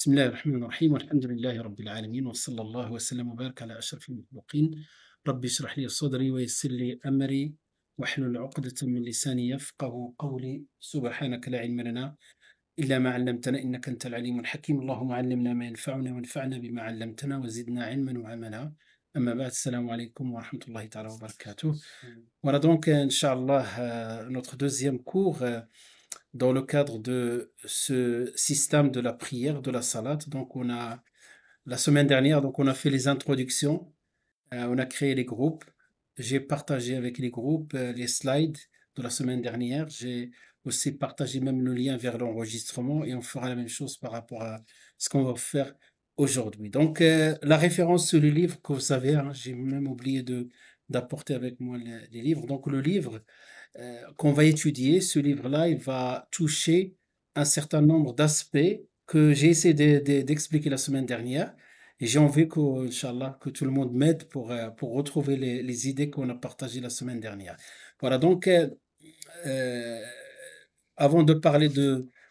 بسم الله الرحمن الرحيم والحمد لله رب العالمين وصلى الله وسلم وبارك على أشرف المخلوقين ربي اشرح لي صدري ويسر لي أمري واحلل عقدة من لساني يفقه قولي سبحانك لا علم لنا إلا ما علمتنا إنك أنت العليم الحكيم اللهم علمنا ما ينفعنا وانفعنا بما علمتنا وزدنا علما وعملا أما بعد السلام عليكم ورحمة الله تعالى وبركاته. Voilà donc, Inch'Allah, notre deuxième cours dans le cadre de ce système de la prière, de la salat. Donc, la semaine dernière, donc, on a fait les introductions, on a créé les groupes. J'ai partagé avec les groupes les slides de la semaine dernière. J'ai aussi partagé même le lien vers l'enregistrement et on fera la même chose par rapport à ce qu'on va faire aujourd'hui. Donc, la référence sur le livre que vous savez, hein, j'ai même oublié d'apporter avec moi les livres. Donc, le livre qu'on va étudier, ce livre-là, il va toucher un certain nombre d'aspects que j'ai essayé d'expliquer la semaine dernière. Et j'ai envie que, Inch'Allah, que tout le monde m'aide pour retrouver les idées qu'on a partagées la semaine dernière. Voilà, donc, euh, avant de parler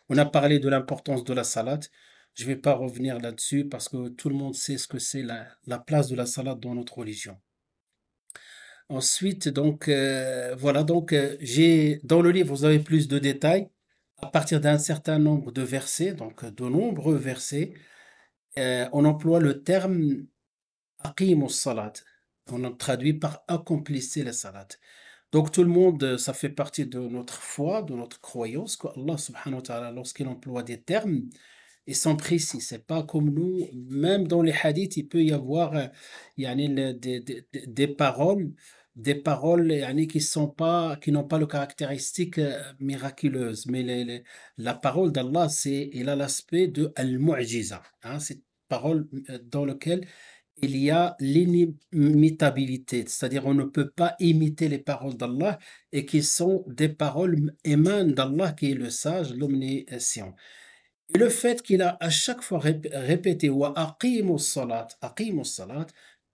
on a parlé de l'importance de la salade. Je ne vais pas revenir là-dessus parce que tout le monde sait ce que c'est la place de la salade dans notre religion. Ensuite, donc, voilà, donc, dans le livre, vous avez plus de détails à partir d'un certain nombre de versets, donc de nombreux versets. On emploie le terme aqimus salat. On en traduit par accomplissez la salat. Donc tout le monde, ça fait partie de notre foi, de notre croyance, qu'Allah subhanahu wa ta'ala, lorsqu'il emploie des termes, ils sont précis. C'est pas comme nous, même dans les hadiths, il peut y avoir yani, des paroles yani, qui n'ont pas le caractéristique miraculeuse. Mais la parole d'Allah, il a l'aspect de al-mu'jiza. Hein, cette parole dans laquelle il y a l'inimitabilité, c'est-à-dire on ne peut pas imiter les paroles d'Allah et qui sont des paroles émanent d'Allah qui est le sage, l'omniscient. Et le fait qu'il a à chaque fois répété wa aqimus salat,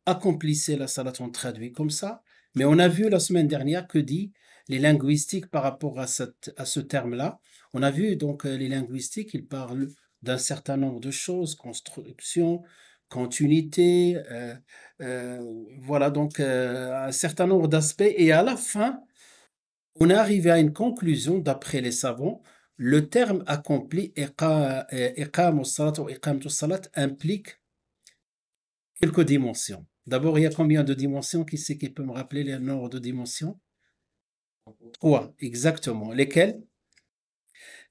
accomplissez la salat, on traduit comme ça. Mais on a vu la semaine dernière que dit les linguistiques par rapport à ce terme-là. On a vu donc les linguistiques, ils parlent d'un certain nombre de choses, construction, continuité, voilà donc un certain nombre d'aspects. Et à la fin, on est arrivé à une conclusion d'après les savants. Le terme accompli, iqamus salat ou iqamatus salat, implique quelques dimensions. D'abord, il y a combien de dimensions? Qui c'est qui peut me rappeler le nombre de dimensions? Trois, exactement. Lesquelles?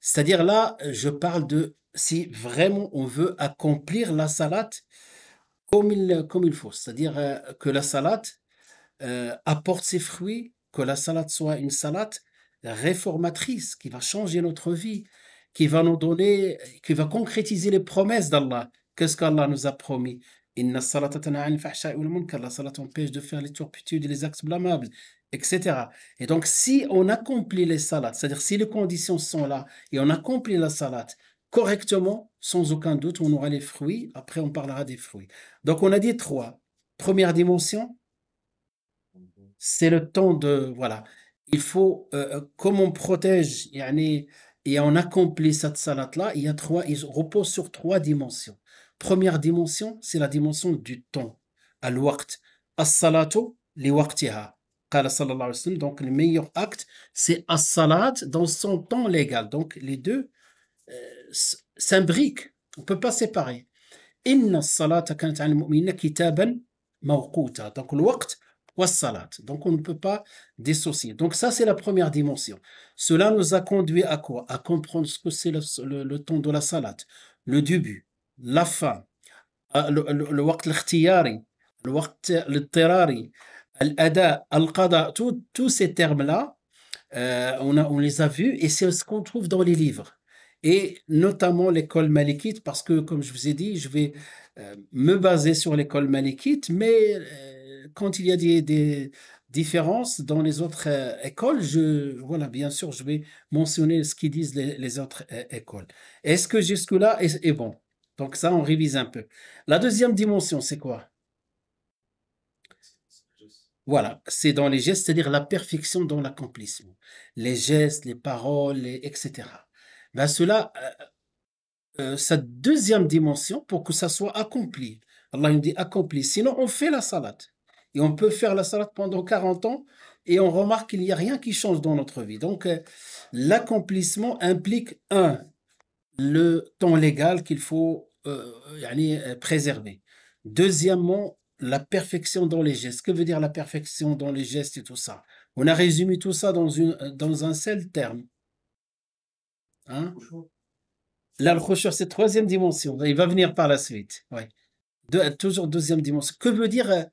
C'est-à-dire là, je parle de si vraiment on veut accomplir la salat comme il faut. C'est-à-dire que la salat apporte ses fruits, que la salade soit une salade réformatrice qui va changer notre vie, qui va nous donner, qui va concrétiser les promesses d'Allah. Qu'est-ce qu'Allah nous a promis? Inna salata tanha anil fahsha'i wal munkar. La salat empêche de faire les turpitudes et les actes blâmables, etc. Et donc, si on accomplit les salades, c'est-à-dire si les conditions sont là et on accomplit la salade correctement, sans aucun doute, on aura les fruits. Après, on parlera des fruits. Donc, on a dit trois. Première dimension, c'est le temps de, voilà, il faut, comme on protège yani, et on accomplit cette salade-là, il repose sur trois dimensions. Première dimension, c'est la dimension du temps, al-waqt. As-salatu li waqtiha. Qala sallallahu alayhi wa sallam. Donc, le meilleur acte, c'est as-salat dans son temps légal. Donc, les deux s'imbriquent. On ne peut pas séparer. Inna as-salata kanat al mu'minina kitaban mawquta. Donc, le waqt, salat. Donc on ne peut pas dissocier. Donc ça c'est la première dimension. Cela nous a conduit à quoi? À comprendre ce que c'est le temps de la salat, le début, la fin, le waqt al-ikhtiyari, le waqt al-ittirari, al-ada, al-qada, tous ces termes-là, on les a vus et c'est ce qu'on trouve dans les livres. Et notamment l'école malikite, parce que comme je vous ai dit, je vais me baser sur l'école malikite, mais quand il y a des différences dans les autres écoles, voilà, bien sûr, je vais mentionner ce qu'ils disent les autres écoles. Est-ce que jusque-là est bon? Donc ça, on révise un peu. La deuxième dimension, c'est quoi? Voilà, c'est dans les gestes, c'est-à-dire la perfection dans l'accomplissement. Les gestes, les paroles, etc. Ben cela, sa deuxième dimension pour que ça soit accompli. Allah nous dit accompli. Sinon, on fait la salat. Et on peut faire la salat pendant 40 ans et on remarque qu'il n'y a rien qui change dans notre vie. Donc, l'accomplissement implique, le temps légal qu'il faut préserver. Deuxièmement, la perfection dans les gestes. Que veut dire la perfection dans les gestes et tout ça? On a résumé tout ça dans un seul terme. Hein? Là, le khushu', c'est troisième dimension. Il va venir par la suite. Ouais. Toujours deuxième dimension. Que veut dire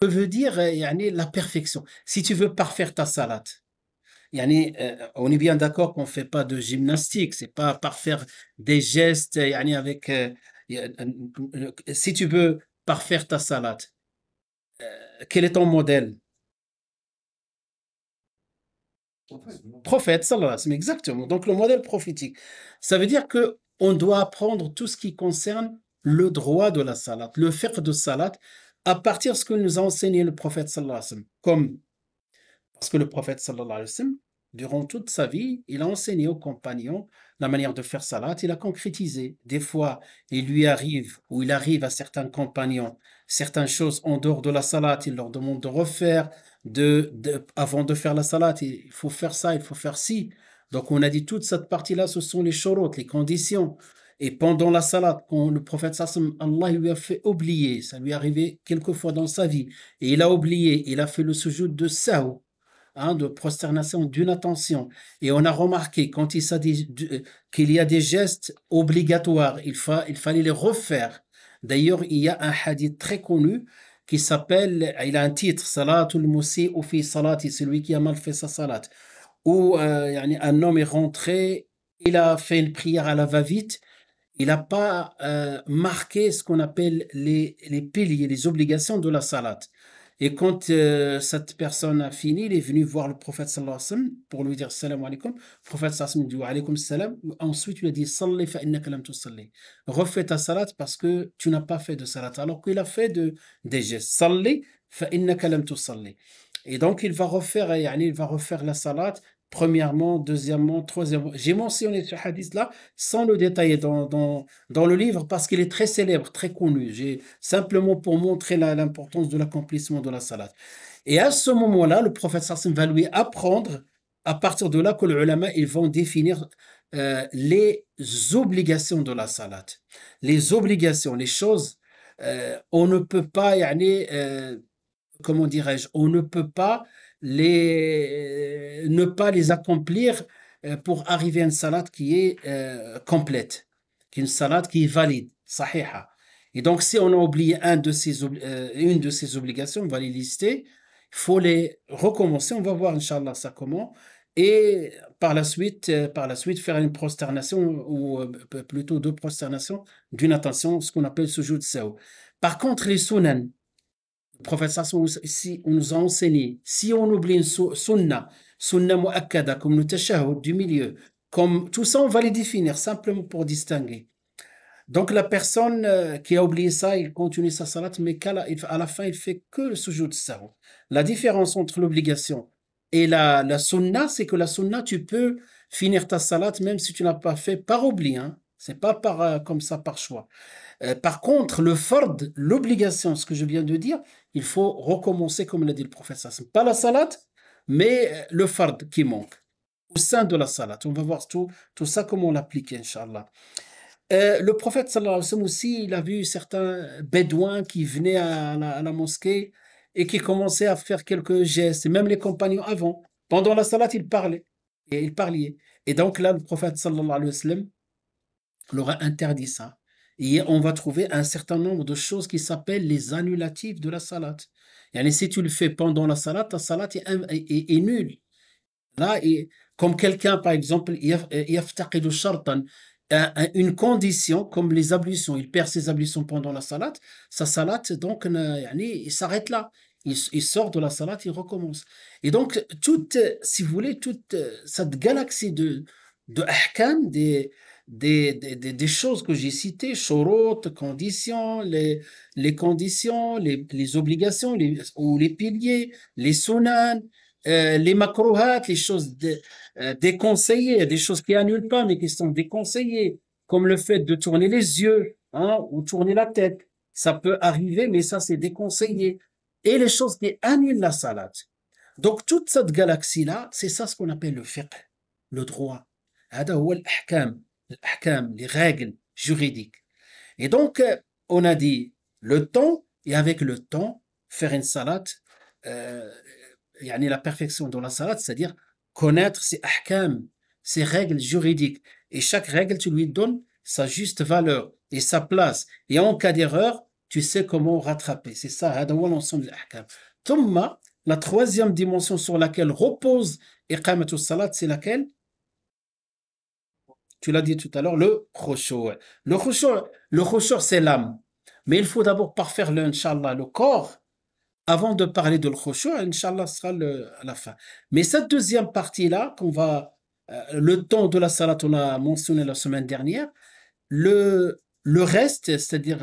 la perfection? Si tu veux parfaire ta salat, on est bien d'accord qu'on ne fait pas de gymnastique, c'est pas parfaire des gestes si tu veux parfaire ta salat, quel est ton modèle? Prophète, sallallahu alayhi wa sallam, exactement. Donc le modèle prophétique. Ça veut dire que on doit apprendre tout ce qui concerne le droit de la salat, le fiqh de salat, à partir de ce que nous a enseigné le prophète sallallahu alayhi wa sallam. Parce que le prophète sallallahu alayhi wa sallam, durant toute sa vie, il a enseigné aux compagnons la manière de faire salat, il a concrétisé. Des fois, il arrive à certains compagnons, certaines choses en dehors de la salat, il leur demande de refaire, avant de faire la salat, il faut faire ça, il faut faire ci. Donc on a dit toute cette partie-là, ce sont les shurut, les conditions. Et pendant la salat, quand le prophète sallam, Allah lui a fait oublier, ça lui est arrivé quelquefois dans sa vie, et il a oublié, il a fait le sujoud de sahou, de prosternation, d'une attention. Et on a remarqué quand qu'il y a des gestes obligatoires, il fallait les refaire. D'ailleurs, il y a un hadith très connu qui s'appelle, il a un titre, Salatul Musi ou fi Salati, celui qui a mal fait sa salat, où un homme est rentré, il a fait une prière à la va-vite, il n'a pas marqué ce qu'on appelle les piliers, les obligations de la salat. Et quand cette personne a fini, il est venu voir le prophète sallallahu alayhi wa sallam pour lui dire salam alaikum. Le prophète sallallahu alayhi wa sallam dit wa alaykum salam. Ensuite, il lui a dit salli fa innaka lam tusalli. Refais ta salat parce que tu n'as pas fait de salat. Alors qu'il a fait des gestes. Salli fa innaka lam tusalli. Et donc, il va refaire la salat. Premièrement, deuxièmement, troisièmement. J'ai mentionné ce hadith-là sans le détailler dans le livre parce qu'il est très célèbre, très connu. J'ai simplement pour montrer l'importance de l'accomplissement de la salat. Et à ce moment-là, le prophète sallam va lui apprendre, à partir de là, que les ulama, ils vont définir les obligations de la salat. Les obligations, les choses, on ne peut pas, comment dirais-je, on ne peut pas ne pas les accomplir pour arriver à une salade qui est complète, qui est une salade qui est valide, sahiha. Et donc, si on a oublié une de ces obligations, on va les lister, il faut les recommencer, on va voir, Inch'Allah, ça comment, et par la suite, faire une prosternation, ou plutôt deux prosternations d'une attention, ce qu'on appelle sujoud saw. Par contre, les sunan, le prophète si on nous a enseigné, si on oublie une sunna mu'akkada, comme le tashahhud du milieu, comme tout ça, on va les définir simplement pour distinguer. Donc la personne qui a oublié ça, il continue sa salat, mais à la fin, il fait que le sujoud sahou. La différence entre l'obligation et la sunna, c'est que la sunna, tu peux finir ta salat même si tu n'as pas fait par oubli. C'est pas comme ça par choix. Par contre, le fard, l'obligation, ce que je viens de dire, il faut recommencer comme l'a dit le prophète. Pas la salat, mais le fard qui manque au sein de la salat. On va voir tout ça, comment l'appliquer, Inch'Allah. Le prophète sallallahu alayhi wa sallam aussi, il a vu certains bédouins qui venaient à la mosquée et qui commençaient à faire quelques gestes, et même les compagnons avant. Pendant la salat, ils parlaient. Et donc là, le prophète sallallahu alayhi wa sallam leur a interdit ça. Et on va trouver un certain nombre de choses qui s'appellent les annulatifs de la salat. Si tu le fais pendant la salat, ta salat est nulle. Là, comme quelqu'un, par exemple, yaftaqidu shartan, une condition comme les ablutions, il perd ses ablutions pendant la salat, sa salat, donc, il s'arrête là. Il sort de la salat, il recommence. Et donc, si vous voulez, toute cette galaxie de ahkam, des choses que j'ai citées, shurut, conditions, les conditions, les obligations, ou les piliers, les sunan, les makruhat, les choses déconseillées, des choses qui annulent pas, mais qui sont déconseillées, comme le fait de tourner les yeux, hein, ou tourner la tête. Ça peut arriver, mais ça, c'est déconseillé. Et les choses qui annulent la salade. Donc, toute cette galaxie-là, c'est ça ce qu'on appelle le fiqh, le droit. هذا هو الأحكام, les règles juridiques. Et donc, on a dit le temps, et avec le temps, faire une salade, euh, يعني la perfection dans la salade, c'est-à-dire connaître ses ahkam, ses règles juridiques. Et chaque règle, tu lui donnes sa juste valeur et sa place. Et en cas d'erreur, tu sais comment rattraper. C'est ça, هذا هو l'ensemble des ahkam. ثم, la troisième dimension sur laquelle repose iqamatu salat, c'est laquelle? Tu l'as dit tout à l'heure, le khushu'. Le khushu', c'est l'âme. Mais il faut d'abord parfaire Inch'Allah, le corps, avant de parler de le khushu', Inch'Allah sera à la fin. Mais cette deuxième partie-là, le temps de la salat, on a mentionné la semaine dernière, le reste, c'est-à-dire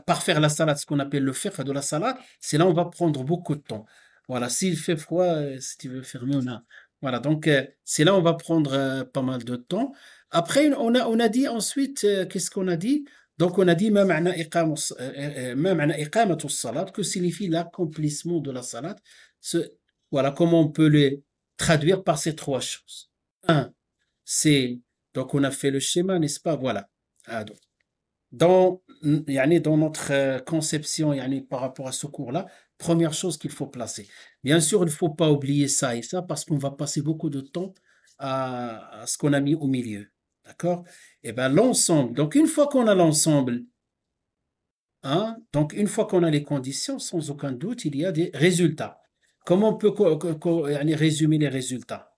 parfaire la salat, ce qu'on appelle le fiqh de la salat, c'est là où on va prendre beaucoup de temps. Voilà, s'il fait froid, si tu veux fermer, on a. Voilà, donc c'est là où on va prendre pas mal de temps. Après, on a dit ensuite, qu'est-ce qu'on a dit? Donc on a dit ma ma'na iqamatu salat, que signifie l'accomplissement de la salat. Voilà, comment on peut les traduire par ces trois choses. Un, c'est, donc on a fait le schéma, n'est-ce pas? Voilà. Ah, donc, dans notre conception par rapport à ce cours-là, première chose qu'il faut placer. Bien sûr, il ne faut pas oublier ça et ça parce qu'on va passer beaucoup de temps à ce qu'on a mis au milieu. D'accord? Et bien, l'ensemble. Donc, une fois qu'on a l'ensemble, hein, donc une fois qu'on a les conditions, sans aucun doute, il y a des résultats. Comment on peut résumer les résultats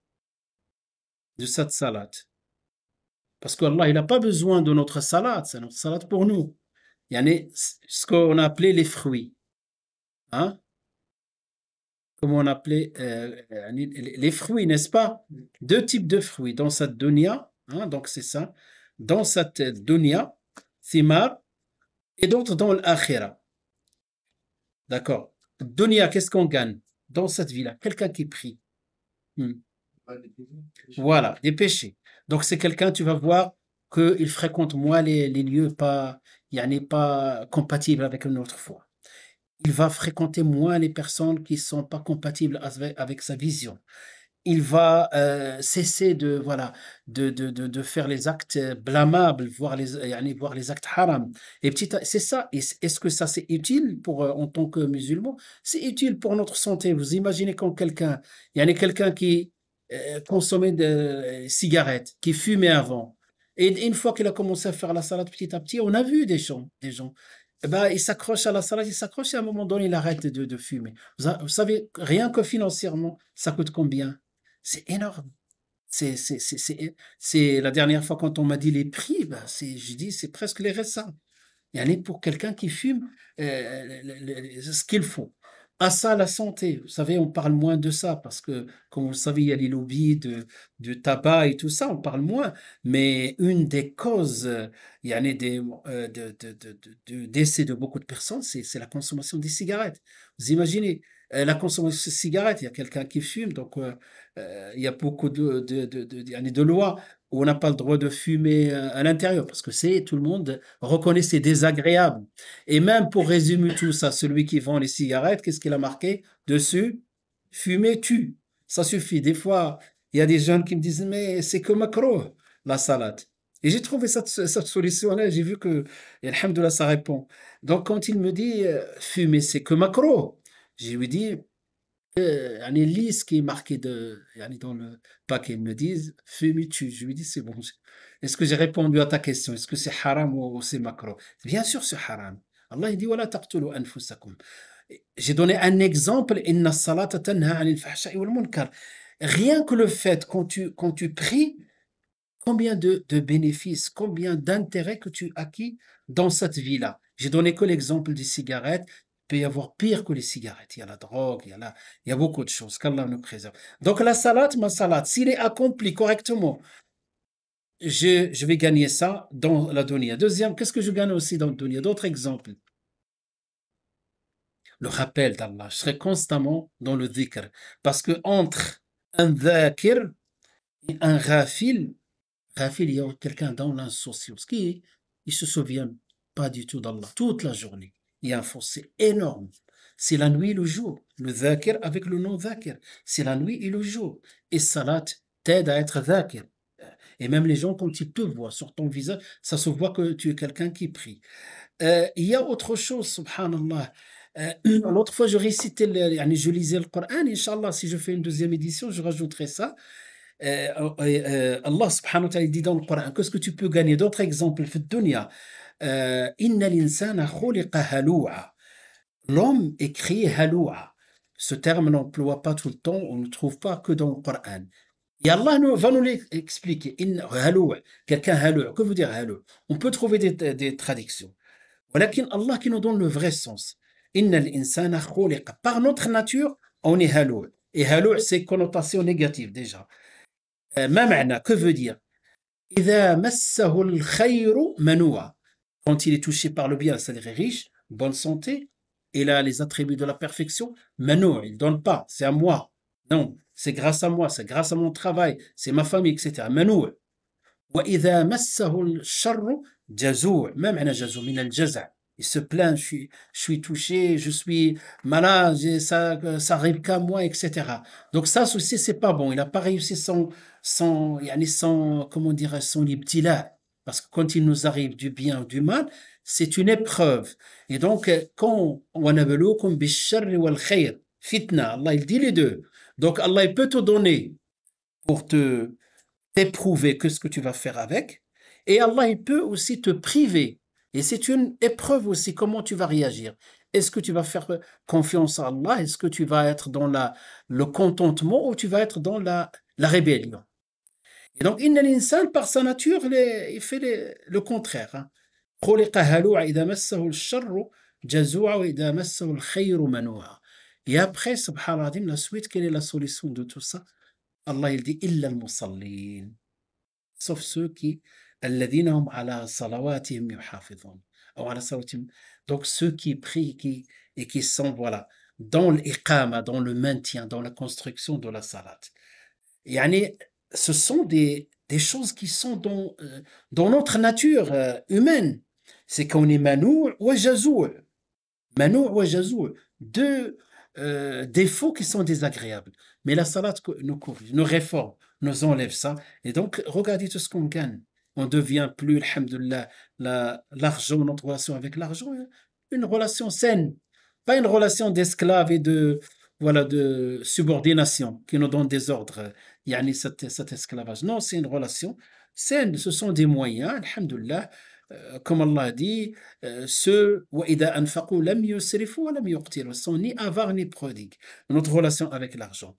de cette salade? Parce qu'Allah, il n'a pas besoin de notre salade, c'est notre salade pour nous. Il y en a ce qu'on a appelé les fruits. Hein? Comment on appelait les fruits, n'est-ce pas? Deux types de fruits dans cette dunya, hein, donc c'est ça. Dans cette dunya, thimar, et d'autres dans l'akhira. D'accord? Dunya, qu'est-ce qu'on gagne dans cette vie-là? Quelqu'un qui prie. Voilà, des péchés. Donc c'est quelqu'un, tu vas voir qu'il fréquente moins les lieux pas compatibles avec notre foi. Il va fréquenter moins les personnes qui ne sont pas compatibles avec sa vision. Il va cesser de faire les actes blâmables, voire les actes haram. Et c'est ça. Est-ce que ça c'est utile en tant que musulman? C'est utile pour notre santé. Vous imaginez quand quelqu'un qui consommait des cigarettes, qui fumait avant, et une fois qu'il a commencé à faire la salade petit à petit, on a vu des gens. Eh ben, il s'accroche à la salade, il s'accroche et à un moment donné, il arrête de fumer. Vous savez, rien que financièrement, ça coûte combien? C'est énorme. C'est la dernière fois quand on m'a dit les prix, ben je dis c'est presque les récents. Il y en a pour quelqu'un qui fume ce qu'il faut. À ça, la santé. Vous savez, on parle moins de ça parce que, comme vous le savez, il y a les lobbies du tabac et tout ça, on parle moins. Mais une des causes, il y en a de décès de beaucoup de personnes, c'est la consommation des cigarettes. Vous imaginez, la consommation de cigarettes, il y a quelqu'un qui fume, donc il y a beaucoup de lois où on n'a pas le droit de fumer à l'intérieur parce que tout le monde reconnaît c'est désagréable. Et même pour résumer tout ça, celui qui vend les cigarettes, qu'est-ce qu'il a marqué dessus? Fumer tue. Ça suffit. Des fois, il y a des jeunes qui me disent mais c'est que macro la salade. Et j'ai trouvé cette solution-là, j'ai vu que, et alhamdoulilah, ça répond. Donc quand il me dit fumer c'est que macro, je lui dis une liste qui est marquée dans le paquet. Ils me disent, fumes-tu? Je lui dis, c'est bon. Est-ce que j'ai répondu à ta question? Est-ce que c'est haram ou c'est macro? Bien sûr, c'est haram. Allah il dit, وَلَا تَقْتُلُوا أَنفُسَكُمْ. J'ai donné un exemple, Inna salata tanha anil fahsha'i wal munkar. Rien que le fait, quand tu pries, combien de bénéfices, combien d'intérêts que tu acquis dans cette vie-là. J'ai donné que l'exemple des cigarettes. Il peut y avoir pire que les cigarettes. Il y a la drogue, il y a beaucoup de choses. Qu'Allah nous préserve. Donc la salade, ma salade, s'il est accompli correctement, je vais gagner ça dans la dunya. Deuxième, qu'est-ce que je gagne aussi dans la dunya? D'autres exemples. Le rappel d'Allah. Je serai constamment dans le dhikr. Parce que entre un dhakir et un ghafil, Ghafil, il y a quelqu'un dans l'insouciance qui il se souvient pas du tout d'Allah toute la journée. Il y a un fossé énorme. C'est la nuit et le jour. Le dhakir avec le non-dhakir. C'est la nuit et le jour. Et salat t'aide à être dhakir. Et même les gens, quand ils te voient sur ton visage, ça se voit que tu es quelqu'un qui prie. Il y a autre chose, subhanallah. L'autre fois, je récitais, je lisais le Coran. Inch'Allah, si je fais une deuxième édition, je rajouterai ça. Allah subhanahu wa ta'ala dit dans le Coran, qu'est-ce que tu peux gagner? D'autres exemples, في الدنيا. Inna l'insana khuliqa halou'a. L'homme est créé haloua. Ce terme n'emploie pas tout le temps, on ne le trouve pas que dans le Coran. Et Allah va nous l'expliquer. Haloua, quelqu'un haloua. Que veut dire haloua? On peut trouver des traductions. ولكن Allah qui nous donne le vrai sens. Inna l'insana khuliqa. Par notre nature, on est haloua. Et haloua, c'est connotation négative déjà. ما معنى, que veut dire? إذا مسه الخير منوع. Quand il est touché par le bien, c'est-à-dire riche, bonne santé, il a les attributs de la perfection, manou, il ne donne pas, c'est à moi. Non, c'est grâce à moi, c'est grâce à mon travail, c'est ma famille, etc. Manou. وإذا مسه الشر جزوع. ما معنى جزوع? من الجزع. Il se plaint, je suis touché, je suis malade, ça arrive qu'à moi, etc. Donc ça aussi, c'est pas bon. Il n'a pas réussi comment dirais son ibtila. Parce que quand il nous arrive du bien ou du mal, c'est une épreuve. Et donc, quand on a بالشر والخير fitna, Allah il dit les deux. Donc Allah il peut te donner pour t'éprouver que ce que tu vas faire avec. Et Allah il peut aussi te priver. Et c'est une épreuve aussi, comment tu vas réagir. Est-ce que tu vas faire confiance à Allah? Est-ce que tu vas être dans le contentement ou tu vas être dans la rébellion? Et donc, inna l'insan, par sa nature, il fait le contraire. Hein. خُلِقَ هَلُوعًا إِذَا مَسَّهُ الشَّرُّ جَزُوعًا وَإِذَا مَسَّهُ الْخَيْرُ مَنُوعًا. Et après, subhanallah, la suite, quelle est la solution de tout ça? Allah il dit إِلَّا الْمُصَلِّينَ. Sauf ceux qui الذين هم على صلواتهم يحافظون. Ou على صلواتهم. Donc ceux qui prient et qui sont voilà, dans l'iqama, dans le maintien, dans la construction de la salat. Yani, ce sont des choses qui sont dans notre nature humaine. C'est qu'on est manou' ou jazou'. Manou' ou jazou'. Deux défauts qui sont désagréables. Mais la salat nous corrige, nous réforme, nous enlève ça. Et donc, regardez tout ce qu'on gagne. On devient plus, alhamdoulilah, l'argent, notre relation avec l'argent, une relation saine. Pas une relation d'esclave et de subordination qui nous donne des ordres. Yani cet esclavage. Non, c'est une relation saine. Ce sont des moyens, alhamdoulilah. Comme Allah dit, ceux وَإِذَا أَنْفَقُوا لَمْ يُسْرِفُوا وَلَمْ يُقْتِرُوا, sont ni avares ni prodigues. Notre relation avec l'argent.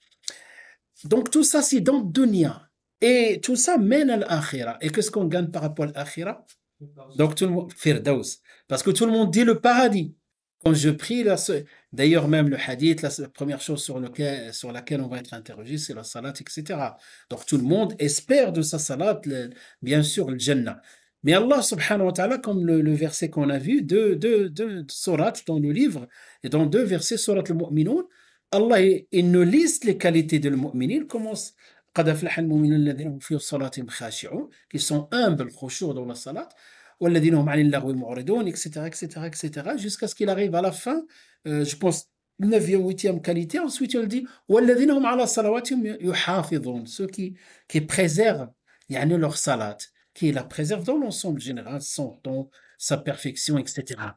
Donc tout ça, c'est dans le dunya. Et tout ça mène à l'akhira. Et qu'est-ce qu'on gagne par rapport à l'akhira? Donc tout le monde, Firdaus. Parce que tout le monde dit le paradis. Quand je prie, d'ailleurs même le hadith, la première chose sur laquelle on va être interrogé, c'est la salat, etc. Donc tout le monde espère de sa salat, bien sûr, le Jannah. Mais Allah subhanahu wa ta'ala, comme le verset qu'on a vu, deux sourates dans le livre, et dans deux versets, surat al-Mu'minun, Allah, il nous liste les qualités de al-Mu'minin, commence قد أفلح المؤمنون الذين هم في صلاتهم خاشعون, qui sont humbles, khushu' dans la salat, والذين هم عن اللغو معرضون, etc., etc., etc., jusqu'à ce qu'il arrive à la fin, je pense, 9e, 8e qualité. Ensuite, il dit والذين هم على صلواتهم يحافظون, ceux qui préservent يعني leur salat, qui la préservent dans l'ensemble général, sont dans sa perfection, etc.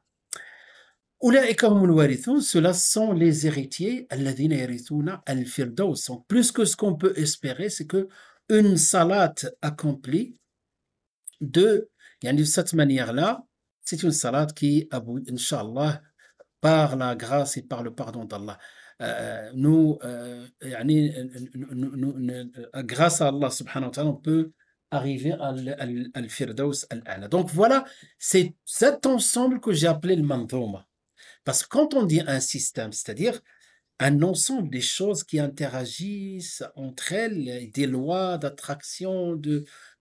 أولئك هم الوارثون, ceux-là sont les héritiers, الذين يرثون الفردوس. Plus que ce qu'on peut espérer, c'est que une salat accomplie de cette manière-là, c'est une salat qui aboutit, Inch'Allah, par la grâce et par le pardon d'Allah. Grâce à Allah subhanahu wa ta'ala, on peut arriver à al-Firdaus al-A'la. Donc voilà, c'est cet ensemble que j'ai appelé le manzouma. Parce que quand on dit un système, c'est-à-dire un ensemble des choses qui interagissent entre elles, des lois d'attraction,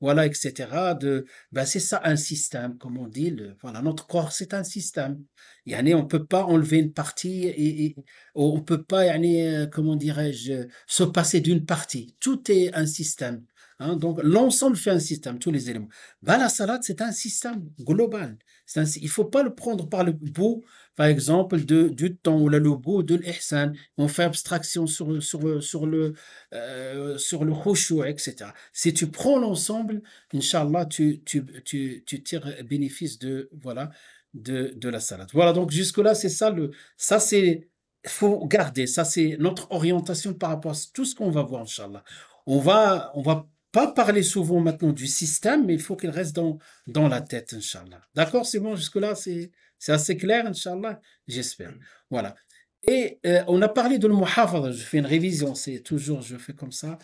voilà, etc. C'est ça un système, comme on dit. Voilà, notre corps, c'est un système. On ne peut pas enlever une partie et on ne peut pas, comment dirais-je, se passer d'une partie. Tout est un système. hein. Donc, l'ensemble fait un système, tous les éléments. Bah, la salat, c'est un système global. Il ne faut pas le prendre par le bout, par exemple, du temps ou le bout de l'ihsan. On fait abstraction sur le khushu', etc. Si tu prends l'ensemble, Inch'Allah, tu tires bénéfice voilà, de la salat. Voilà, donc jusque-là, c'est ça, ça c'est, faut garder, ça c'est notre orientation par rapport à tout ce qu'on va voir, Inch'Allah. On va pas parler souvent maintenant du système, mais il faut qu'il reste dans la tête, Inch'Allah. D'accord, c'est bon, jusque-là, c'est assez clair, Inch'Allah, j'espère. Voilà. Et on a parlé de le muhafadha, je fais une révision, c'est toujours, je fais comme ça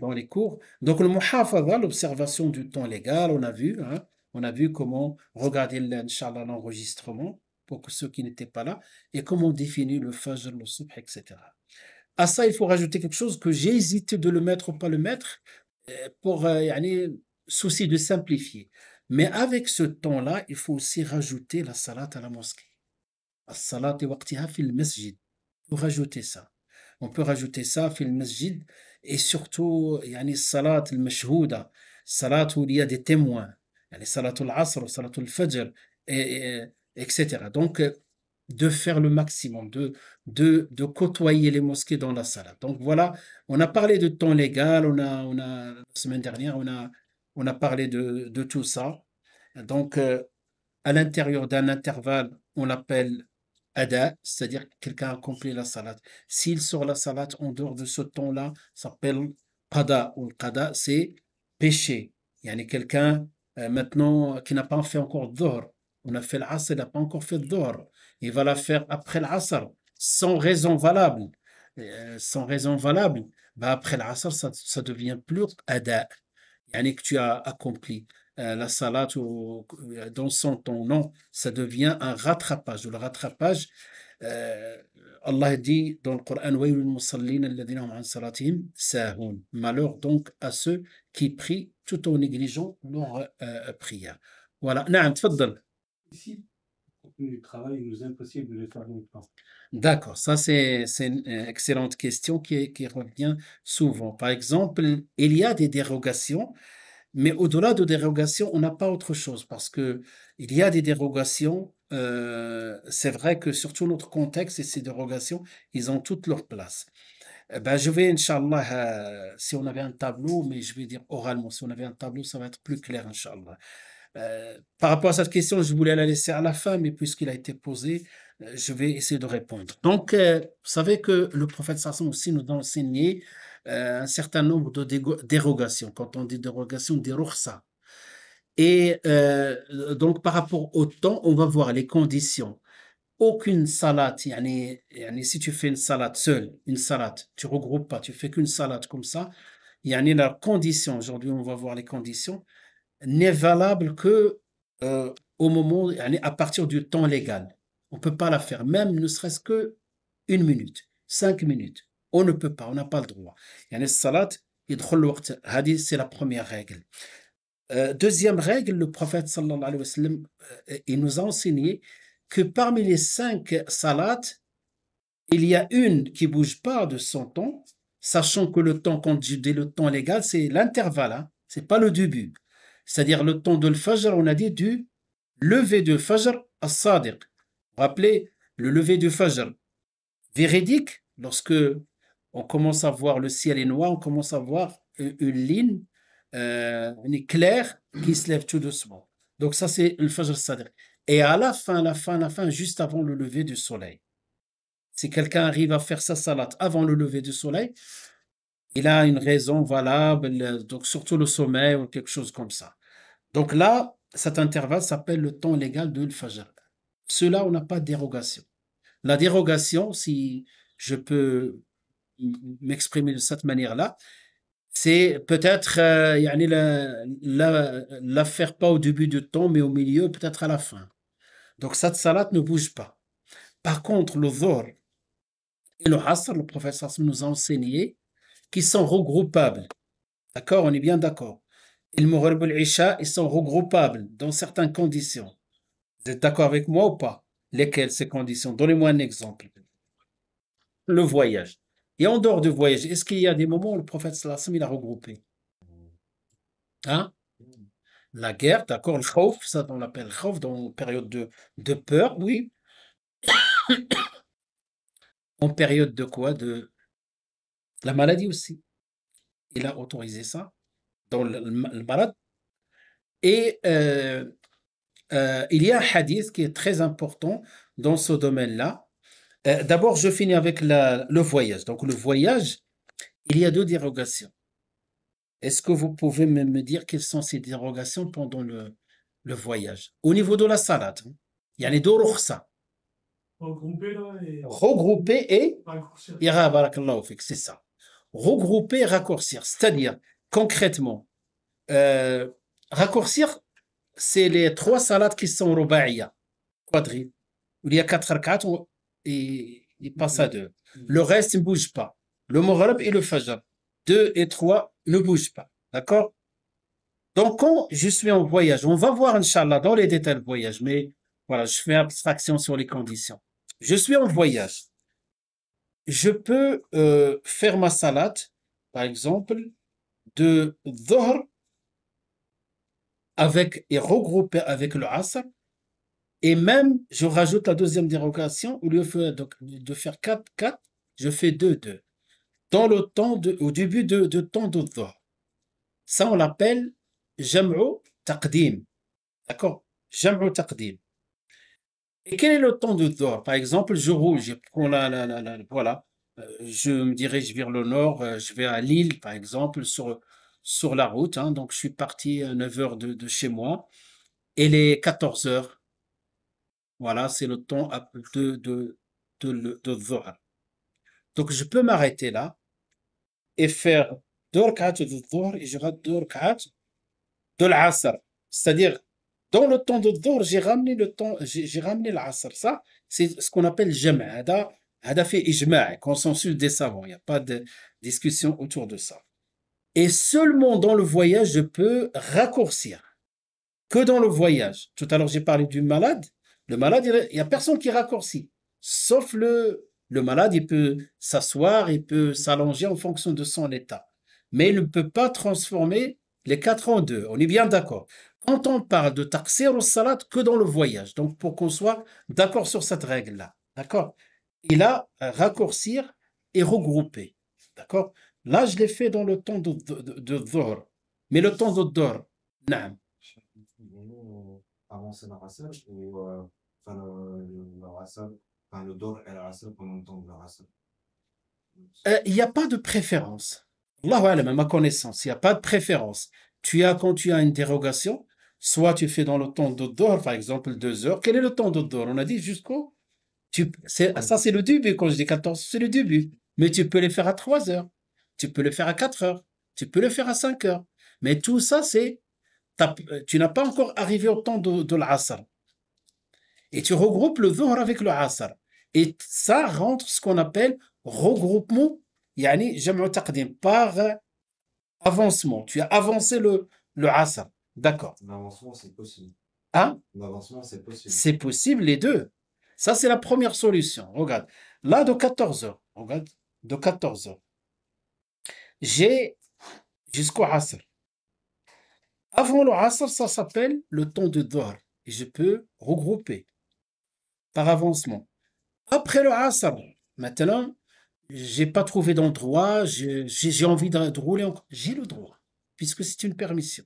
dans les cours. Donc le muhafadha, l'observation du temps légal, on a vu, hein, on a vu comment regarder, Inch'Allah, l'enregistrement pour que ceux qui n'étaient pas là, et comment on définit le fajr, le subh, etc. À ça, il faut rajouter quelque chose que j'ai hésité de le mettre ou pas le mettre, pour yani, souci de simplifier. Mais avec ce temps-là, il faut aussi rajouter la salat à la mosquée. As-salat waqtiha fil masjid. On peut rajouter ça. On peut rajouter ça fil masjid et surtout yani, salat al-mashhouda, salat où il y a des témoins, yani, salat al-asr, salat al-fajr, etc. Donc, de faire le maximum, de côtoyer les mosquées dans la salat. Donc voilà, on a parlé de temps légal, la semaine dernière, on a parlé de tout ça. Donc, à l'intérieur d'un intervalle, on l'appelle ada, c'est-à-dire que quelqu'un accomplit la salat. S'il sort la salat en dehors de ce temps-là, ça s'appelle qada, ou le qada, c'est péché. Il y a quelqu'un maintenant qui n'a pas fait encore dhuhr. On a fait l'asr, il n'a pas encore fait dhuhr. Il va la faire après l'asr, sans raison valable. Sans raison valable, bah après l'asr, ça devient plus ada, yani que tu as accompli la salat dans son temps. Non, ça devient un rattrapage. Le rattrapage, euh, Allah dit dans le Coran, وَيْلٌ لِلْمُصَلِّينَ الَّذِينَ هُمْ عَنْ صَلَاتِهِمْ سَاهُونَ. Malheur donc à ceux qui prient tout en négligeant leur prière. Voilà. Naam, tfaddal. Ici, au contenu du travail, il nous est impossible de le faire en même temps. D'accord, ça c'est une excellente question qui revient souvent. Par exemple, il y a des dérogations, mais au-delà de dérogations, on n'a pas autre chose parce que il y a des dérogations. C'est vrai que surtout notre contexte et ces dérogations, ils ont toute leur place. Ben, je vais, Inch'Allah, si on avait un tableau, mais je vais dire oralement, si on avait un tableau, ça va être plus clair, Inch'Allah. Par rapport à cette question, je voulais la laisser à la fin, mais puisqu'il a été posé, je vais essayer de répondre. Donc, vous savez que le prophète Sasson aussi nous a enseigné un certain nombre de dérogations. Quand on dit dérogation, des rukhsa. Et donc, par rapport au temps, on va voir les conditions. Aucune salade, si tu fais une salade seule, une salade, tu regroupes pas, tu fais qu'une salade comme ça, la condition, aujourd'hui on va voir les conditions, n'est valable que au moment, à partir du temps légal. On ne peut pas la faire, même ne serait-ce que 1 minute, 5 minutes. On ne peut pas, on n'a pas le droit. Salat, c'est la première règle. Deuxième règle, le prophète sallallahu alayhi wa sallam, il nous a enseigné que parmi les 5 salats, il y a une qui bouge pas de son temps, sachant que le temps, quand je dis le temps légal, c'est l'intervalle, hein, c'est pas le début. C'est-à-dire le temps de l'Fajr, on a dit du lever de Fajr à Sadiq. Vous vous rappelez, le lever du Fajr véridique, lorsque on commence à voir le ciel est noir, on commence à voir une ligne claire qui se lève tout doucement. Donc ça, c'est le Fajr Sadiq. Et à la fin, juste avant le lever du soleil. Si quelqu'un arrive à faire sa salat avant le lever du soleil, il a une raison valable, donc surtout le sommeil ou quelque chose comme ça. Donc là, cet intervalle s'appelle le temps légal de l'Fajr. Cela, on n'a pas de dérogation. La dérogation, si je peux m'exprimer de cette manière-là, c'est peut-être la faire pas au début du temps, mais au milieu, peut-être à la fin. Donc cette salat ne bouge pas. Par contre, le dhuhr et le asr, le professeur nous a enseigné qu'ils sont regroupables. D'accord, on est bien d'accord. Et le maghrib et l'isha, ils sont regroupables dans certaines conditions. Vous êtes d'accord avec moi ou pas? Lesquelles ces conditions? Donnez-moi un exemple. Le voyage. Et en dehors du voyage, est-ce qu'il y a des moments où le prophète sallallahu alayhi wa sallam, il a regroupé? Hein? La guerre, d'accord, le khawf, ça on l'appelle khawf, dans une période de peur, oui. En période de quoi? De la maladie aussi. Il a autorisé ça dans le malade. Et il y a un hadith qui est très important dans ce domaine-là. D'abord, je finis avec le voyage. Donc, le voyage, il y a deux dérogations. Est-ce que vous pouvez me dire quelles sont ces dérogations pendant le voyage? Au niveau de la salade, hein, il y a les deux rukhsa. Regrouper là et Regrouper et raccourcir. barakallahu fik, c'est ça. Regrouper et raccourcir. C'est-à-dire, concrètement, euh, raccourcir, c'est les trois salades qui sont rubaïya, quadrille. Il y a quatre rak'at et il passe à deux. Le reste ne bouge pas. Le maghrib et le fajr. 2 et 3 ne bougent pas. D'accord? Donc, quand je suis en voyage, on va voir, Inch'Allah, dans les détails du voyage, mais voilà, je fais abstraction sur les conditions. Je suis en voyage. Je peux faire ma salade, par exemple, de dhuhr et regrouper avec le asr. Et même, je rajoute la deuxième dérogation, au lieu de faire 4, je fais 2. Dans le temps au début de temps de dhuhr. Ça, on l'appelle jam'u taqdim. D'accord? Jam'u taqdim. Et quel est le temps de dhuhr? Par exemple, je prends voilà, je me dirige vers le nord, je vais à Lille, par exemple, sur la route, hein, donc je suis parti à 9 heures de chez moi, et les 14 heures, voilà, c'est le temps de dhuhr. Donc, je peux m'arrêter là et faire 2 rak'at de dhuhr et je rate 2 rak'at de l'asr. C'est-à-dire, dans le temps de dhuhr, j'ai ramené l'asr. Ça, c'est ce qu'on appelle jama'. Hada fait ijma', consensus des savants. Il n'y a pas de discussion autour de ça. Et seulement dans le voyage, je peux raccourcir. Que dans le voyage. Tout à l'heure, j'ai parlé du malade. Le malade, il n'y a personne qui raccourcit. Sauf le malade, il peut s'asseoir, il peut s'allonger en fonction de son état. Mais il ne peut pas transformer les 4 en 2. On est bien d'accord. Quand on parle de taqsir au salat, que dans le voyage. Donc, pour qu'on soit d'accord sur cette règle-là. D'accord? Il a raccourcir et regrouper. D'accord? Là, je l'ai fait dans le temps de dhuhr. Mais le temps de dhuhr, naam. Avancer la rassel ou enfin, le rassel, enfin, le dor et la rassel pendant le temps de la rassel. Il n'y a pas de préférence. Allahu alam, à ma connaissance, il n'y a pas de préférence. Quand tu as une dérogation, soit tu fais dans le temps de dhuhr, par exemple 2 heures. Quel est le temps de dhuhr? On a dit jusqu'au. Ça, c'est le début. Quand je dis 14, c'est le début. Mais tu peux les faire à 3 heures. Tu peux le faire à 4 heures. Tu peux le faire à 5 heures. Mais tout ça, tu n'as pas encore arrivé au temps de l'asr. Et tu regroupes le dhuhr avec le asr. Et ça rentre ce qu'on appelle regroupement, yani jam'u taqdim, par avancement. Tu as avancé le asr. D'accord. L'avancement, c'est possible. Hein? L'avancement, c'est possible. C'est possible les deux. Ça, c'est la première solution. Regarde. Là, de 14 heures. Regarde. De 14 heures. J'ai jusqu'au asr. Avant le asr, ça s'appelle le temps de dhuhr. Et je peux regrouper par avancement. Après le asr, maintenant, j'ai pas trouvé d'endroit, j'ai envie de rouler encore. J'ai le droit, puisque c'est une permission.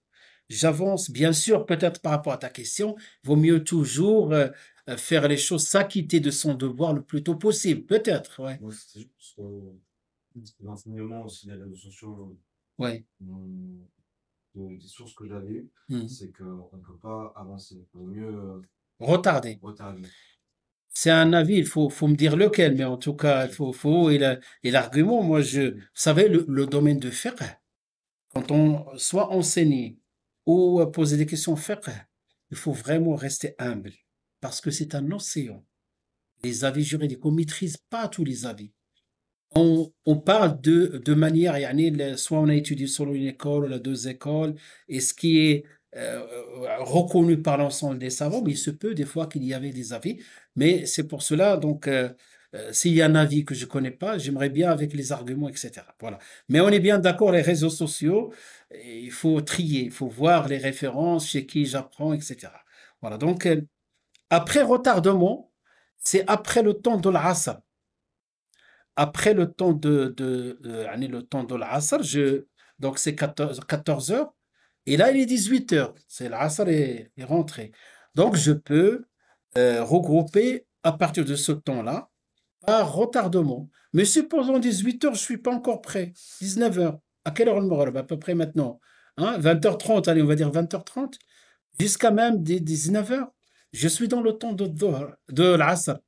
J'avance, bien sûr, peut-être par rapport à ta question, vaut mieux toujours faire les choses, s'acquitter de son devoir le plus tôt possible, peut-être, ouais. Moi, c'était juste l'enseignement aussi des réseaux sociaux, Ouais. des sources que j'avais eues, c'est qu'on ne peut pas avancer. Il vaut mieux Retarder. retarder. C'est un avis, il faut me dire lequel, mais en tout cas, et l'argument, moi, vous savez, le domaine de fiqh, quand on soit enseigné ou poser des questions fiqh, il faut vraiment rester humble, parce que c'est un océan. Les avis juridiques, on ne maîtrise pas tous les avis. On parle de manière, soit on a étudié sur une école ou la 2 écoles, et ce qui est reconnu par l'ensemble des savants, mais il se peut des fois qu'il y avait des avis, mais c'est pour cela, donc, s'il y a un avis que je ne connais pas, j'aimerais bien avec les arguments, etc. Voilà. Mais on est bien d'accord, les réseaux sociaux, il faut trier, il faut voir les références, chez qui j'apprends, etc. Voilà. Donc, après retardement, c'est après le temps de l'Asr. Après le temps le temps de l'Asr, donc c'est 14 heures. Et là, il est 18 heures. C'est l'Asr est rentré. Donc, je peux regrouper à partir de ce temps-là par retardement. Mais supposons 18 heures, je ne suis pas encore prêt. 19 heures. À quelle heure le Maghreb? À peu près maintenant. Hein? 20h30, allez, on va dire 20h30. Jusqu'à même 19 heures. Je suis dans le temps de l'Asr.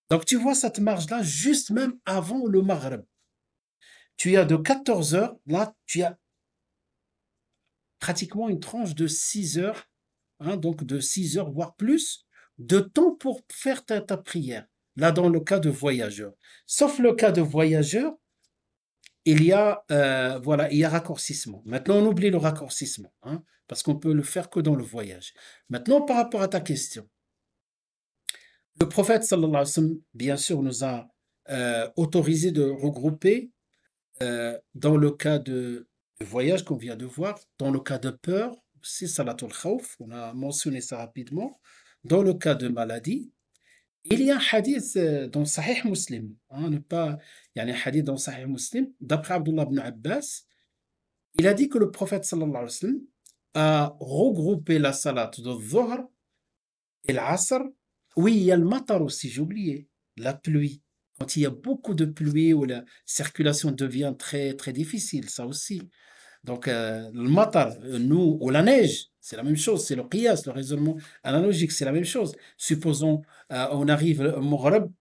Donc, tu vois cette marge-là, juste même avant le Maghreb. Tu as de 14 heures, là, tu as pratiquement une tranche de 6 heures, hein, donc de 6 heures, voire plus, de temps pour faire ta prière. Là, dans le cas de voyageurs. Sauf le cas de voyageurs, il y a, voilà, il y a raccourcissement. Maintenant, on oublie le raccourcissement, hein, parce qu'on peut le faire que dans le voyage. Maintenant, par rapport à ta question, le prophète, sallallahu alayhi wa sallam, bien sûr, nous a autorisé de regrouper dans le cas de voyage qu'on vient de voir, dans le cas de peur, c'est Salatul Khawf, on a mentionné ça rapidement. Dans le cas de maladie, il y a un hadith dans Sahih Muslim, hein, il y a un hadith dans Sahih Muslim, d'après Abdullah ibn Abbas, il a dit que le prophète sallallahu alayhi wa sallam a regroupé la salat de Dhuhr et l'Asr. Oui, il y a le matar aussi, j'ai oublié, la pluie. Quand il y a beaucoup de pluie où la circulation devient très, très difficile, ça aussi. Donc, le matar, nous, ou la neige, c'est la même chose, c'est le qiyas, le raisonnement analogique, c'est la même chose. Supposons, on arrive au Maghreb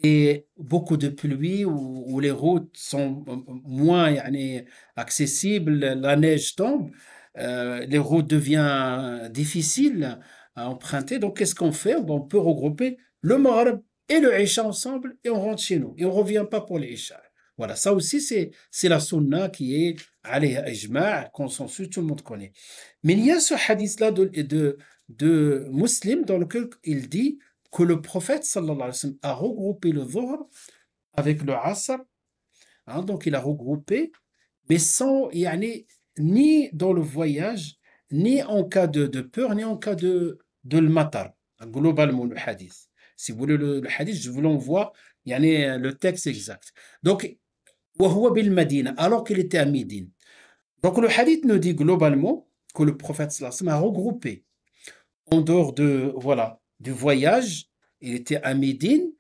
et beaucoup de pluie où les routes sont moins yani, accessibles, la neige tombe, les routes deviennent difficiles à emprunter. Donc, qu'est-ce qu'on fait? Bon, on peut regrouper le Maghreb et le Isha ensemble et on rentre chez nous. Et on ne revient pas pour les Isha. Voilà, ça aussi, c'est la sunna qui est alayha ijma', consensus, tout le monde connaît. Mais il y a ce hadith-là de Muslim dans lequel il dit que le prophète sallallahu alayhi wa sallam a regroupé le Dhuhr avec le Asr, hein, donc il a regroupé, mais sans, yani, ni dans le voyage, ni en cas de peur, ni en cas de le matar, globalement le hadith. Si vous voulez le hadith, je vous l'envoie, yani, le texte exact. Donc, وهو بالمدينة, alors qu'il était à Médine. Donc le hadith nous dit globalement que le prophète sallallahu alayhi wa sallam a regroupé en dehors voilà, du voyage, il était à Médine,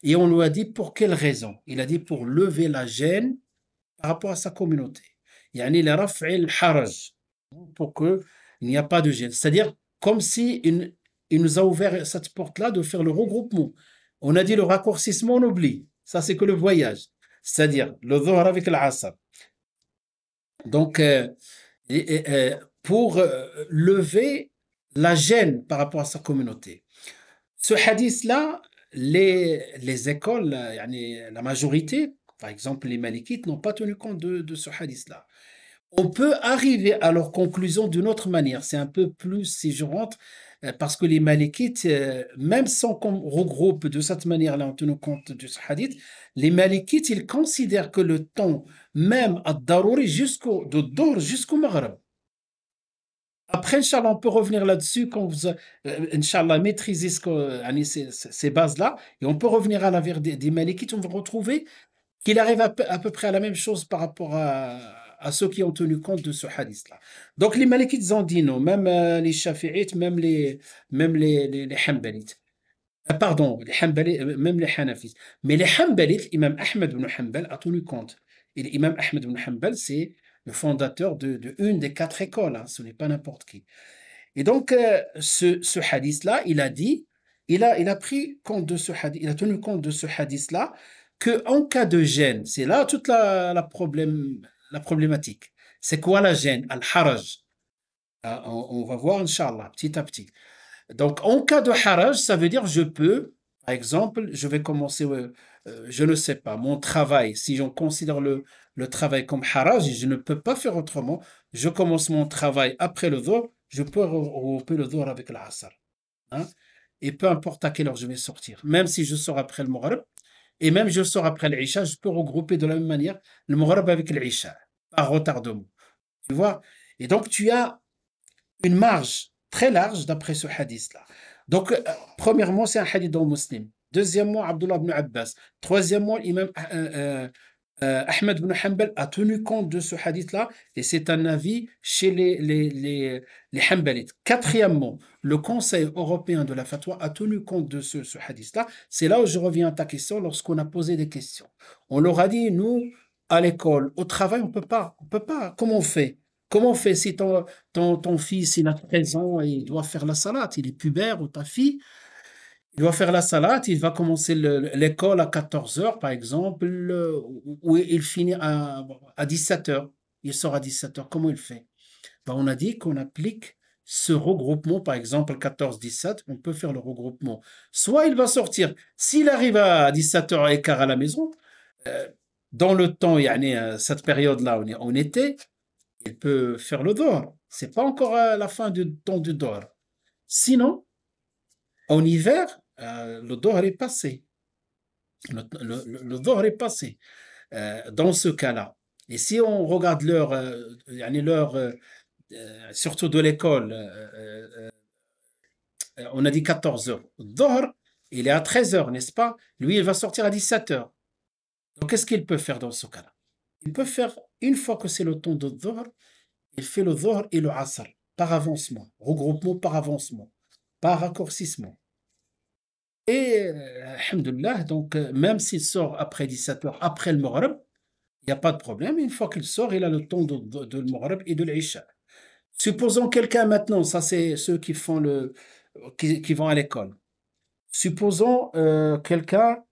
et on lui a dit pour quelle raison? Il a dit pour lever la gêne par rapport à sa communauté. Yani le raf'il haraj, pour qu'il n'y a pas de gêne. C'est-à-dire comme si il nous a ouvert cette porte-là de faire le regroupement. On a dit le raccourcissement, on oublie. Ça, c'est que le voyage. C'est-à-dire le dhuhr avec l'asr. Donc, pour lever la gêne par rapport à sa communauté. Ce hadith-là, les écoles, la majorité, par exemple les Malikites, n'ont pas tenu compte de ce hadith-là. On peut arriver à leur conclusion d'une autre manière. C'est un peu plus, si je rentre, parce que les Malikites, même sans qu'on regroupe de cette manière-là en tenant compte de ce hadith, les Malikites, ils considèrent que le temps, même à Darouri, de Dhuhr jusqu'au Maghreb. Après, Inch'Allah, on peut revenir là-dessus quand vous, Inch'Allah, maîtrisez ces bases-là, et on peut revenir à l'affaire des Malikites, on va retrouver qu'il arrive à peu près à la même chose par rapport à ceux qui ont tenu compte de ce hadith-là. Donc les Malikites ont dit non, même les Shafi'ites, même les Hanbalites. Pardon, les Hanbalites, même les Hanafites. Mais les Hanbalites, l'imam Ahmed ibn Hanbal a tenu compte. Et l'imam Ahmed ibn Hanbal, c'est le fondateur de une des 4 écoles, hein, ce n'est pas n'importe qui. Et donc, ce hadith-là, il a dit, il a pris compte de ce hadith, il a tenu compte de ce hadith-là, qu'en cas de gêne, c'est là toute la problématique. C'est quoi la gêne? Al-haraj. On va voir, Inch'Allah, petit à petit. Donc, en cas de haraj, ça veut dire je peux, par exemple, je vais commencer, je ne sais pas, mon travail, si j'en considère le travail comme haraj, je ne peux pas faire autrement, je commence mon travail après le dhuhr, je peux regrouper le dhuhr avec l'asr. Hein? Et peu importe à quelle heure je vais sortir, même si je sors après le maghrib, Et même je sors après l'Isha, je peux regrouper de la même manière le Maghrib avec l'Isha, par retardement. Tu vois? Et donc, tu as une marge très large d'après ce hadith-là. Donc, premièrement, c'est un hadith dans Muslim. Deuxièmement, Abdullah ibn Abbas. Troisièmement, l'imam Ahmed ibn Hanbal a tenu compte de ce hadith-là et c'est un avis chez les Hanbalites. Quatrièmement, le Conseil européen de la fatwa a tenu compte de ce hadith-là. C'est là où je reviens à ta question lorsqu'on a posé des questions. On leur a dit, nous, à l'école, au travail, on peut pas. On peut pas. Comment on fait? Comment on fait si ton fils, il a 13 ans et il doit faire la salade, il est pubère ou ta fille, il doit faire la salade, il va commencer l'école à 14 heures, par exemple, ou il finit à 17 heures. Il sort à 17 heures. Comment il fait? Ben, on a dit qu'on applique ce regroupement, par exemple, 14-17, on peut faire le regroupement. Soit il va sortir, s'il arrive à 17h15 à la maison, euh, dans le temps, yani, cette période-là, on est en été, il peut faire le dehors. C'est pas encore à la fin du temps du dehors. Sinon, en hiver, le dehors est passé. Le dehors est passé dans ce cas-là. Et si on regarde l'heure, l'heure surtout de l'école, on a dit 14 heures. Le dehors, il est à 13 heures, n'est-ce pas? Lui, il va sortir à 17 heures. Donc, qu'est-ce qu'il peut faire dans ce cas-là? Il peut faire, une fois que c'est le temps de dehors, il fait le Dhuhr et le Asr par avancement, regroupement par avancement, par raccourcissement. Et, alhamdoulilah, donc, même s'il sort après 17 heures, après le Maghrib, il n'y a pas de problème. Une fois qu'il sort, il a le temps de le Maghrib et de l'Isha. Supposons quelqu'un maintenant, ça c'est ceux qui font qui vont à l'école. Supposons quelqu'un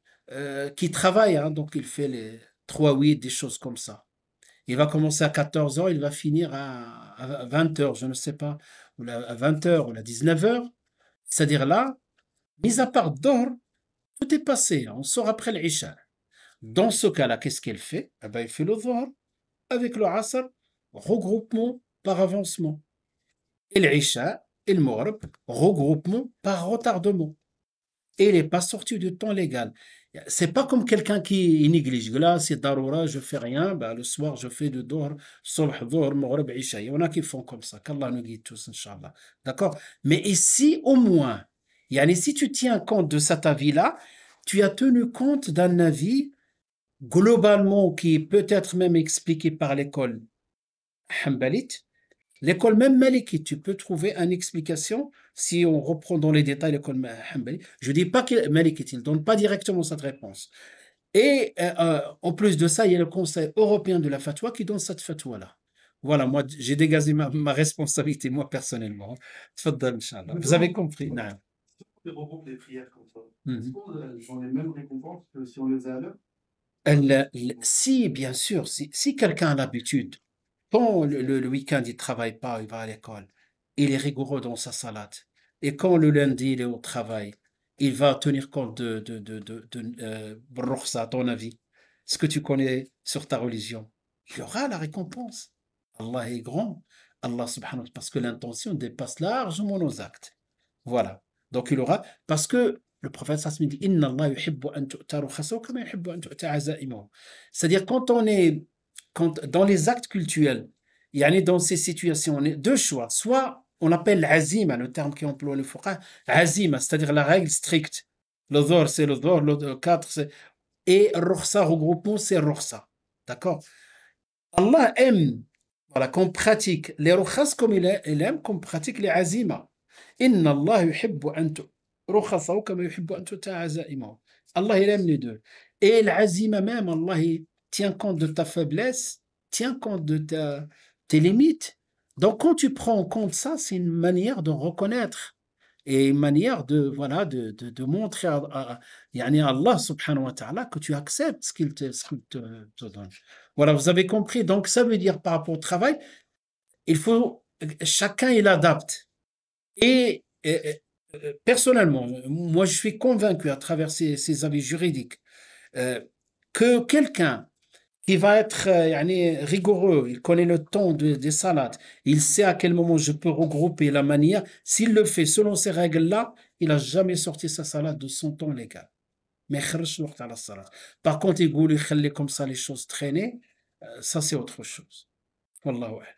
qui travaille, hein, donc il fait les 3-8, des choses comme ça. Il va commencer à 14 heures, il va finir à 20 heures, je ne sais pas, ou à 20 heures, ou à 19 heures. C'est-à-dire là, mis à part Dhuhr, tout est passé, on sort après l'Isha. Dans ce cas-là, qu'est-ce qu'il fait? Eh ben, il fait le Dhuhr avec le Asr, regroupement par avancement. Et l'Isha et le Maghrib, regroupement par retardement. Et il n'est pas sorti du temps légal. C'est pas comme quelqu'un qui néglige. Là, c'est daroura, je fais rien. Ben, le soir, je fais de Dhuhr, Subh, Dhuhr, Maghrib, Isha. Il y en a qui font comme ça. Qu'Allah nous guide tous, Inch'Allah. D'accord? Mais ici, au moins, si tu tiens compte de cet avis-là, tu as tenu compte d'un avis globalement qui peut être même expliqué par l'école Hanbalite. L'école même Maliki, tu peux trouver une explication si on reprend dans les détails l'école Hanbali. Je ne dis pas que Maliki, il ne donne pas directement cette réponse. Et en plus de ça, il y a le Conseil européen de la fatwa qui donne cette fatwa-là. Voilà, moi, j'ai dégagé ma responsabilité, moi, personnellement. Tfaddal, Inch'Allah. Vous avez compris? Non. Si on regroupe les prières comme ça, Mhm. est-ce qu'on a les mêmes récompenses que si on les faisait à l'heure? Si, bien sûr, si quelqu'un a l'habitude, quand le week-end il ne travaille pas, il va à l'école, il est rigoureux dans sa salade. Et quand le lundi il est au travail, il va tenir compte Rukhsa, à ton avis, ce que tu connais sur ta religion. Il y aura la récompense. Allah est grand. Allah subhanahu wa ta'ala, parce que l'intention dépasse largement nos actes. Voilà. Donc il aura, parce que le prophète sallallahu alayhi wa sallam dit Inna Allah yuhibbu an tu'ta rukhsahu kama yuhibbu an tu'ta azaimuhu. C'est-à-dire dans les actes cultuels, dans ces situations, on a deux choix. Soit on appelle l'azima, le terme qui emploie le fuqaha, azima, c'est-à-dire la règle stricte. Le dhor, c'est le dhor, le 4, c'est. Et rukhsa, regroupement, c'est rukhsa. D'accord? Allah aime voilà, qu'on pratique les rukhas comme il aime qu'on pratique les azima. Inna Allah yuhibbu an rukhasahu kama yuhibbu an tu'ta azaimuhu. Allah il aime les deux. Et l'azima même, Allah il tient compte de ta faiblesse, tient compte de tes limites. Donc quand tu prends en compte ça, c'est une manière de reconnaître et une manière de montrer à Allah subhanahu wa ta'ala que tu acceptes ce qu'il te donne. Voilà, vous avez compris. Donc ça veut dire par rapport au travail, chacun il adapte. Et personnellement, moi je suis convaincu à travers ces avis juridiques que quelqu'un qui va être rigoureux, il connaît le temps des salades, il sait à quel moment je peux regrouper la manière, s'il le fait selon ces règles-là, il n'a jamais sorti sa salade de son temps légal. ما يخرجش الوقت على الصلاة. Par contre يقول يخلي comme ça les choses traîner, ça c'est autre chose. والله أعلم.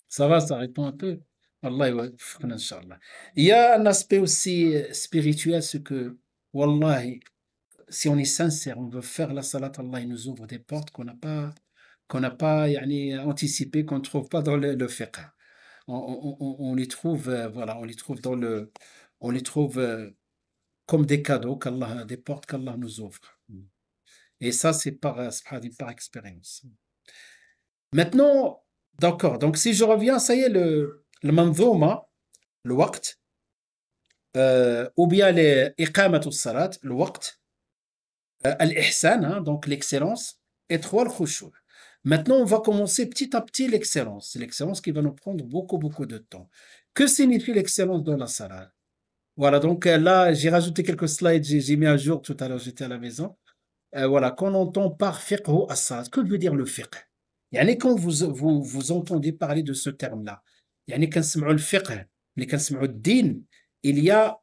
Ça va, ça répond un peu? Allah يوفقنا إن شاء الله. Il y a un aspect aussi spirituel, c'est que, wallahi, si on est sincère, on veut faire la salat, Allah il nous ouvre des portes qu'on n'a pas yani, anticipées, qu'on ne trouve pas dans le fiqh. On les trouve, voilà, on les trouve on les trouve comme des cadeaux qu'Allah, des portes qu'Allah nous ouvre. Et ça, c'est par expérience. Maintenant, d'accord. Donc, si je reviens, ça y est, le manzouma, le waqt, ou bien les iqamatul salat, le waqt, al-ihsan, hein, donc l'excellence, et trois, le khushu'. Maintenant, on va commencer petit à petit l'excellence. C'est l'excellence qui va nous prendre beaucoup, beaucoup de temps. Que signifie l'excellence dans la salat? Voilà, donc là, j'ai rajouté quelques slides, j'ai mis à jour tout à l'heure, j'étais à la maison. Voilà, qu'on entend par fiqh as-salat. Que veut dire le fiqh? يعني quand vous entendez parler de ce terme-là, يعني كنسمعوا الفقه, ملي كنسمعوا الدين, il y a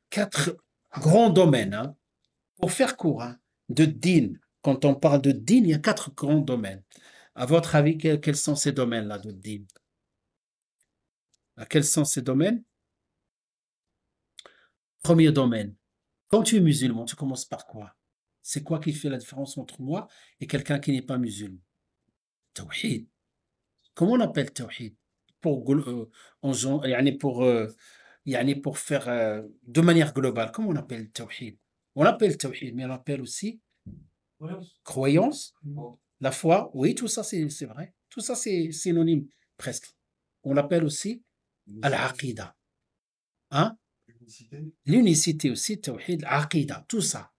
4 grands domaines. Hein. Pour faire court, hein, de din, quand on parle de din, il y a 4 grands domaines. À votre avis, quels sont ces domaines-là de din? Quels sont ces domaines? Premier domaine. Quand tu es musulman, tu commences par quoi? C'est quoi qui fait la différence entre moi et quelqu'un qui n'est pas musulman? Tawhid. Comment on appelle tawhid? Pour faire de manière globale, comment on appelle tawhid? On appelle tawhid, mais on appelle aussi croyance, la foi. Oui, tout ça c'est vrai. Tout ça c'est synonyme presque. On l'appelle aussi al-aqida. Hein? L'unicité aussi, tawhid, aqida, tout ça.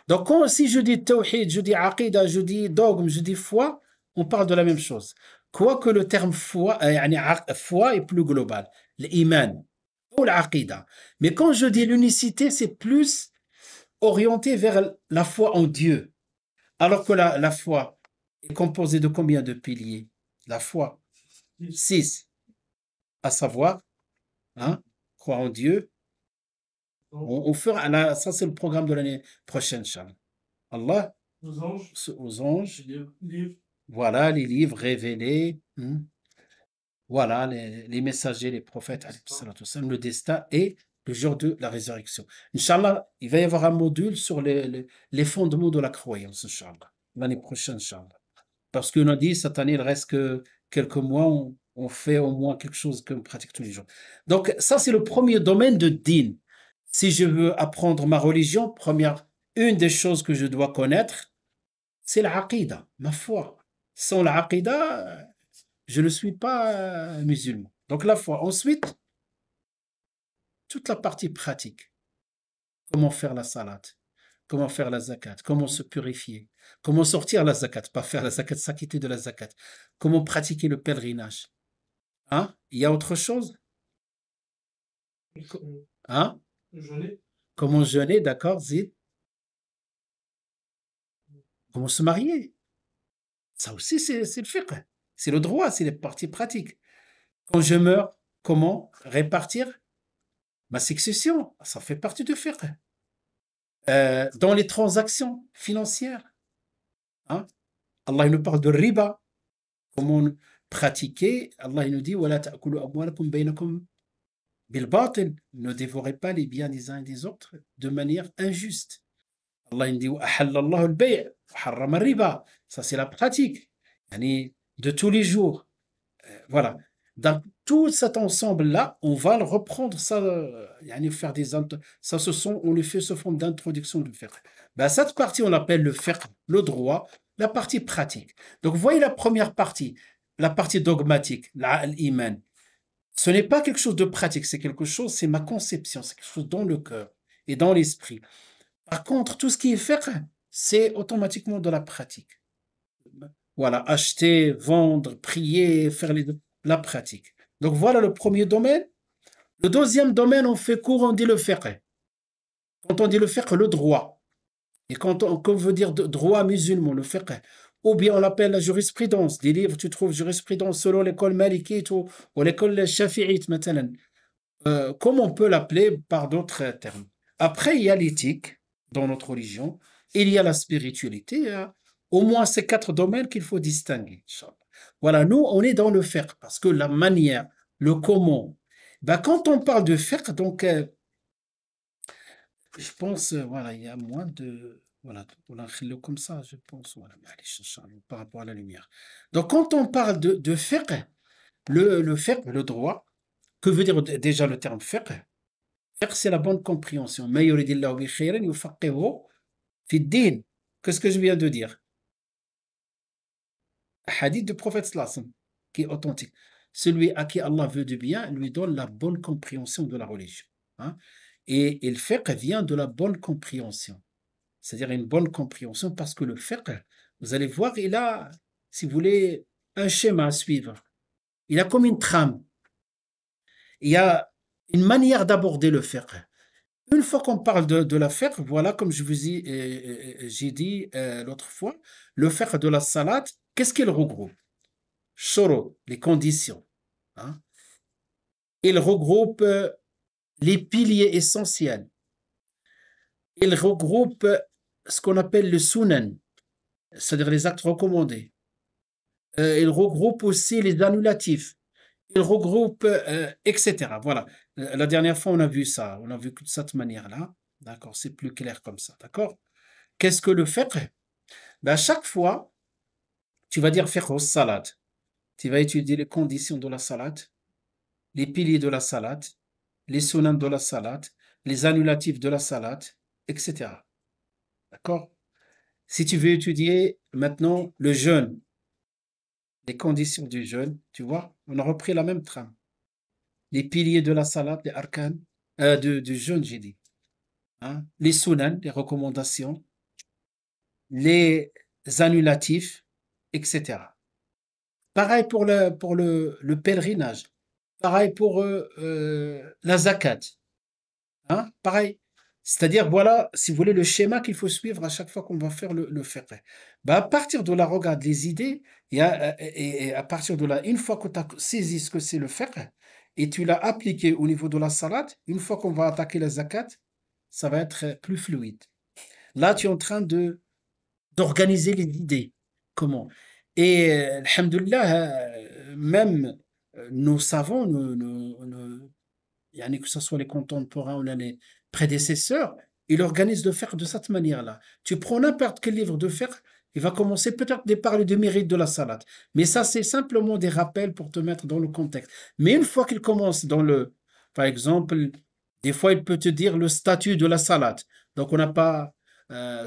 Donc, si je dis tawhid, je dis aqida, je dis dogme, je dis foi, on parle de la même chose. Quoique le terme foi, foi est plus global, l'iman ou l'aqida. Mais quand je dis l'unicité, c'est plus orienté vers la foi en Dieu. Alors que la foi est composée de combien de piliers? La foi, 6. À savoir, hein, croire en Dieu. Ça, c'est le programme de l'année prochaine, Inch'Allah. Allah, aux anges, voilà, les livres révélés, voilà, les messagers, les prophètes, le destin et le jour de la résurrection. Inch'Allah, il va y avoir un module sur les fondements de la croyance, Inch'Allah, l'année prochaine, Inch'Allah. Parce qu'on a dit, cette année, il reste que quelques mois, on fait au moins quelque chose qu'on pratique tous les jours. Donc, ça, c'est le premier domaine de din. Si je veux apprendre ma religion, une des choses que je dois connaître, c'est l'aqida, ma foi. Sans l'aqida, je ne suis pas musulman. Donc la foi. Ensuite, toute la partie pratique. Comment faire la salat, comment faire la zakat, comment se purifier, comment sortir la zakat, pas faire la zakat, s'acquitter de la zakat, comment pratiquer le pèlerinage. Hein? Il y a autre chose? Hein? Jeûner. Comment jeûner, d'accord, Zid? Comment se marier? Ça aussi, c'est le fiqh. C'est le droit, c'est les parties pratiques. Quand je meurs, comment répartir ma succession? Ça fait partie du fiqh. Dans les transactions financières, hein? Allah il nous parle de riba. Comment pratiquer? Allah il nous dit وَلَا تَأْكُلُوا أَمْوَالَكُمْ بَيْنَكُمْ بِالْبَاطِلِ. Ne dévorez pas les biens des uns et des autres de manière injuste. Allah il dit وَأَحَلَّ اللَّهُ الْبَيْعَ وَحَرَّمَ الرِّبَا. Ça c'est la pratique de tous les jours. Voilà. Dans tout cet ensemble-là, on va le reprendre ça, faire on le fait sous forme d'introduction du fiqh. Ben, cette partie, on l'appelle le fiqh, le droit, la partie pratique. Donc, vous voyez la première partie, la partie dogmatique, l'iman. Ce n'est pas quelque chose de pratique, c'est ma conception, c'est quelque chose dans le cœur et dans l'esprit. Par contre, tout ce qui est fiqh, c'est automatiquement de la pratique. Voilà, acheter, vendre, prier, faire la pratique. Donc voilà le premier domaine. Le deuxième domaine, on fait court, on dit le fiqh. Quand on dit le fiqh, le droit. Et quand on veut dire droit musulman, le fiqh, ou bien on l'appelle la jurisprudence. Des livres, tu trouves jurisprudence selon l'école malikite ou l'école shafi'ite, maintenant. Comme on peut l'appeler par d'autres termes. Après, il y a l'éthique. dans notre religion. Il y a la spiritualité. Il y a au moins ces 4 domaines qu'il faut distinguer. Inch'Allah. Voilà, nous, on est dans le fiqh parce que la manière, le comment. Ben, quand on parle de fiqh, donc, je pense, voilà, il y a moins de. Voilà, on a fait comme ça, je pense. Voilà, معليش, Inch'Allah, par rapport à la lumière. Donc, quand on parle de fiqh, le fiqh, le droit, que veut dire déjà le terme fiqh? Fiqh, c'est la bonne compréhension. ما يريد الله به خيرا يفقهه في الدين. Qu'est-ce que je viens de dire? Hadith du prophète sallallahu alayhi wa sallam, qui est authentique. Celui à qui Allah veut du bien lui donne la bonne compréhension de la religion. Hein. Et le fiqh vient de la bonne compréhension. C'est-à-dire une bonne compréhension parce que le fiqh, vous allez voir, il a, si vous voulez, un schéma à suivre. Il a comme une trame. Il y a une manière d'aborder le fiqh. Une fois qu'on parle de la fiqh, voilà, comme je vous j'ai dit l'autre fois, le fiqh de la salat, qu'est-ce qu'il regroupe? Shurut, les conditions. Hein? Il regroupe les piliers essentiels. Il regroupe ce qu'on appelle le sunan, c'est-à-dire les actes recommandés. Il regroupe aussi les annulatifs. Il regroupe, etc. Voilà. La dernière fois, on a vu ça. On a vu de cette manière-là. D'accord, c'est plus clair comme ça. D'accord? Qu'est-ce que le fiqh? Ben, à chaque fois, tu vas dire fiqh au salat. Tu vas étudier les conditions de la salat, les piliers de la salat, les sunans de la salat, les annulatifs de la salat, etc. D'accord? Si tu veux étudier maintenant le jeûne, les conditions du jeûne, tu vois, on a repris la même trame. Les piliers de la salat, les arcanes, du jeûne, j'ai dit. Hein? Les sunans, les recommandations, les annulatifs, etc. Pareil pour le pèlerinage. Pareil pour la zakat. Hein? Pareil. C'est-à-dire, voilà, si vous voulez, le schéma qu'il faut suivre à chaque fois qu'on va faire le fiqh. Bah, à partir de là, regarde les idées, et à partir de là, une fois que tu as saisi ce que c'est le fiqh, et tu l'as appliqué au niveau de la salat, une fois qu'on va attaquer la zakat, ça va être plus fluide. Là, tu es en train d'organiser les idées. Comment? Et, alhamdoulilah, même nos savants, que ce soit les contemporains ou les prédécesseurs, ils organisent le fiqh de cette manière-là. Tu prends n'importe quel livre de fiqh, il va commencer peut-être par parler du mérite de la salat. Mais ça, c'est simplement des rappels pour te mettre dans le contexte. Mais une fois qu'il commence par exemple, des fois, il peut te dire le statut de la salat. Donc, on n'a pas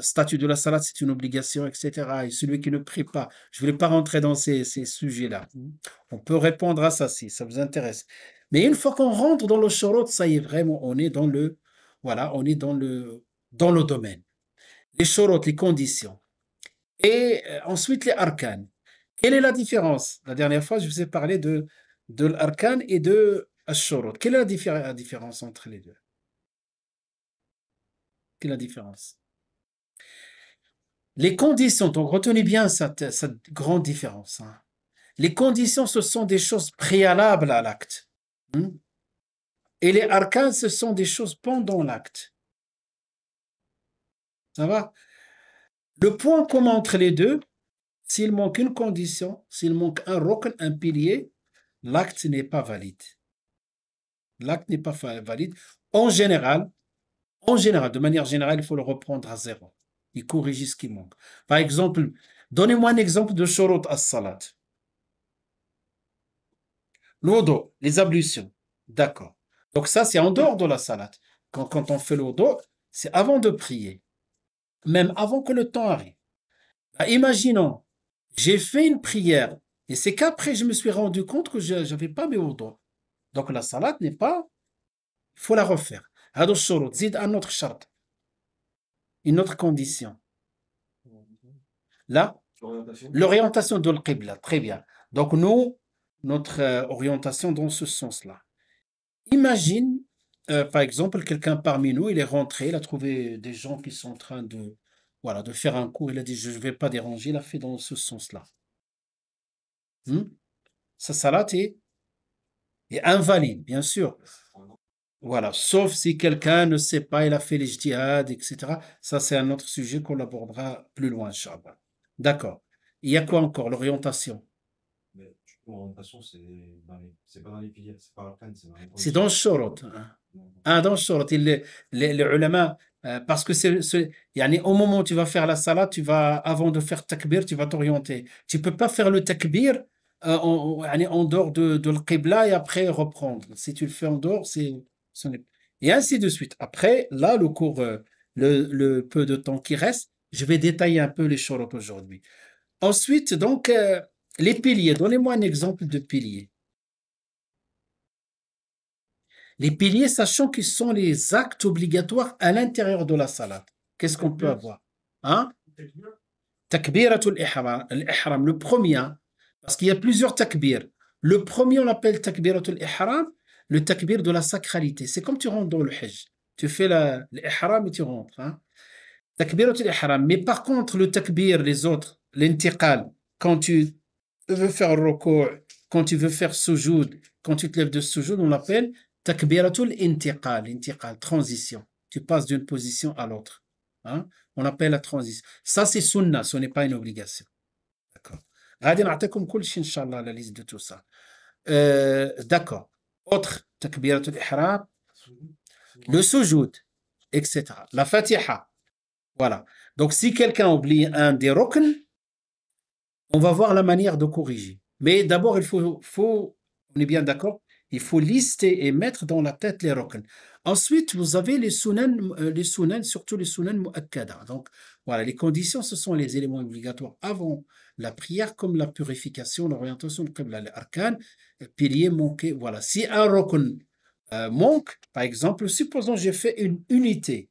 statut de la salat, c'est une obligation, etc. Et celui qui ne prie pas. Je ne voulais pas rentrer dans ces sujets-là. On peut répondre à ça si ça vous intéresse. Mais une fois qu'on rentre dans le shurut, ça y est, vraiment, on est dans voilà, on est dans le domaine. Les shurut, les conditions. Et ensuite, les arcanes. Quelle est la différence? La dernière fois, je vous ai parlé de l'arkan et de shurut. Quelle est la différence entre les deux? Quelle est la différence? Les conditions, donc retenez bien cette grande différence. Hein. Les conditions, ce sont des choses préalables à l'acte. Et les arcanes, ce sont des choses pendant l'acte. Ça va? Le point commun entre les deux, s'il manque une condition, s'il manque un rukn, un pilier, l'acte n'est pas valide. L'acte n'est pas valide. En général, de manière générale, il faut le reprendre à zéro. Il corrige ce qui manque. Par exemple, donnez-moi un exemple de shurut as-salat. L'odo, les ablutions. D'accord. Donc ça, c'est en dehors de la salat. Quand on fait l'odo, c'est avant de prier. Même avant que le temps arrive. Imaginons, j'ai fait une prière et c'est qu'après je me suis rendu compte que je n'avais pas mes wudu. Donc la salat n'est pas, il faut la refaire. هذا الشروط زيد un autre شرط, une autre condition. Là, l'orientation de l'qibla, très bien. Donc nous, notre orientation dans ce sens-là. Imagine, par exemple, quelqu'un parmi nous, il est rentré, il a trouvé des gens qui sont en train de faire un cours, il a dit je ne vais pas déranger, il a fait dans ce sens-là. Sa salat est invalide, bien sûr. Voilà, sauf si quelqu'un ne sait pas, il a fait les ijtihad, etc. Ça, c'est un autre sujet qu'on abordera plus loin, Inch'Allah. D'accord. Il y a quoi encore? L'orientation. Mais du coup, l'orientation, c'est pas dans les piliers, c'est pas l'arcane, c'est dans les C'est dans le conditions. shorot, hein. Non. Ah, dans le shorot. Les ulama, parce que yani, au moment où tu vas faire la salat, avant de faire takbir, tu vas t'orienter. Tu peux pas faire le takbir yani, en dehors de l'qibla et après reprendre. Si tu le fais en dehors, ce n'est- et ainsi de suite. Après, là, le cours, le peu de temps qui reste, je vais détailler un peu les shorot aujourd'hui. Ensuite, donc, les piliers. Donnez-moi un exemple de pilier. Les piliers, sachant qu'ils sont les actes obligatoires à l'intérieur de la salat. Qu'est-ce qu'on peut avoir? Hein? Takbiratul ihram, le premier, hein, parce qu'il y a plusieurs takbir. Le premier, on l'appelle takbiratul ihram, le takbir de la sacralité. C'est comme tu rentres dans le hajj. Tu fais l'ihram et tu rentres. Hein? Takbiratul ihram. Mais par contre, le takbir, les autres, l'intiqal, quand tu veux faire ruku', quand tu veux faire sujoud, quand tu te lèves de sujoud, on l'appelle takbiratul intiqal, intiqal, transition. Tu passes d'une position à l'autre. Hein? On appelle la transition. Ça, c'est sunnah, ce n'est pas une obligation. D'accord. غادي نعطيكم كل شيء إن شاء الله la liste de tout ça. D'accord. Autre takbiratul ihram, le sujoud, etc. La fatiha. Voilà. Donc, si quelqu'un oublie un des rukn, on va voir la manière de corriger. Mais d'abord, on est bien d'accord, il faut lister et mettre dans la tête les rukn. Ensuite, vous avez les sunan, surtout les sunan mu'akkada. Donc, voilà, les conditions, ce sont les éléments obligatoires avant la prière, comme la purification, l'orientation, le qibla, les arkan, piliers manqués. Voilà. Si un rukn manque, par exemple, supposons j'ai fait une unité,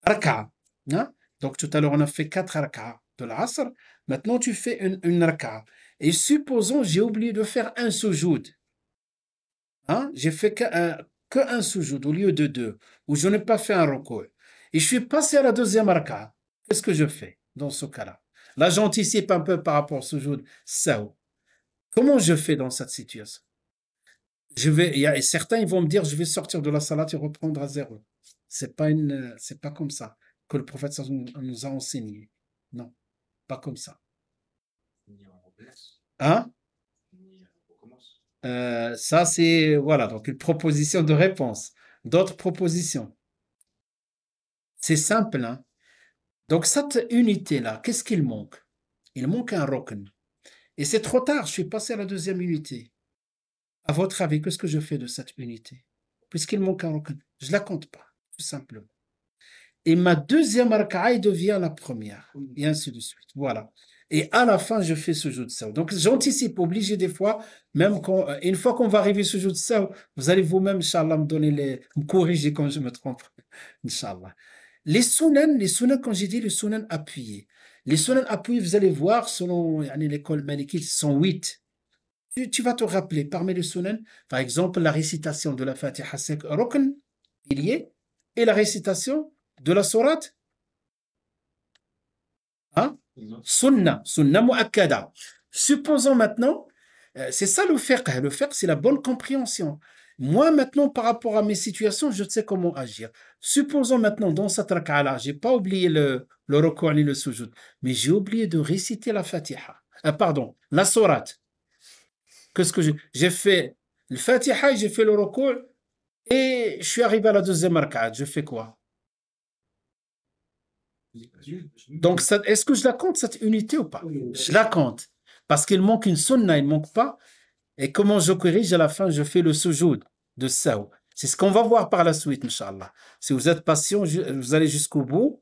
raka'a, hein? Donc, tout à l'heure, on a fait 4 raka'a de l'asr. Maintenant, tu fais une raka'a. Et supposons, j'ai oublié de faire un sujoud. Hein? J'ai fait que un sujoud au lieu de 2, ou je n'ai pas fait un ruku'. Et je suis passé à la deuxième raka'a. Qu'est-ce que je fais dans ce cas-là? Là, j'anticipe un peu par rapport au sujoud saw. Comment je fais dans cette situation? Et certains ils vont me dire, je vais sortir de la salat et reprendre à zéro. C'est pas comme ça que le prophète nous a enseigné. Non, pas comme ça. Hein? Ça, c'est, voilà, donc une proposition de réponse. D'autres propositions. C'est simple, hein? Donc, cette unité-là, qu'est-ce qu'il manque? Il manque un rukn. Et c'est trop tard, je suis passé à la deuxième unité. À votre avis, qu'est-ce que je fais de cette unité? Puisqu'il manque un rukn, je ne la compte pas, tout simplement. Et ma deuxième raka'a devient la première, et ainsi de suite. Voilà. Et à la fin, je fais ce jeu de saw. Donc, j'anticipe, obligé des fois, même une fois qu'on va arriver ce jeu de saw, vous allez vous-même, Inch'Allah, me corriger quand je me trompe. Inch'Allah. Les sunan, quand j'ai dit les sunan appuyés. Les sunan appuyés, vous allez voir, selon l'école malikite, sont 8. Tu vas te rappeler, parmi les sunan, par exemple, la récitation de la Fatiha, c'est rukn, pilier, et la récitation de la sourate, hein? Sunna mu'akkada. Supposons maintenant, c'est ça le fiqh. Le fiqh, c'est la bonne compréhension. Moi, maintenant, par rapport à mes situations, je sais comment agir. Supposons maintenant, dans cette raka'a-là, j'ai pas oublié le ruku' ni le sujoud, mais j'ai oublié de réciter la Fatiha. Pardon, la sourate. Qu'est-ce que j'ai fait le Fatiha, j'ai fait le ruku' et je suis arrivé à la deuxième raka'a. Je fais quoi? Donc, est-ce que je la compte, cette unité ou pas? Je la compte. Parce qu'il manque une sunna, il ne manque pas. Et comment je corrige à la fin, je fais le sujoud de saw. C'est ce qu'on va voir par la suite, Inch'Allah. Si vous êtes patient, vous allez jusqu'au bout.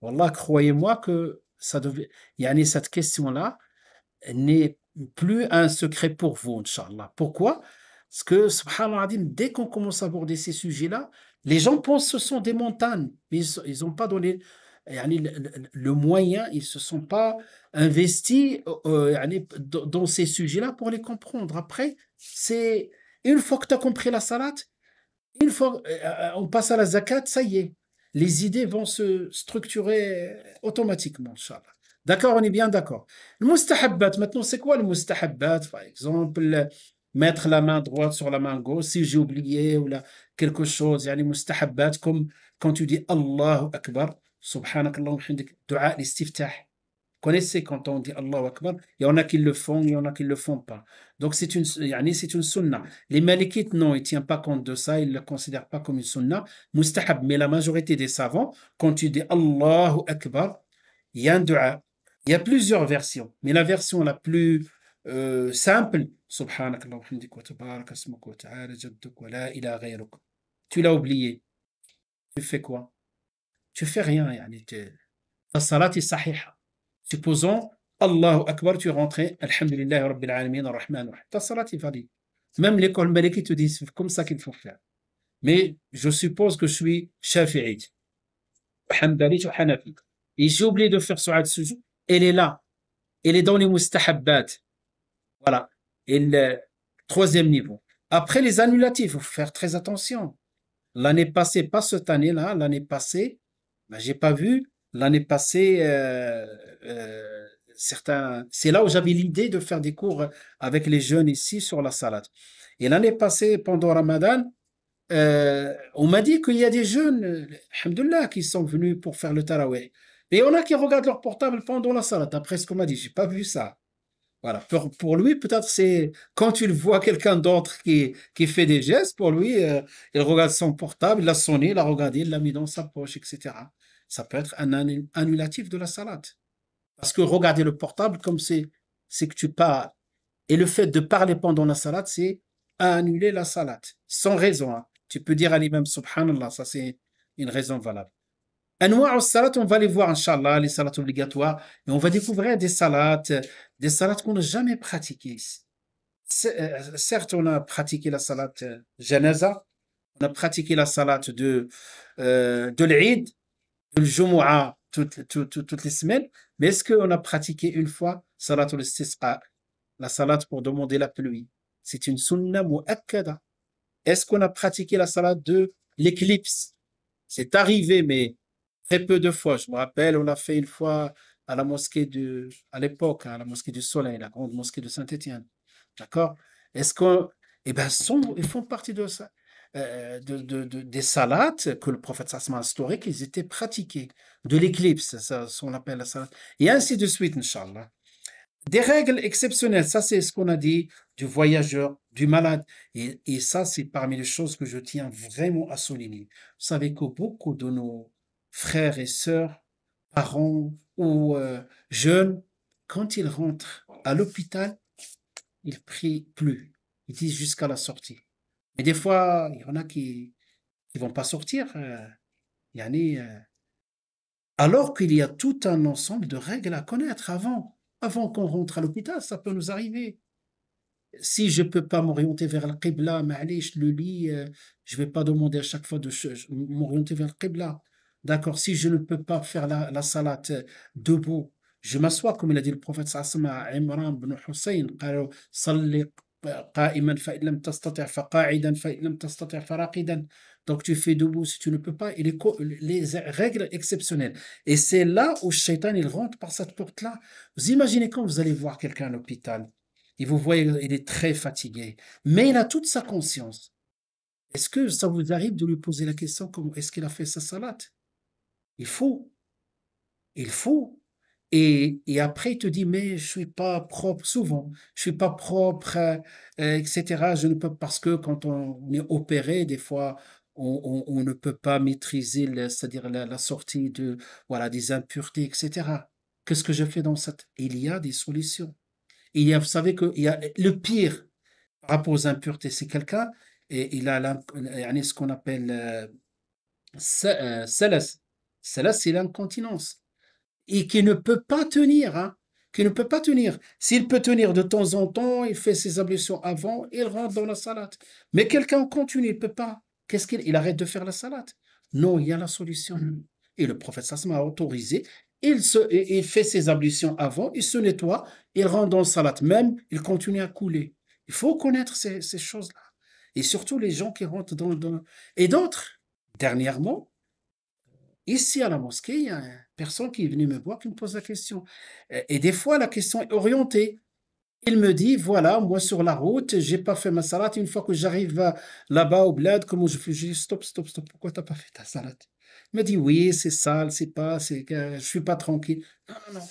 Wallah, croyez-moi que cette question-là n'est plus un secret pour vous, Inch'Allah. Pourquoi? Parce que, subhanallah, dès qu'on commence à aborder ces sujets-là, les gens pensent que ce sont des montagnes, mais ils n'ont pas donné le moyen, ils ne se sont pas investis dans ces sujets-là pour les comprendre. Après, c'est une fois que tu as compris la salat, une fois on passe à la zakat, ça y est, les idées vont se structurer automatiquement, Inch'Allah. D'accord, on est bien d'accord. Le mustahabbat, maintenant, c'est quoi le mustahabbat, par exemple? mettre la main droite sur la main gauche, si j'ai oublié ou là, quelque chose, yani mustahabbat, comme quand tu dis Allahu Akbar, subhanakallah wa hamdik, dua l'istiftah. Connaissez quand on dit Allahu Akbar, il y en a qui le font, il y en a qui ne le font pas. Donc c'est une sunna. Les malikites, non, ils ne tiennent pas compte de ça, ils ne le considèrent pas comme une sunna. Mustahab, mais la majorité des savants, quand tu dis Allahu Akbar, il y a un dua. Il y a plusieurs versions, mais la version la plus simple, Subhanakallah wa hamdik wa tabarak asmuk wa ta'ala jadduk wa la ilaha ghayruk. Tu l'as oublié. Tu fais quoi? Tu fais rien, yani. Ta salat est sahiha. Supposons, Allahu Akbar, tu es rentré, Alhamdulillah Rabbil Alamin, Ar-Rahman, Ar-Rahim. Ta salat est valide. Même l'école maliki te dit, c'est comme ça qu'il faut faire. Mais je suppose que je suis Shafi'ite, Hanbali ou Hanafi. Et j'ai oublié de faire Su'ad Sujud. Elle est là. Elle est dans les mustahabbat. Voilà. Et le troisième niveau. Après les annulatifs, il faut faire très attention. L'année passée, pas cette année-là, l'année passée, ben, j'ai pas vu. L'année passée, c'est là où j'avais l'idée de faire des cours avec les jeunes ici sur la salade. Et l'année passée, pendant Ramadan, on m'a dit qu'il y a des jeunes, alhamdoulilah, qui sont venus pour faire le tarawih. Et il y en a qui regardent leur portable pendant la salade. Après ce qu'on m'a dit, j'ai pas vu ça. Voilà. Pour lui, peut-être c'est quand tu le vois quelqu'un d'autre qui fait des gestes, pour lui, il regarde son portable, il l'a sonné, il l'a regardé, il l'a mis dans sa poche, etc. Ça peut être un annulatif de la salade. Parce que regarder le portable, comme c'est que tu parles. Et le fait de parler pendant la salade, c'est annuler la salade. Sans raison. Hein. Tu peux dire à l'imam subhanallah, ça c'est une raison valable. Anwa' salat, on va les voir, Inch'Allah, les salats obligatoires, et on va découvrir des salats qu'on n'a jamais pratiquées. Certes, on a pratiqué la salat janaza, on a pratiqué la salat de l'Eid, de l'Jumu'ah, toutes les semaines, mais est-ce qu'on a pratiqué une fois salat al-istisqa, la salat pour demander la pluie? C'est une sunna mu'akkada. Est-ce qu'on a pratiqué la salat de l'éclipse? C'est arrivé, mais très peu de fois. Je me rappelle, on l'a fait une fois à la mosquée à l'époque, à la mosquée du Soleil, la grande mosquée de Saint-Étienne. D'accord? Est-ce qu'on, eh ben, ils font partie de ça, des salats que le prophète sallallahu a instauré, qu'ils étaient pratiqués. De l'éclipse, ça, on appelle la salat. Et ainsi de suite, Inch'Allah. Des règles exceptionnelles, ça c'est ce qu'on a dit, du voyageur, du malade. Et ça, c'est parmi les choses que je tiens vraiment à souligner. Vous savez que beaucoup de nos frères et sœurs, parents ou jeunes, quand ils rentrent à l'hôpital, ils prient plus. Ils disent jusqu'à la sortie. Mais des fois, il y en a qui ne vont pas sortir. Alors qu'il y a tout un ensemble de règles à connaître avant qu'on rentre à l'hôpital, ça peut nous arriver. Si je ne peux pas m'orienter vers le Qibla, je le lis, je ne vais pas demander à chaque fois de m'orienter vers le Qibla. D'accord, si je ne peux pas faire la salat debout, je m'assois, comme il a dit le prophète sallallahu alayhi wa sallam à Imran ibn Hussein, salli qa'iman fa illam tastati' fa qa'idan fa illam tastati' fa raqidan. Donc tu fais debout si tu ne peux pas. Et les règles exceptionnelles. Et c'est là où le shaitan il rentre par cette porte-là. Vous imaginez quand vous allez voir quelqu'un à l'hôpital, et vous voyez, il est très fatigué, mais il a toute sa conscience. Est-ce que ça vous arrive de lui poser la question, comment est-ce qu'il a fait sa salat? Il faut. Et après, il te dit, mais je suis pas propre, souvent, je suis pas propre, etc. Je ne peux, parce que quand on est opéré, des fois, on ne peut pas maîtriser, c'est-à-dire la sortie voilà, des impuretés, etc. Qu'est-ce que je fais dans cette? Il y a des solutions. Vous savez qu'il y a le pire par rapport aux impuretés, c'est quelqu'un, et il a ce qu'on appelle salas. Salas, c'est l'incontinence. Et qui ne peut pas tenir, hein, qui ne peut pas tenir. S'il peut tenir de temps en temps, il fait ses ablutions avant, il rentre dans la salade. Mais quelqu'un continue, il ne peut pas. Qu'est-ce il arrête de faire la salade? Non, il y a la solution. Et le prophète sallallahu a autorisé. Il fait ses ablutions avant, il se nettoie, il rentre dans la salade. Même, il continue à couler. Il faut connaître ces choses-là. Et surtout les gens qui rentrent Et d'autres, dernièrement, ici à la mosquée, il y a une personne qui est venue me voir qui me pose la question. Et des fois, la question est orientée. Il me dit, voilà, moi sur la route, j'ai pas fait ma salade. Une fois que j'arrive là-bas au bled, comment je fais? Je dis, stop, stop, stop, pourquoi t'as pas fait ta salade? Il me dit, oui, c'est sale, c'est pas, c'est que je suis pas tranquille. Non, non, non.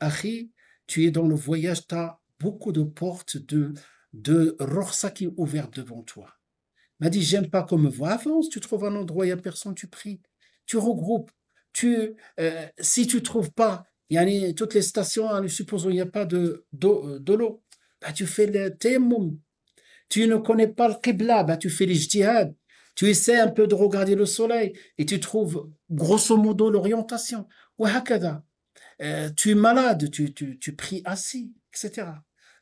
Akhi, tu es dans le voyage, tu as beaucoup de portes de Rorsa qui est ouverte devant toi. Il m'a dit, j'aime pas qu'on me voit. Avance, tu trouves un endroit, il n'y a personne, tu pries. Tu regroupes. Si tu trouves pas, toutes les stations, nous supposons il n'y a pas de l'eau, bah, tu fais le tayammum. Tu ne connais pas le qibla, bah, tu fais les ijtihad. Tu essaies un peu de regarder le soleil et tu trouves grosso modo l'orientation. Ou hakada. Tu es malade, tu pries assis, etc.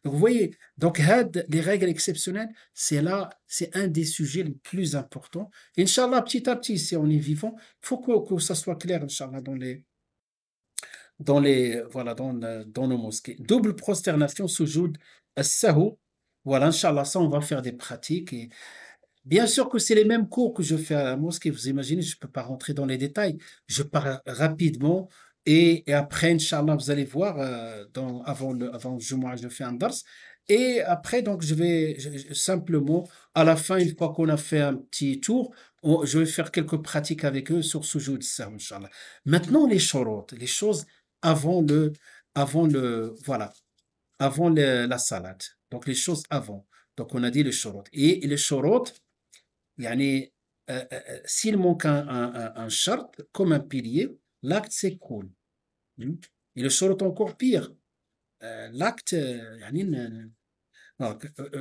Donc, vous voyez, donc, les règles exceptionnelles, c'est un des sujets les plus importants. Inch'Allah, petit à petit, si on est vivant, il faut que ça soit clair, Inch'Allah, voilà, dans nos mosquées. Double prosternation, sujoud, as-sahou. Voilà, Inch'Allah, ça, on va faire des pratiques. Et bien sûr que c'est les mêmes cours que je fais à la mosquée. Vous imaginez, je ne peux pas rentrer dans les détails. Je pars rapidement et après, Inch'Allah, vous allez voir, avant le Jumu'ah, je fais un dars. Et après, donc, simplement, à la fin, une fois qu'on a fait un petit tour, je vais faire quelques pratiques avec eux sur Sujoud Sahw, Inch'Allah. Maintenant, les shorot, les choses voilà, avant la salade. Donc, les choses avant. Donc, on a dit les shorot. Et les shorot, يعني, s'il manque un shart, comme un pilier, l'acte s'écroule. Et le shorot encore pire. L'acte, non,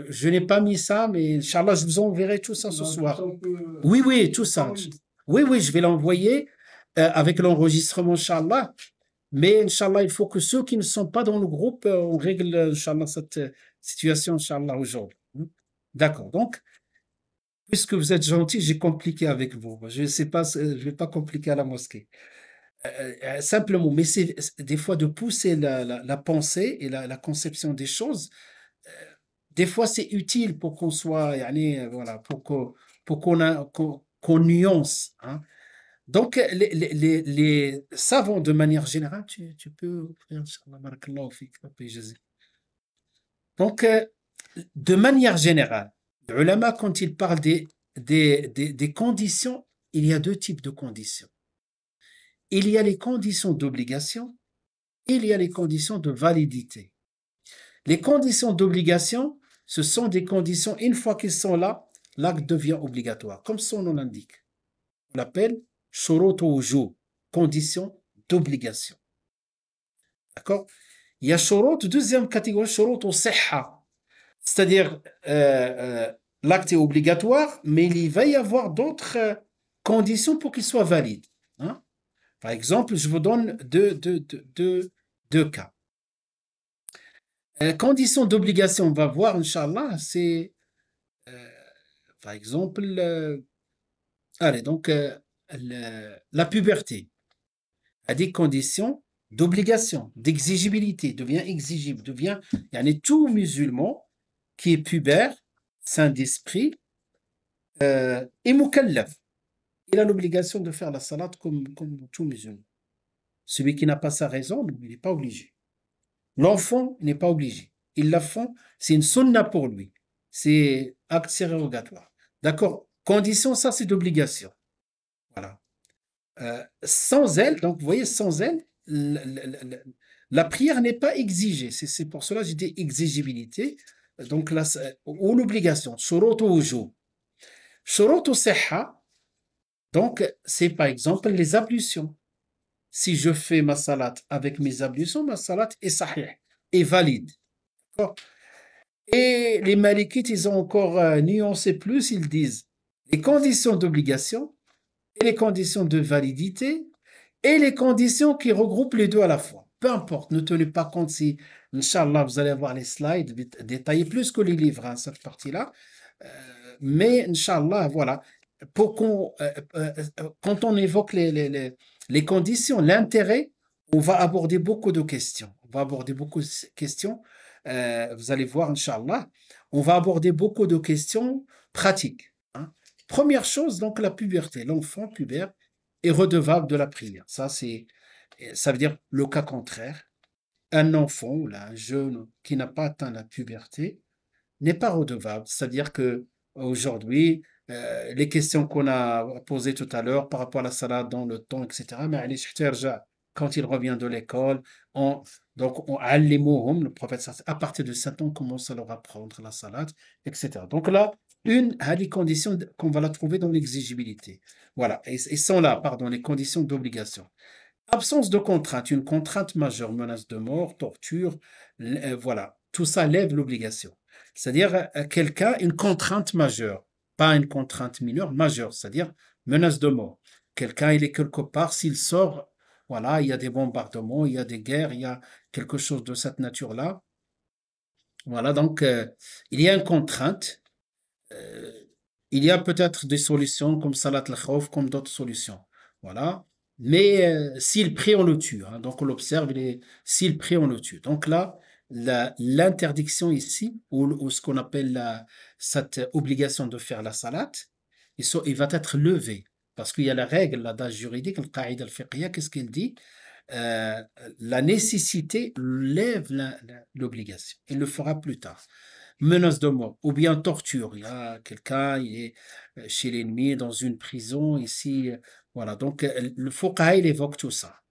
je n'ai pas mis ça, mais Inch'Allah, je vous enverrai tout ça ce soir. Oui, oui, tout ça. Oui, oui, je vais l'envoyer avec l'enregistrement, Inch'Allah. Mais Inch'Allah, il faut que ceux qui ne sont pas dans le groupe, on règle, Inch'Allah, cette situation, Inch'Allah, aujourd'hui. D'accord. Donc, puisque vous êtes gentil, j'ai compliqué avec vous. Je ne sais pas, je ne vais pas compliquer à la mosquée. Simplement, mais c'est des fois de pousser la pensée et la conception des choses. Des fois, c'est utile pour qu'on soit, voilà, qu'on nuance. Hein. Donc, les savants, de manière générale, tu peux ouvrir, Inch'Allah, barakallahu fik, Rabbi Jazak. Donc, de manière générale, les ulama, quand ils parlent des conditions, il y a deux types de conditions. Il y a les conditions d'obligation, il y a les conditions de validité. Les conditions d'obligation, ce sont des conditions, une fois qu'ils sont là, l'acte devient obligatoire, comme son nom l'indique. On l'appelle shurut wujub, conditions d'obligation. D'accord? Il y a shurut, deuxième catégorie, shurut sihha. C'est-à-dire, l'acte est obligatoire, mais il va y avoir d'autres conditions pour qu'il soit valide. Hein? Par exemple, je vous donne deux cas. Condition d'obligation, on va voir, Inch'Allah, c'est, par exemple, allez, donc, la puberté a des conditions d'obligation, d'exigibilité, devient exigible, tout musulman qui est pubère, saint d'esprit, et mukallaf. Il a l'obligation de faire la salade comme tout musulman. Celui qui n'a pas sa raison, il n'est pas obligé. L'enfant n'est pas obligé. Ils la font, c'est une sunna pour lui. C'est acte sérogatoire. D'accord? Condition, ça c'est d'obligation. Voilà. Sans elle, donc vous voyez, sans elle, la prière n'est pas exigée. C'est pour cela que j'ai dit exigibilité. Donc, ou l'obligation. Shurut wujub. Shurut sihha, donc c'est par exemple les ablutions. Si je fais ma salade avec mes ablutions, ma salade est sahih, est valide. Et les malikites, ils ont encore nuancé plus, ils disent les conditions d'obligation et les conditions de validité et les conditions qui regroupent les deux à la fois. Peu importe, ne tenez pas compte si, Inch'Allah, vous allez avoir les slides détaillés plus que les livres, hein, cette partie-là. Mais, Inch'Allah, voilà, quand on évoque les conditions, l'intérêt, on va aborder beaucoup de questions. On va aborder beaucoup de questions. Vous allez voir, Inch'Allah, on va aborder beaucoup de questions pratiques. Hein. Première chose, donc, la puberté. L'enfant pubère est redevable de la prière. Ça veut dire le cas contraire. un enfant ou là, un jeune qui n'a pas atteint la puberté n'est pas redevable. C'est-à-dire que aujourd'hui, les questions qu'on a posées tout à l'heure par rapport à la salade dans le temps, etc., mais allez, quand il revient de l'école, on, donc on allimuhum, le prophète, à partir de 7 ans, on commence à leur apprendre la salade, etc. Donc là, une des conditions qu'on va la trouver dans l'exigibilité. Voilà, et sont là, pardon, les conditions d'obligation. Absence de contrainte, une contrainte majeure, menace de mort, torture, voilà, tout ça lève l'obligation. C'est-à-dire quelqu'un, une contrainte majeure, pas une contrainte mineure, majeure, c'est-à-dire menace de mort. Quelqu'un, il est quelque part, s'il sort, voilà, il y a des bombardements, il y a des guerres, il y a quelque chose de cette nature-là. Voilà, donc il y a une contrainte. euh, il y a peut-être des solutions comme Salat al-Khawf, comme d'autres solutions. Voilà. Mais s'il prie, on le tue. Hein. Donc on l'observe, s'il prie, on le tue. Donc là, l'interdiction ici, ou ce qu'on appelle cette obligation de faire la salat, il va être levé. Parce qu'il y a la règle, l'adage juridique, le qaïd al-fiqhiyya, qu'est-ce qu'il dit? Euh, la nécessité lève l'obligation. Il le fera plus tard. Menace de mort ou bien torture. Il y a quelqu'un, il est chez l'ennemi dans une prison ici. Voilà. Donc, le Fuqaha, il évoque tout ça.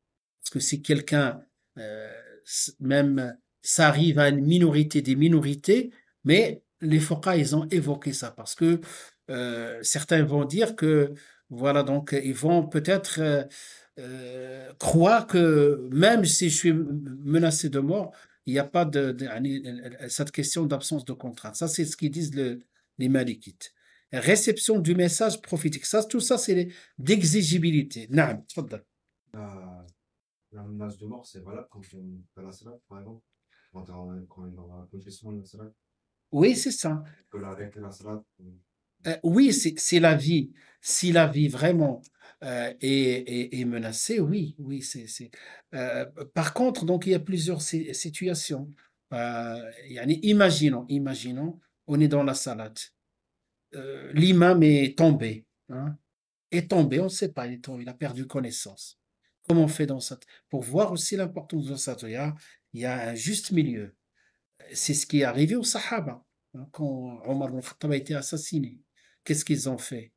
Parce que si quelqu'un, euh, même, ça arrive à une minorité des minorités, mais les Fuqaha, ils ont évoqué ça parce que certains vont dire que, voilà, donc, ils vont peut-être croire que même si je suis menacé de mort, il n'y a pas cette question d'absence de contrainte. Ça, c'est ce qu'ils disent les Malikites. Réception du message prophétique. Ça, tout ça, c'est d'exigibilité. Naam, tfaddal. La, la menace de mort, c'est valable quand on fait la salade, par exemple. Quand on est dans la confession de la salade. Oui, c'est ça. Que avec la salade. Oui, c'est la vie. Si la vie vraiment est menacée, oui, oui, Euh, par contre, donc il y a plusieurs situations. Imaginons, on est dans la salade. L'imam est tombé, hein, est tombé, on ne sait pas, il est tombé, il a perdu connaissance. Comment on fait dans ça? Pour voir aussi l'importance de ça, il y a un juste milieu. C'est ce qui est arrivé aux Sahaba, hein, quand Omar ibn Khattab a été assassiné. Qu'est-ce qu'ils ont fait?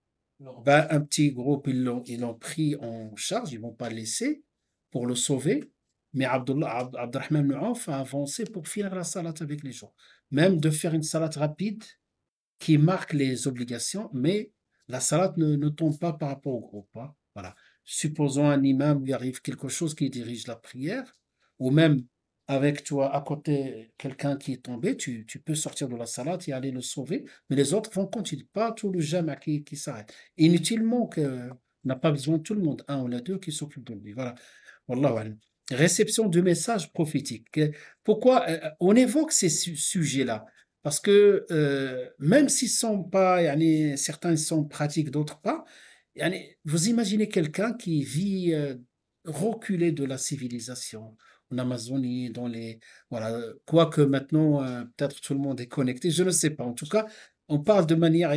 Ben, un petit groupe, ils l'ont pris en charge, ils ne vont pas le laisser pour le sauver. Mais Abdurrahman ibn Auf a avancé pour finir la salat avec les gens. Même de faire une salat rapide qui marque les obligations, mais la salat ne tombe pas par rapport au groupe. Hein. Voilà. Supposons un imam lui arrive quelque chose qui dirige la prière, ou même avec toi à côté quelqu'un qui est tombé, tu peux sortir de la salat et aller le sauver, mais les autres vont continuer, pas tout le jama qui s'arrête. Inutilement que on n'a pas besoin de tout le monde, un ou les deux qui s'occupent de lui. Voilà. Wallahu alam. Réception de messages prophétiques. Pourquoi on évoque ces sujets-là? Parce que même s'ils sont pas, certains sont pratiques, d'autres pas, vous imaginez quelqu'un qui vit reculé de la civilisation en Amazonie, voilà, quoique maintenant peut-être tout le monde est connecté, je ne sais pas. En tout cas, on parle de manière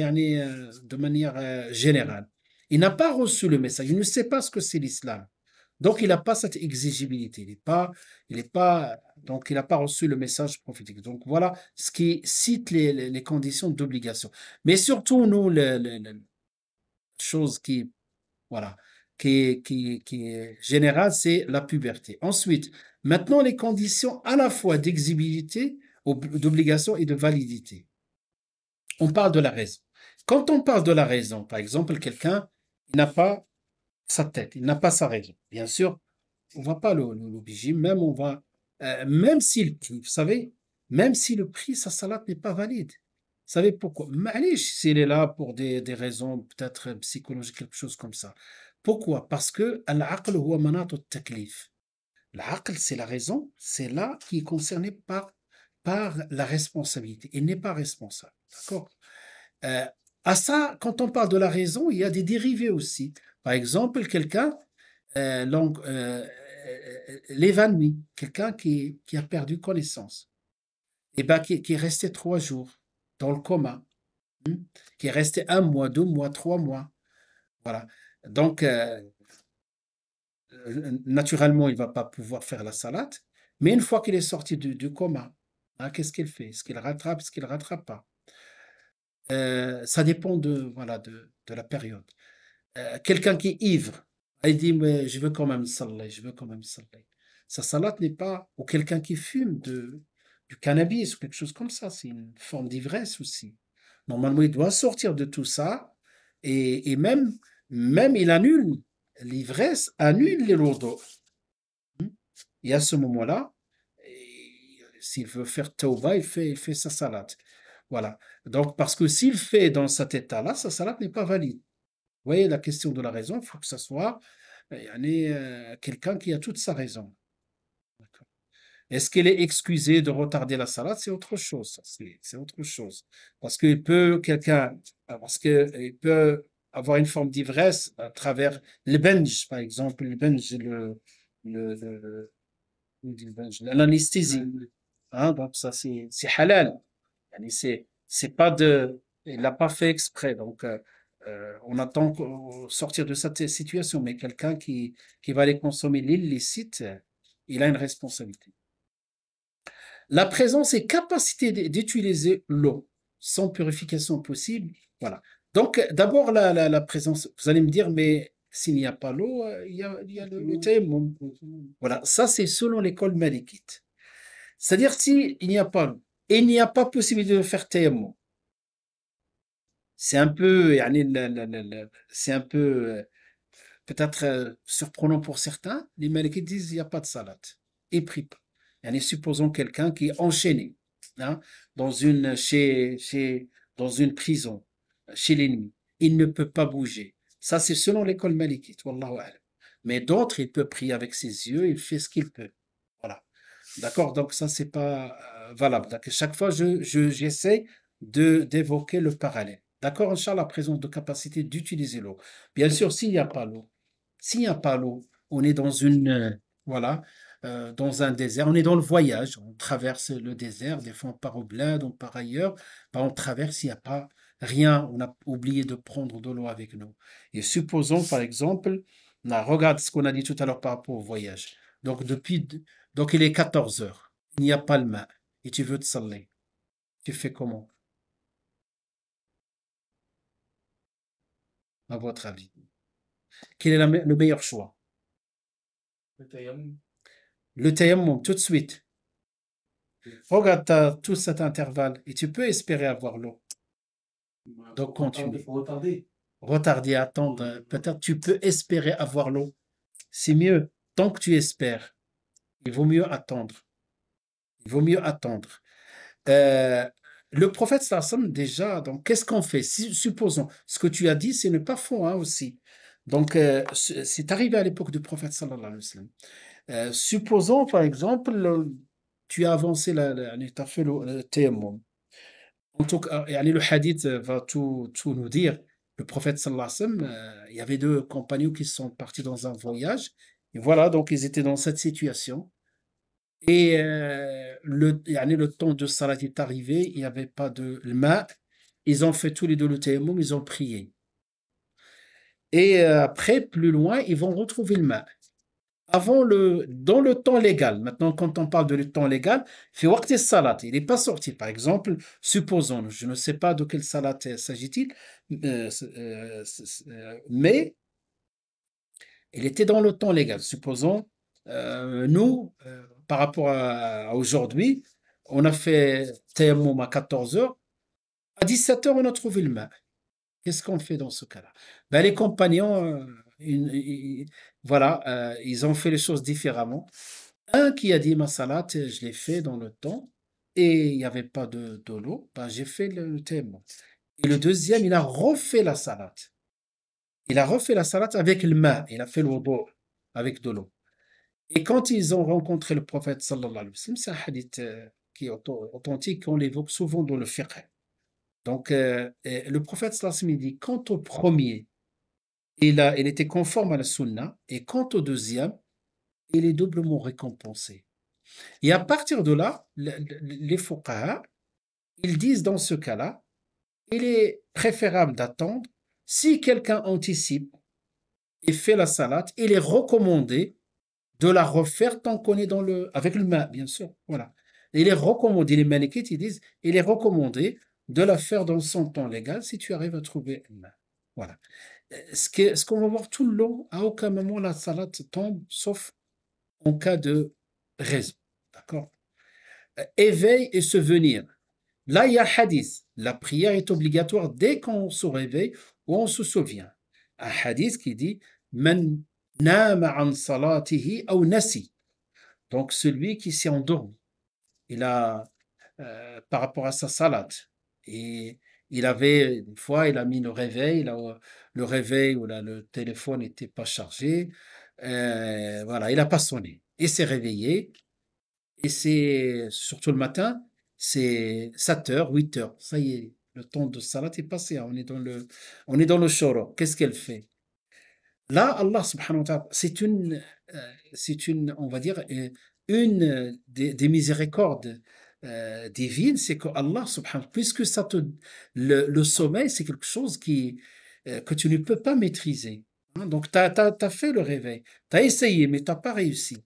générale. Il n'a pas reçu le message, il ne sait pas ce que c'est l'islam. Donc, il n'a pas cette exigibilité. Donc, il n'a pas reçu le message prophétique. Donc, voilà ce qui cite les conditions d'obligation. Mais surtout, nous, la chose voilà, qui est générale, c'est la puberté. Ensuite, maintenant, les conditions à la fois d'exigibilité, d'obligation et de validité. On parle de la raison. Quand on parle de la raison, par exemple, quelqu'un n'a pas sa tête, il n'a pas sa raison. Bien sûr, on ne va pas l'obliger, même s'il prie, vous savez, même si le prix, sa salat n'est pas valide. Vous savez pourquoi? Ma'alish, s'il est là pour des raisons peut-être psychologiques, quelque chose comme ça. Pourquoi? Parce que al-aql huwa manat al-taklif. L'aql, c'est la raison, c'est là qui est concerné par la responsabilité. Il n'est pas responsable. D'accord? À ça, quand on parle de la raison, il y a des dérivés aussi. Par exemple, quelqu'un l'évanouit, quelqu'un qui a perdu connaissance, et ben, qui est resté 3 jours dans le coma, qui est resté 1 mois, 2 mois, 3 mois. Voilà. Donc, naturellement, il ne va pas pouvoir faire la salade, Mais une fois qu'il est sorti du coma, hein, qu'est-ce qu'il fait? Est-ce qu'il rattrape? Est-ce qu'il ne rattrape pas? Ça dépend voilà, de la période. Quelqu'un qui est ivre, il dit, mais je veux quand même saller, je veux quand même saller. Sa salat n'est pas, ou quelqu'un qui fume du cannabis ou quelque chose comme ça, c'est une forme d'ivresse aussi. Normalement, il doit sortir de tout ça et même il annule, l'ivresse annule les lourds. Et à ce moment-là, s'il veut faire tauba, il fait sa salat. Voilà. Donc, parce que s'il fait dans cet état-là, sa salat n'est pas valide. Vous voyez la question de la raison, il faut que ce soit quelqu'un qui a toute sa raison. Est-ce qu'il est excusé de retarder la salade? C'est autre chose. C'est autre chose. Parce qu'il peut avoir une forme d'ivresse à travers le benj, par exemple, le benj, le- l'anesthésie. Hein, donc ça, c'est halal. Yani c'est pas il l'a pas fait exprès. Donc, on attend sortir de cette situation. Mais quelqu'un qui va aller consommer l'illicite, il a une responsabilité. La présence et capacité d'utiliser l'eau sans purification possible. Voilà. Donc, d'abord, la présence. Vous allez me dire, mais s'il n'y a pas l'eau, il y a le tayammum. Voilà. Ça, c'est selon l'école malikite. C'est-à-dire, s'il n'y a pas l'eau et il n'y a pas possibilité de faire tayammum, c'est un peu, yani, c'est un peu, peut-être surprenant pour certains. Les malikites disent, il n'y a pas de salade. Et prie pas. Yani, supposons quelqu'un qui est enchaîné, hein, dans une prison, chez l'ennemi. Il ne peut pas bouger. Ça, c'est selon l'école malikite. Wallahu a'lam. Mais d'autres, il peut prier avec ses yeux, il fait ce qu'il peut. Voilà. D'accord? Donc, ça, c'est pas valable. Donc, chaque fois, j'essaie d'évoquer le parallèle. D'accord? Inch'Allah, la présence de capacité d'utiliser l'eau. Bien sûr, s'il n'y a pas l'eau, on est dans voilà, dans un désert, on est dans le voyage, on traverse le désert, des fois on part au bled, on part ailleurs, ben, on traverse, il n'y a pas rien, on a oublié de prendre de l'eau avec nous. Et supposons, par exemple, regarde ce qu'on a dit tout à l'heure par rapport au voyage. Donc, donc il est 14 heures, il n'y a pas le main, et tu veux te saler. Tu fais comment, à votre avis? Quel est le meilleur choix? Le tayammum, tout de suite. Regarde, tu as tout cet intervalle et tu peux espérer avoir l'eau. Donc, continue. Retarder, attendre. Peut-être tu peux espérer avoir l'eau. C'est mieux. Tant que tu espères, il vaut mieux attendre. Il vaut mieux attendre. Euh, le prophète sallam déjà, donc qu'est-ce qu'on fait? Supposons, ce que tu as dit, c'est ne pas faux hein, aussi. Donc, c'est arrivé à l'époque du prophète sallallahu alayhi wa sallam. Supposons, par exemple, tu as avancé, tu as fait le tayammum. En tout cas, le hadith va tout nous dire. Le prophète sallallahu alayhi wa sallam, il y avait deux compagnons qui sont partis dans un voyage. Et voilà, donc ils étaient dans cette situation. Et le temps de salat est arrivé, il n'y avait pas de ma. Ils ont fait tous les deux le tayammum, ils ont prié. Et après, plus loin, ils vont retrouver le ma. Dans le temps légal, maintenant quand on parle de le temps légal, fait waqt salat, il n'est pas sorti. Par exemple, supposons, je ne sais pas de quelle salat s'agit-il, mais il était dans le temps légal. Supposons, nous, par rapport à aujourd'hui, on a fait tayammum à 14 heures, à 17 heures, on a trouvé le main. Qu'est-ce qu'on fait dans ce cas-là? Ben, les compagnons, voilà, ils ont fait les choses différemment. Un qui a dit ma salade, je l'ai fait dans le temps et il n'y avait pas de l'eau, ben, j'ai fait le thème. Et le deuxième, il a refait la salade. Il a refait la salade avec le main, il a fait le wudu avec de l'eau. Et quand ils ont rencontré le prophète sallallahu alayhi wa sallam, c'est un hadith qui est authentique, on l'évoque souvent dans le fiqh. Donc, le prophète sallallahu alayhi wa sallam dit, quant au premier, il était conforme à la sunna, et quant au deuxième, il est doublement récompensé. Et à partir de là, les fuqaha, ils disent dans ce cas-là, il est préférable d'attendre. Si quelqu'un anticipe et fait la salate, il est recommandé de la refaire tant qu'on est avec le ma, bien sûr. Voilà. Et il est recommandé, les Malikites, ils disent, il est recommandé de la faire dans son temps légal si tu arrives à trouver un ma. Voilà. Ce qu'on va voir tout le long, à aucun moment la salat tombe, sauf en cas de raison. D'accord? Éveil et se venir. Là, il y a hadith. La prière est obligatoire dès qu'on se réveille ou on se souvient. Un hadith qui dit Man nama an salatihi aw nasi. Donc, celui qui s'est endormi. Il a, par rapport à sa salat. Et il avait, une fois, il a mis le réveil. Le réveil où là, le téléphone n'était pas chargé. Voilà, il n'a pas sonné. Il s'est réveillé. Et c'est, surtout le matin, c'est 7 heures, 8 heures. Ça y est, le temps de salat est passé. Hein. On est dans le shoro. Qu'est-ce qu'elle fait? Là, Allah subhanahu wa ta'ala, on va dire, une des miséricordes divines, c'est que Allah subhanahu, puisque le sommeil, c'est quelque chose que tu ne peux pas maîtriser. Hein. Donc, tu as fait le réveil, tu as essayé, mais tu n'as pas réussi.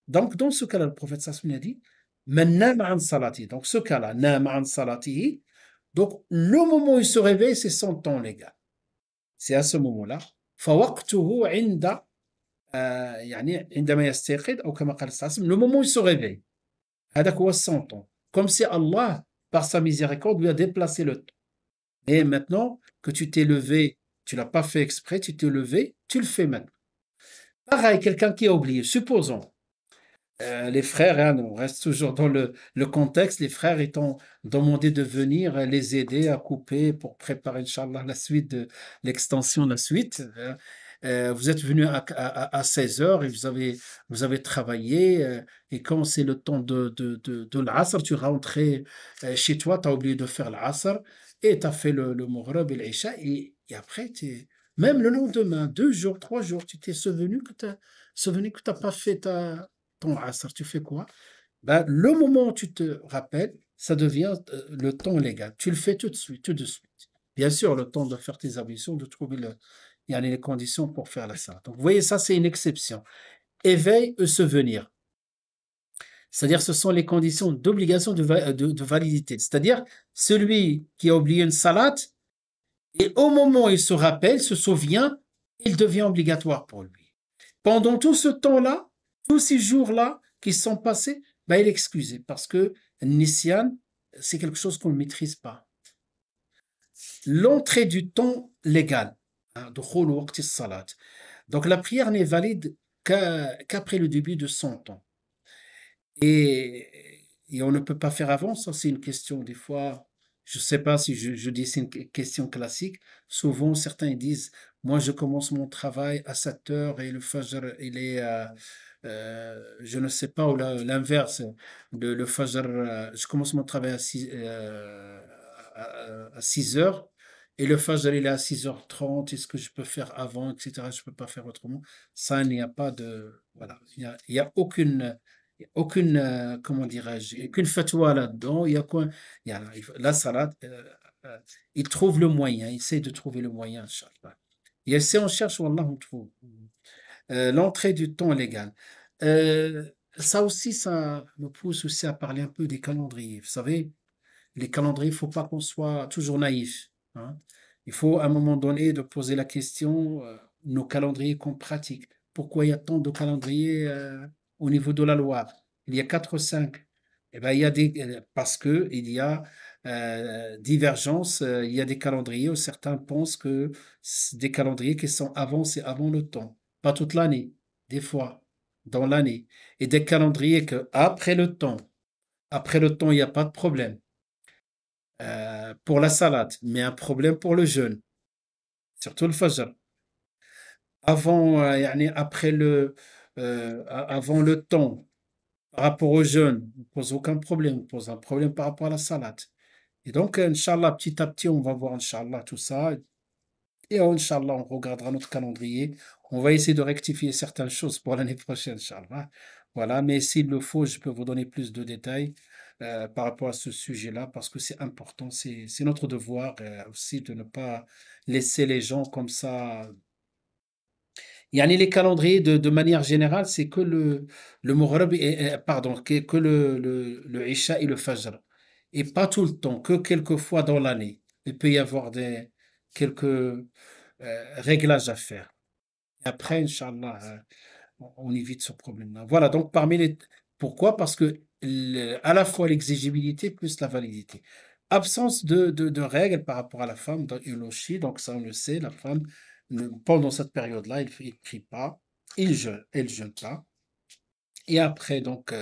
Donc, dans ce cas-là, le prophète sallallahu alayhi wa sallam a dit, Man nama an salati. Donc, ce cas-là, nama an salatihi. Donc, le moment où il se réveille, c'est son temps légal. C'est à ce moment-là. فوقته عند يعني عندما يستيقظ أو كما قال صلى الله عليه وسلم, le moment où il se réveille. هذاك هو son temps. Comme si Allah, par sa miséricorde, lui a déplacé le temps. Et maintenant que tu t'es levé, tu l'as pas fait exprès, tu t'es levé, tu le fais maintenant. Pareil, quelqu'un qui a oublié, supposons, les frères, hein, on reste toujours dans le contexte, les frères étant demandé de venir les aider à couper pour préparer, Inch'Allah, la suite de l'extension, la suite. Vous êtes venu à 16 heures et vous avez travaillé. Et quand c'est le temps de l'Asr, tu rentres chez toi, tu as oublié de faire l'Asr et tu as fait le Maghrib et l'Isha. Et après, même le lendemain, 2 jours, 3 jours, tu t'es souvenu que tu n'as pas fait ton Asr. Tu fais quoi? Ben, le moment où tu te rappelles, ça devient le temps légal. Tu le fais tout de suite, tout de suite. Bien sûr, le temps de faire tes ablutions, de trouver il y a les conditions pour faire la salat. Donc, vous voyez, ça, c'est une exception. Éveil et souvenir. C'est-à-dire, ce sont les conditions d'obligation de validité. C'est-à-dire, celui qui a oublié une salat, et au moment où il se rappelle, se souvient, il devient obligatoire pour lui. Pendant tout ce temps-là, tous ces jours-là qui sont passés, ben, il est excusé parce que Nisyan, c'est quelque chose qu'on ne maîtrise pas. L'entrée du temps légal. Donc la prière n'est valide qu'après le début de son temps. Et on ne peut pas faire avant, ça c'est une question des fois, je ne sais pas si je dis c'est une question classique. Souvent certains disent, moi je commence mon travail à 7 heures et le Fajr il est je ne sais pas, ou l'inverse, le Fajr, je commence mon travail à 6 heures et le Fajr il est à 6h30, est-ce que je peux faire avant, etc. Je ne peux pas faire autrement. Ça, il n'y a pas de. Voilà, il y a aucune comment dirais-je, aucune fatwa là-dedans. Il y a quoi? Il y a la salade. Il trouve le moyen, il essaie de trouver le moyen, Inch'Allah. Et si on cherche, Wallah, on trouve. L'entrée du temps légal. Ça aussi, ça me pousse aussi à parler un peu des calendriers. Vous savez, les calendriers, il ne faut pas qu'on soit toujours naïf. Hein. Il faut à un moment donné de poser la question, nos calendriers qu'on pratique. Pourquoi il y a tant de calendriers au niveau de la loi? Il y a 4 ou 5. Eh ben, parce que il y a divergence, il y a des calendriers où certains pensent que c'est des calendriers qui sont avancés avant le temps. Pas toute l'année, des fois, dans l'année. Et des calendriers que après le temps, il n'y a pas de problème pour la salade, mais un problème pour le jeûne, surtout le fajr. Avant, avant le temps, par rapport au jeûne, ne pose aucun problème, on pose un problème par rapport à la salade. Et donc, Inch'Allah, petit à petit, on va voir, Inch'Allah, tout ça. Et Inch'Allah, on regardera notre calendrier. On va essayer de rectifier certaines choses pour l'année prochaine, Inch'Allah. Voilà, mais s'il le faut, je peux vous donner plus de détails par rapport à ce sujet-là, parce que c'est important, c'est notre devoir aussi de ne pas laisser les gens comme ça Yani les calendriers, de manière générale, c'est que le Maghrib, pardon, que le Isha et le Fajr. Et pas tout le temps, que quelques fois dans l'année. Il peut y avoir quelques réglages à faire. Et après, Inch'Allah, on évite ce problème-là. Voilà, donc parmi les... Pourquoi? Parce que à la fois l'exigibilité plus la validité. Absence de règles par rapport à la femme dans Uloshi, donc ça on le sait, la femme, pendant cette période-là, il ne prie pas, elle jeûne pas. Et après, donc,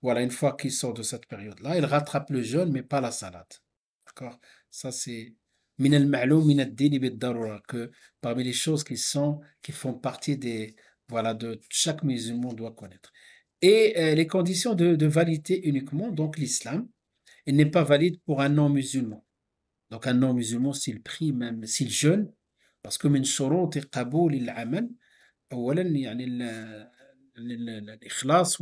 voilà, une fois qu'il sort de cette période-là, il rattrape le jeûne, mais pas la salade. D'accord? Ça, c'est min al-ma'loum min ad-din bid-darura, que parmi les choses qui font partie des, voilà, de chaque musulman doit connaître. Et les conditions de validité uniquement, donc l'islam, il n'est pas valide pour un non-musulman. Donc un non-musulman, s'il prie, même s'il jeûne, parce que min shuruti qabul al-amal, أولا يعني الإخلاص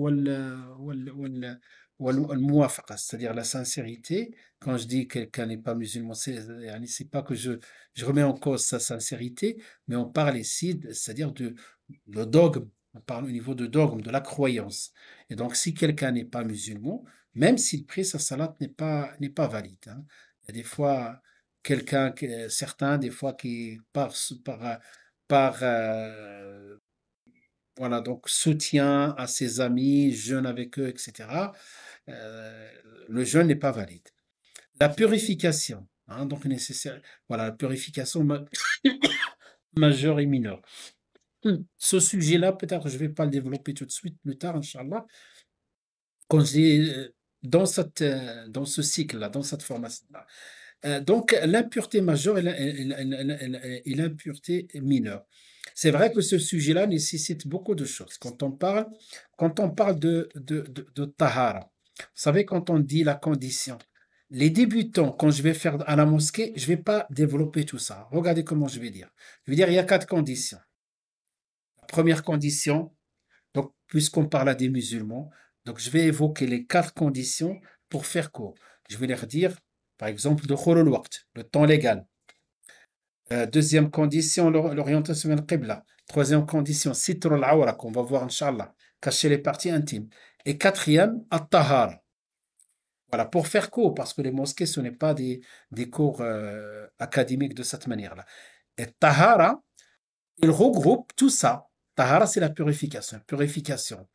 والموافقة, c'est-à-dire la sincérité. Quand je dis que quelqu'un n'est pas musulman, c'est pas que je remets en cause sa sincérité, mais on parle ici, c'est-à-dire le dogme, on parle au niveau de dogme, de la croyance. Et donc, si quelqu'un n'est pas musulman, même s'il prie, sa salat n'est pas valide. Hein. Il y a des fois, certains, des fois, qui par voilà, donc soutien à ses amis, jeûne avec eux, etc. Le jeûne n'est pas valide. La purification, hein, donc nécessaire, voilà, la purification majeure et mineure. Ce sujet-là, peut-être je ne vais pas le développer tout de suite, plus tard, Inch'Allah. Quand je dis dans ce cycle-là, dans cette formation-là. Donc, l'impureté majeure et l'impureté mineure. C'est vrai que ce sujet-là nécessite beaucoup de choses. Quand on parle de tahara, vous savez, quand on dit la condition, les débutants, quand je vais faire à la mosquée, je ne vais pas développer tout ça. Regardez comment je vais dire. Je vais dire, il y a 4 conditions. La première condition, donc, puisqu'on parle à des musulmans, donc je vais évoquer les 4 conditions pour faire court. Je vais leur dire, par exemple, le temps légal. Deuxième condition, l'orientation vers le Qibla. Troisième condition, sitr al-awra, qu'on va voir, Inch'Allah, cacher les parties intimes. Et quatrième, at-tahara. Voilà, pour faire court, parce que les mosquées, ce n'est pas des cours académiques de cette manière-là. Et tahara, il regroupe tout ça. Tahara, c'est la purification. Purification,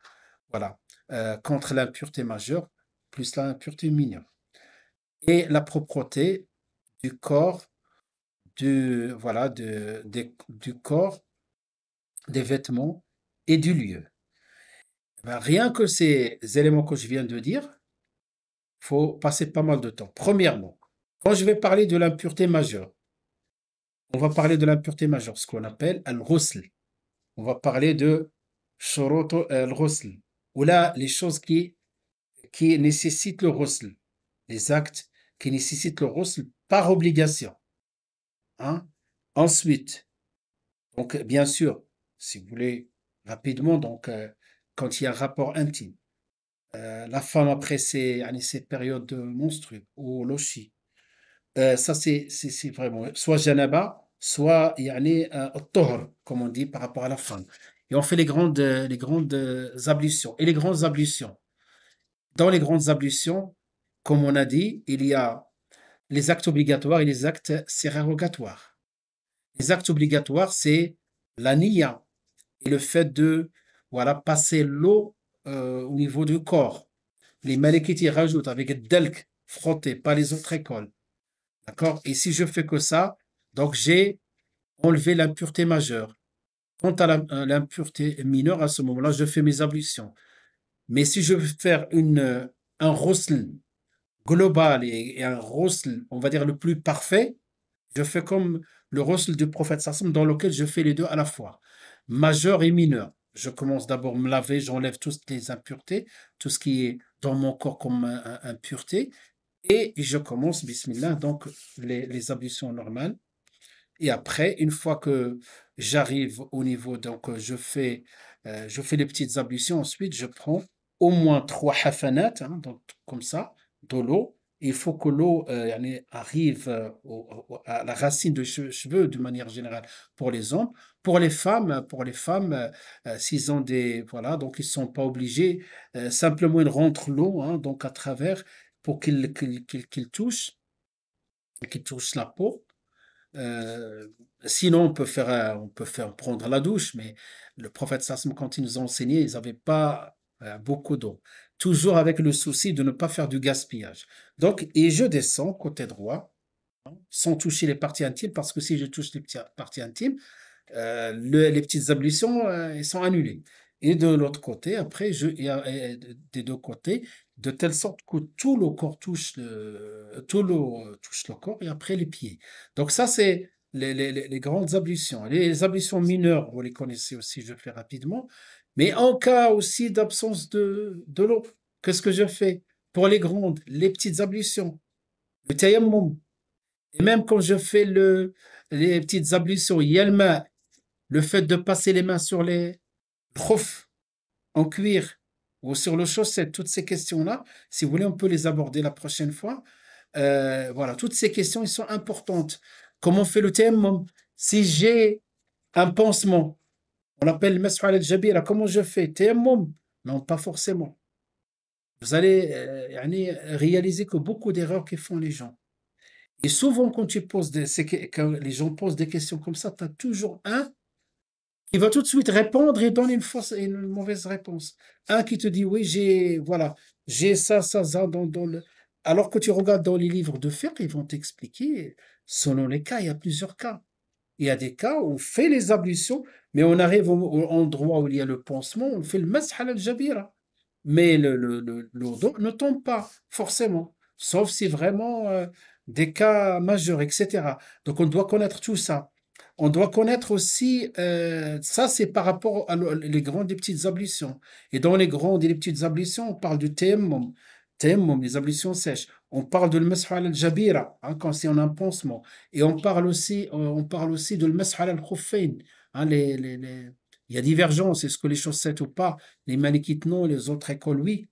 voilà, contre l'impureté majeure, plus l'impureté mineure. Et la propreté du corps, voilà, du corps, des vêtements et du lieu. Ben, rien que ces éléments que je viens de dire, il faut passer pas mal de temps. Premièrement, quand je vais parler de l'impureté majeure, on va parler de l'impureté majeure, ce qu'on appelle al-ghusl. On va parler de shurut al-ghusl, ou là, les choses qui nécessitent le ghusl, les actes qui nécessitent le ghusl par obligation. Hein? Ensuite, donc bien sûr, si vous voulez rapidement, donc quand il y a un rapport intime, la femme après ces périodes de menstrues ou lochi, ça c'est vraiment soit janaba, soit tohr, comme on dit par rapport à la femme. Et on fait les grandes ablutions. Et les grandes ablutions, dans les grandes ablutions, comme on a dit, il y a les actes obligatoires et les actes sérérogatoires. Les actes obligatoires, c'est la niya et le fait de passer l'eau au niveau du corps. Les malékites rajoutent avec delk, frotter, pas les autres écoles. D'accord? Et si je fais que ça, donc j'ai enlevé l'impureté majeure. Quant à l'impureté mineure, à ce moment-là, je fais mes ablutions. Mais si je veux faire un ghusl global et un ghusl, on va dire le plus parfait, je fais comme le ghusl du prophète Sassam dans lequel je fais les deux à la fois, majeur et mineur. Je commence d'abord à me laver, j'enlève toutes les impuretés, tout ce qui est dans mon corps comme impureté, et je commence, bismillah, donc les ablutions normales. Et après, une fois que j'arrive au niveau, donc je fais les petites ablutions, ensuite je prends au moins 3 hafanat, hein, donc comme ça, de l'eau, Il faut que l'eau yani, arrive à la racine de cheveux de manière générale pour les hommes. Pour les femmes s'ils ont des... Voilà, donc ils ne sont pas obligés. Simplement, ils rentrent l'eau hein, donc à travers pour qu'ils touchent la peau. Euh, Sinon, on peut faire prendre la douche, mais le prophète Sassam, quand il nous a enseigné, ils n'avaient pas beaucoup d'eau. Toujours avec le souci de ne pas faire du gaspillage. Donc, et je descends côté droit, sans toucher les parties intimes, parce que si je touche les parties intimes, les petites ablutions, elles sont annulées. Et de l'autre côté, après, des deux côtés, de telle sorte que tout le corps tout touche le corps et après les pieds. Donc ça, c'est les grandes ablutions. Les ablutions mineures, vous les connaissez aussi, je le fais rapidement. Mais en cas aussi d'absence de l'eau, qu'est-ce que je fais? Pour les grandes, les petites ablutions, le tayammum. Et même quand je fais les petites ablutions, il y a le fait de passer les mains sur les khuf en cuir ou sur le chaussette, toutes ces questions-là, si vous voulez, on peut les aborder la prochaine fois. Voilà, toutes ces questions, elles sont importantes. Comment on fait le tayammum? Si j'ai un pansement, on l'appelle mas'h al-jabira, comment je fais? Tayammum? Non, pas forcément. Vous allez yani, réaliser que beaucoup d'erreurs que font les gens. Et souvent, quand quand les gens posent des questions comme ça, tu as toujours un qui va tout de suite répondre et donner une mauvaise réponse. Un qui te dit, oui, voilà, j'ai ça, dans le... Alors que tu regardes dans les livres de fiqh, ils vont t'expliquer, selon les cas, il y a plusieurs cas. Il y a des cas où on fait les ablutions, mais on arrive au endroit où il y a le pansement, on fait le mas'h al-jabira. Mais le dos ne tombe pas, forcément, sauf si vraiment des cas majeurs, etc. Donc on doit connaître tout ça. On doit connaître aussi, ça c'est par rapport les grandes et petites ablutions. Et dans les grandes et les petites ablutions, on parle du tayammum, les ablutions sèches. On parle de mas'h al-jabira, hein, quand c'est en un pansement. Et on parle aussi de mas'h al-khuffayn, hein, il y a divergence, est-ce que les chaussettes ou pas? Les Malikites non, les autres écoles oui.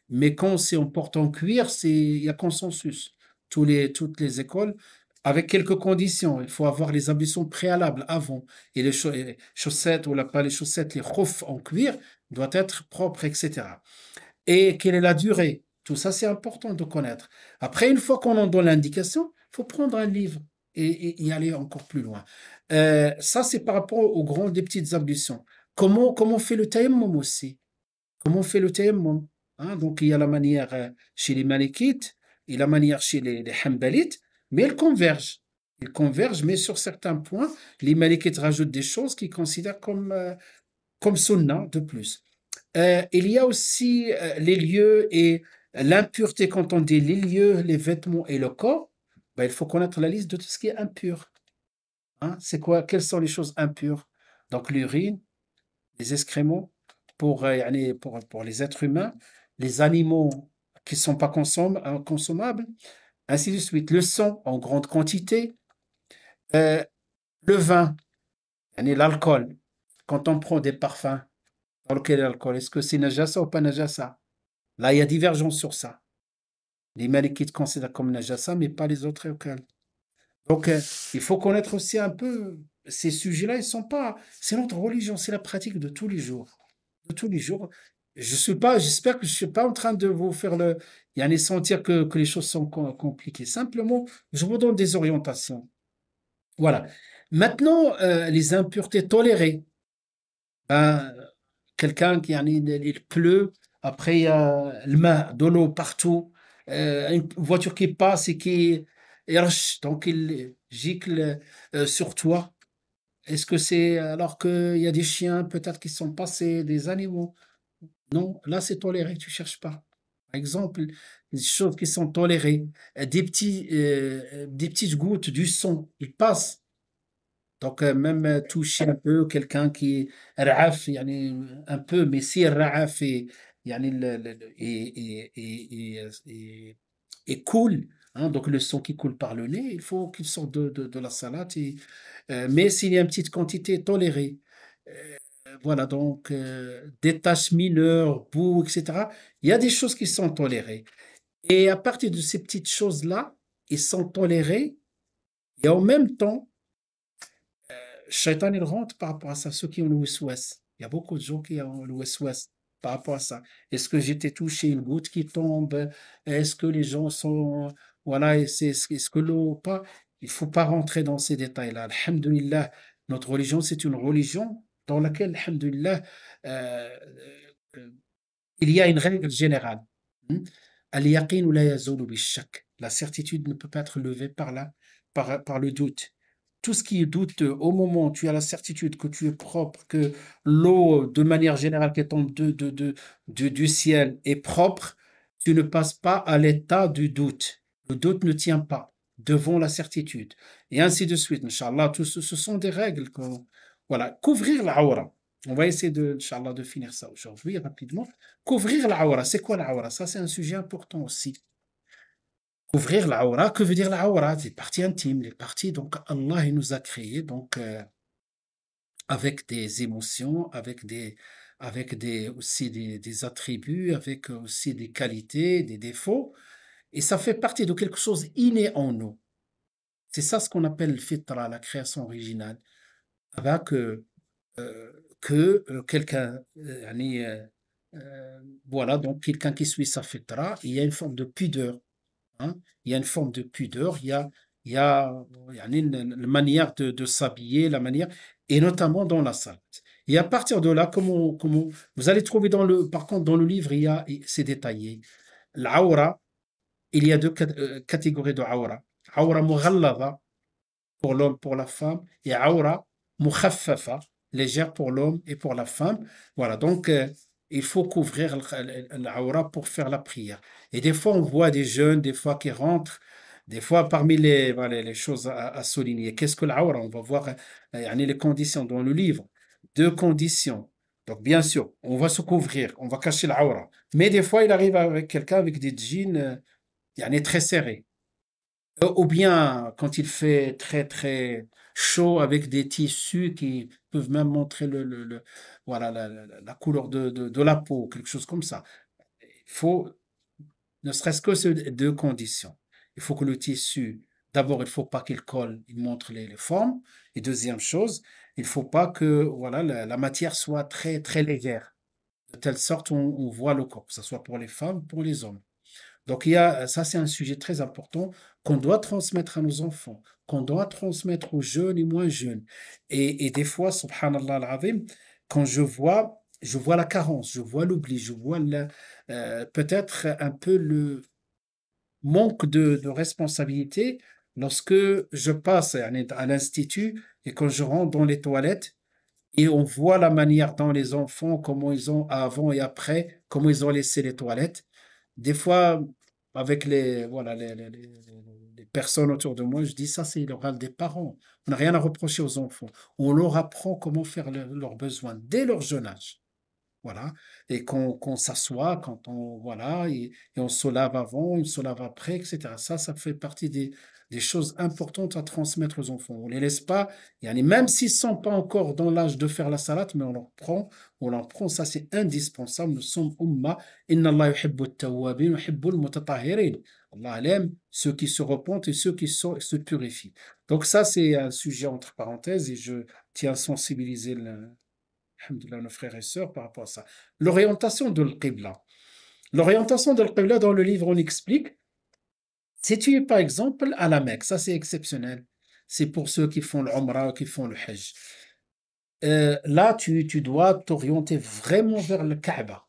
Mais quand c'est on porte en cuir, il y a consensus. Toutes les écoles, avec quelques conditions. Il faut avoir les ablutions préalables avant. Et les chaussettes, ou pas les chaussettes, les khoufs en cuir doivent être propres, etc. Et quelle est la durée? Tout ça, c'est important de connaître. Après, une fois qu'on en donne l'indication, il faut prendre un livre et y aller encore plus loin. Ça, c'est par rapport aux grandes et petites ablutions. Comment on fait le tayammum aussi? Comment on fait le tayammum? Hein, donc, il y a la manière chez les Malikites et la manière chez les Hanbalites, mais elles convergent. Elles convergent, mais sur certains points, les Malikites rajoutent des choses qu'ils considèrent comme sunnah de plus. Il y a aussi les lieux et l'impureté. Quand on dit les lieux, les vêtements et le corps, ben, il faut connaître la liste de tout ce qui est impur. Hein, c'est quoi? Quelles sont les choses impures? Donc l'urine, les excréments yani pour les êtres humains, les animaux qui ne sont pas consommables, ainsi de suite. Le sang en grande quantité, euh, le vin, yani l'alcool. Quand on prend des parfums, dans lequel l'alcool, est-ce que c'est najasa ou pas najasa? Là, il y a divergence sur ça. Les Malikites considèrent comme najasa, mais pas les autres écoles. Donc, il faut connaître aussi un peu ces sujets-là. Ils sont pas. C'est notre religion, c'est la pratique de tous les jours. De tous les jours. J'espère que je suis pas en train de vous faire il y a sentir que les choses sont compliquées. Simplement, je vous donne des orientations. Voilà. Maintenant, les impuretés tolérées. Ben, quelqu'un il pleut, après il y a de l'eau partout, une voiture qui passe et donc il gicle sur toi. Est-ce que c'est alors qu'il y a des chiens peut-être qui sont passés, des animaux? Non, là c'est toléré, tu cherches pas. Par exemple, des choses qui sont tolérées, des petites gouttes du sang, ils passent. Donc, même toucher un peu quelqu'un qui est ra'af, yani, un peu, mais si ra'af yani, et coule, hein, donc le sang qui coule par le nez, il faut qu'il sorte de la salade. Mais s'il y a une petite quantité tolérée, euh, voilà, donc des taches mineures, boue, etc., il y a des choses qui sont tolérées. Et à partir de ces petites choses-là, ils sont tolérés. Et en même temps, Shaitan, il rentre par rapport à ça, ceux qui ont le west-west. Il y a beaucoup de gens qui ont le west-west par rapport à ça. Est-ce que j'étais touché, une goutte qui tombe? Est-ce que les gens sont, voilà, est-ce que l'eau ou pas? Il faut pas rentrer dans ces détails-là. Alhamdulillah, notre religion, c'est une religion dans laquelle, alhamdulillah, euh, euh, il y a une règle générale. Hmm? Al-yaqin ou la yazulu bi-shak. La certitude ne peut pas être levée par le doute. Tout ce qui est douteux, au moment où tu as la certitude que tu es propre, que l'eau, de manière générale, qui tombe du ciel est propre, tu ne passes pas à l'état du doute. Le doute ne tient pas devant la certitude. Et ainsi de suite, Inch'Allah. Ce sont des règles. Voilà. Couvrir la aura. On va essayer Inch'Allah, de finir ça aujourd'hui rapidement. Couvrir la aura. C'est quoi la aura? Ça, c'est un sujet important aussi. Couvrir la aura, que veut dire la aura? Les parties intimes, les parties. Donc, Allah, il nous a créés donc, avec des émotions, aussi des attributs, avec aussi des qualités, des défauts. Et ça fait partie de quelque chose inné en nous. C'est ça ce qu'on appelle le fitra, la création originale. Avec quelqu'un, voilà, donc quelqu'un qui suit sa fitra, il y a une forme de pudeur. Hein. Il y a une forme de pudeur, il y a une manière de s'habiller, la manière, et notamment dans la salle. Et à partir de là, vous allez trouver par contre, dans le livre, c'est détaillé. L'aura, il y a deux catégories de aura. Aura mughallada pour l'homme, pour la femme, et aura mukhaffafa, légère pour l'homme et pour la femme. Voilà, donc il faut couvrir l'aura pour faire la prière. Et des fois, on voit des jeunes, des fois qui rentrent, des fois parmi voilà, les choses à souligner. Qu'est-ce que l'aura? On va voir les conditions dans le livre. Deux conditions. Donc, bien sûr, on va se couvrir, on va cacher l'aura. Mais des fois, il arrive avec quelqu'un avec des jeans très serrés. Ou bien quand il fait très très chaud avec des tissus qui peuvent même montrer voilà, la couleur de la peau, quelque chose comme ça. Il faut, ne serait-ce que ces deux conditions. Il faut que le tissu, d'abord, il ne faut pas qu'il colle, il montre les formes. Et deuxième chose, il ne faut pas que voilà, la matière soit très très légère, de telle sorte on voit le corps, que ce soit pour les femmes, pour les hommes. Donc, ça, c'est un sujet très important qu'on doit transmettre à nos enfants, qu'on doit transmettre aux jeunes et moins jeunes. Et des fois, subhanallah al-azim, quand je vois la carence, je vois l'oubli, je vois peut-être un peu le manque de responsabilité lorsque je passe à l'institut et quand je rentre dans les toilettes et on voit la manière dont les enfants, comment ils ont avant et après, comment ils ont laissé les toilettes. Des fois, avec voilà, les personnes autour de moi, je dis ça, c'est le rôle des parents. On n'a rien à reprocher aux enfants. On leur apprend comment faire leurs besoins dès leur jeune âge. Voilà. Et qu'on s'assoit, quand voilà, et on se lave avant, on se lave après, etc. Ça fait partie des choses importantes à transmettre aux enfants. On les laisse pas, même s'ils ne sont pas encore dans l'âge de faire la salade, mais on leur prend, ça c'est indispensable. Nous sommes umma, inna Allah yuhibbu at-tawwabin, yuhibbu al-mutatahhirin. Allah aime ceux qui se repentent et ceux qui se purifient. Donc ça, c'est un sujet entre parenthèses et je tiens à sensibiliser alhamdoulilah, nos frères et sœurs par rapport à ça. L'orientation de l'Qibla. L'orientation de l'Qibla, dans le livre, on explique. Si tu es par exemple à la Mecque, ça c'est exceptionnel. C'est pour ceux qui font l'Umrah, qui font le Hajj. Là, tu dois t'orienter vraiment vers le Kaaba.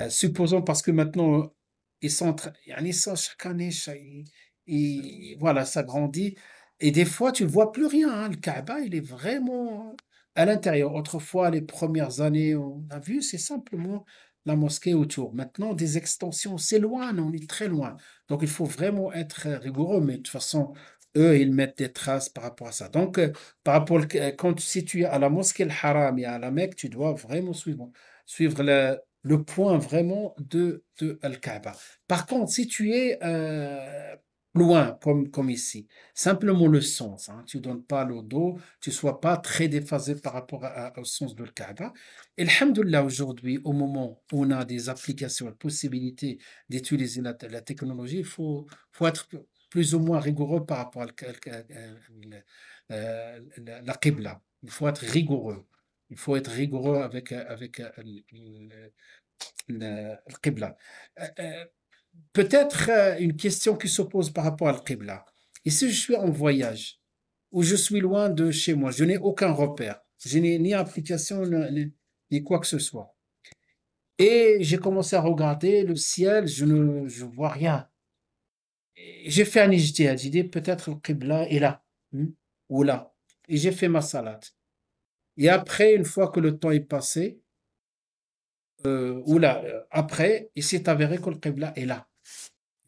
Supposons parce que maintenant, ils sont chaque année, voilà, ça grandit. Et des fois, tu ne vois plus rien. Hein. Le Kaaba, il est vraiment à l'intérieur. Autrefois, les premières années, on a vu, c'est simplement la mosquée autour. Maintenant, des extensions, c'est loin, on est très loin. Donc, il faut vraiment être rigoureux. Mais de toute façon, eux, ils mettent des traces par rapport à ça. Donc, quand si tu es à la mosquée Al-Haram et à la Mecque, tu dois vraiment suivre le point vraiment de Al-Kaaba. Par contre, si tu es loin, comme ici. Simplement le sens. Hein. Tu ne donnes pas le dos, tu ne sois pas très déphasé par rapport au sens de Kaaba. Et alhamdoulilah, aujourd'hui, au moment où on a des applications, la possibilité d'utiliser la technologie, faut être plus ou moins rigoureux par rapport à la Qibla. Il faut être rigoureux. Il faut être rigoureux avec le Qibla. Peut-être une question qui se pose par rapport à la Qibla. Et si je suis en voyage, ou je suis loin de chez moi, je n'ai aucun repère, je n'ai ni application ni quoi que ce soit. Et j'ai commencé à regarder le ciel, je vois rien. Et j'ai fait un ijtihad, j'ai dit peut-être le Qibla est là, ou là. Et j'ai fait ma salade. Et après, une fois que le temps est passé, ou là, après, il s'est avéré que le Qibla est là.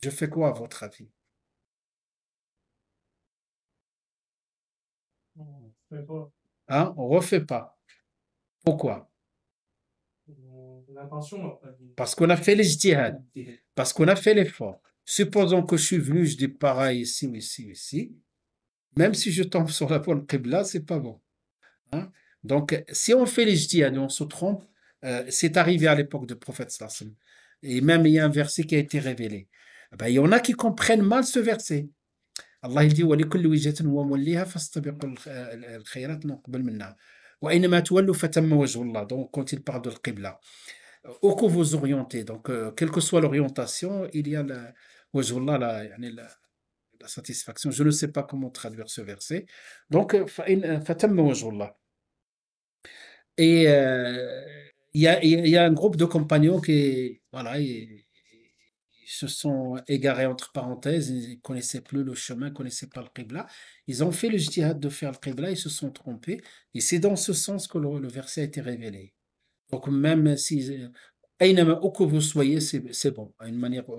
Je fais quoi à votre avis? On fait pas. Hein? On refait pas. Pourquoi? L'intention n'a pas dit. Parce qu'on a fait l'ijtihad, parce qu'on a fait l'effort. Supposons que je suis venu, je dis pareil ici, ici, ici. Même si je tombe sur la bonne qibla, c'est pas bon. Hein? Donc, si on fait l'ijtihad et on se trompe, c'est arrivé à l'époque du prophète sallallahu. Et même il y a un verset qui a été révélé. Ben, il y en a qui comprennent mal ce verset. Allah il dit وَلِكُلِّ وِجْهَةٍ هُوَ مُوَلِّيهَا فَاسْتَبِقُوا الْخَيْرَاتِ نُقْبَلْ مِنَّا وَأَيْنَمَا تُوَلُّوا فَثَمَّ وَجْهُ اللَّهِ. Donc, quand il parle de l'qibla, où que vous orientez, donc, quelle que soit l'orientation, il y a la wajhullah, la satisfaction. Je ne sais pas comment traduire ce verset. Donc, فَتَمَّ وَجْهُ اللَّهِ. Et il y a un groupe de compagnons qui, voilà, ils se sont égarés entre parenthèses, ils ne connaissaient plus le chemin, ils ne connaissaient pas le Qibla. Ils ont fait le jihad de faire le Qibla, ils se sont trompés. Et c'est dans ce sens que le verset a été révélé. Donc même si, où que vous soyez, c'est bon. Une manière,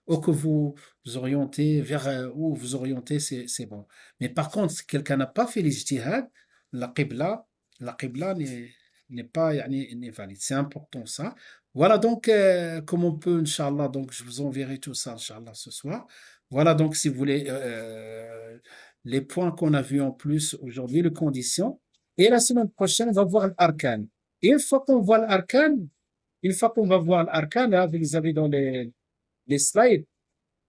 où que vous vous orientez, vers où vous orientez, c'est bon. Mais par contre, si quelqu'un n'a pas fait le jihad, la Qibla, la Qibla n'est pas n'est valide. C'est important ça. Voilà donc comme on peut, Inch'Allah, donc je vous enverrai tout ça, Inch'Allah, ce soir. Voilà donc si vous voulez les points qu'on a vus en plus aujourd'hui, les conditions. Et la semaine prochaine, on va voir l'arkan. Et une fois qu'on voit l'arkan, une fois qu'on va voir l'arkan, là, vous avez dans les slides,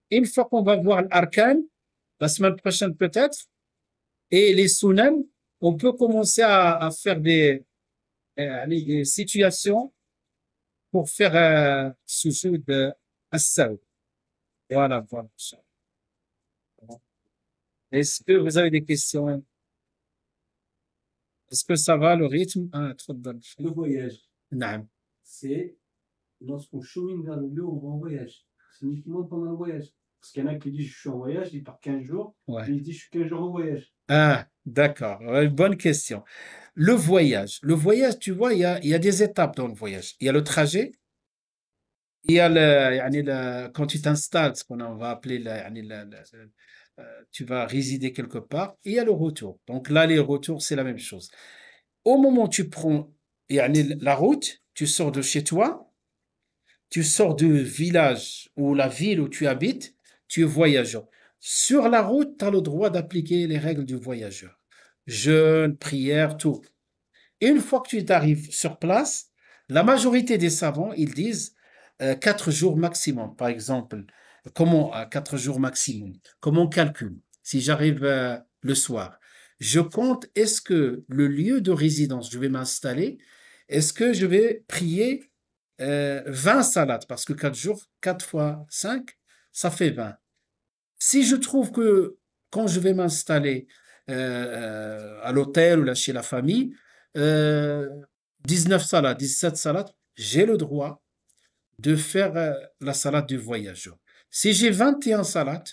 une fois qu'on va voir l'arkan, la semaine prochaine peut-être, et les sunan, on peut commencer à faire des situations pour faire sujoud as-saw. Voilà, voilà. Est-ce que vous avez des questions? Est-ce que ça va le rythme? Ah, تفضل. Le voyage, نعم. c'est lorsqu'on chemine vers le lieu où on va en voyage. C'est uniquement pendant le voyage. Parce qu'il y en a qui disent je suis en voyage, il part 15 jours, Ouais. et il dit je suis 15 jours en voyage. Ah, d'accord. Ouais, bonne question. Le voyage, tu vois, il y a des étapes dans le voyage. Il y a le trajet, il y a quand tu t'installes, ce qu'on va appeler tu vas résider quelque part, et il y a le retour. Donc l'aller-retour, c'est la même chose. Au moment où tu prends la route, tu sors de chez toi, tu sors du village ou la ville où tu habites, tu es voyageur. Sur la route, tu as le droit d'appliquer les règles du voyageur. Jeûne, prière, tout. Et une fois que tu arrives sur place, la majorité des savants, ils disent 4 jours maximum. Par exemple, comment à 4 jours maximum? Comment on calcule? Si j'arrive le soir, je compte, est-ce que le lieu de résidence, je vais m'installer, est-ce que je vais prier 20 salades? Parce que 4 jours, 4 fois 5, ça fait 20. Si je trouve que quand je vais m'installer à l'hôtel ou là chez la famille, 19 salades, 17 salades, j'ai le droit de faire la salade du voyageur. Si j'ai 21 salades,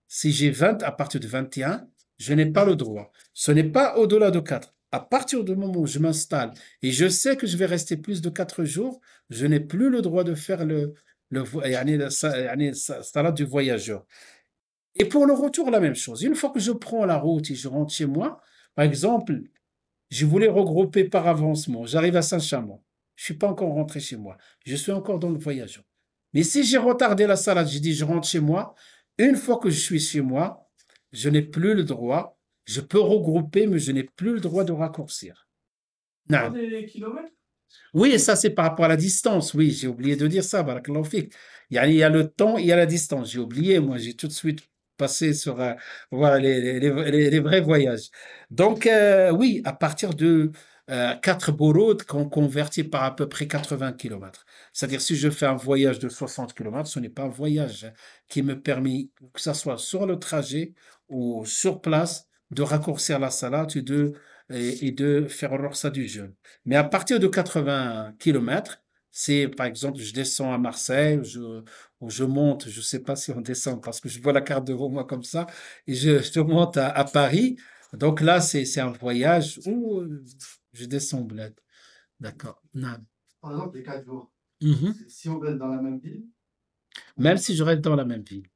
si j'ai 20 à partir de 21, je n'ai pas le droit. Ce n'est pas au-delà de 4. À partir du moment où je m'installe et je sais que je vais rester plus de 4 jours, je n'ai plus le droit de faire la salade du voyageur. Et pour le retour, la même chose. Une fois que je prends la route et je rentre chez moi, par exemple, je voulais regrouper par avancement. J'arrive à Saint-Chamond. Je ne suis pas encore rentré chez moi. Je suis encore dans le voyage. Mais si j'ai retardé la salade, j'ai dit je rentre chez moi, Une fois que je suis chez moi, je n'ai plus le droit, je peux regrouper, mais je n'ai plus le droit de raccourcir. Pas Non. des kilomètres? Oui, et ça c'est par rapport à la distance. Oui, j'ai oublié de dire ça, barakallahu fik. Il y a le temps, il y a la distance. J'ai oublié, moi, j'ai tout de suite passé sur voilà, les vrais voyages. Donc, oui, à partir de 4 borodes qu'on convertit par à peu près 80 kilomètres. C'est-à-dire, si je fais un voyage de 60 kilomètres, ce n'est pas un voyage qui me permet, que ce soit sur le trajet ou sur place, de raccourcir la salade et de faire ça du jeûne. Mais à partir de 80 kilomètres, c'est par exemple, je descends à Marseille, ou je monte, je ne sais pas si on descend parce que je vois la carte devant moi comme ça, et je monte à Paris. Donc là, c'est un voyage où je descends au bled. D'accord. Non. Par exemple, les 4 jours. Mhm. Si on reste dans la même ville, Même si je reste dans la même ville.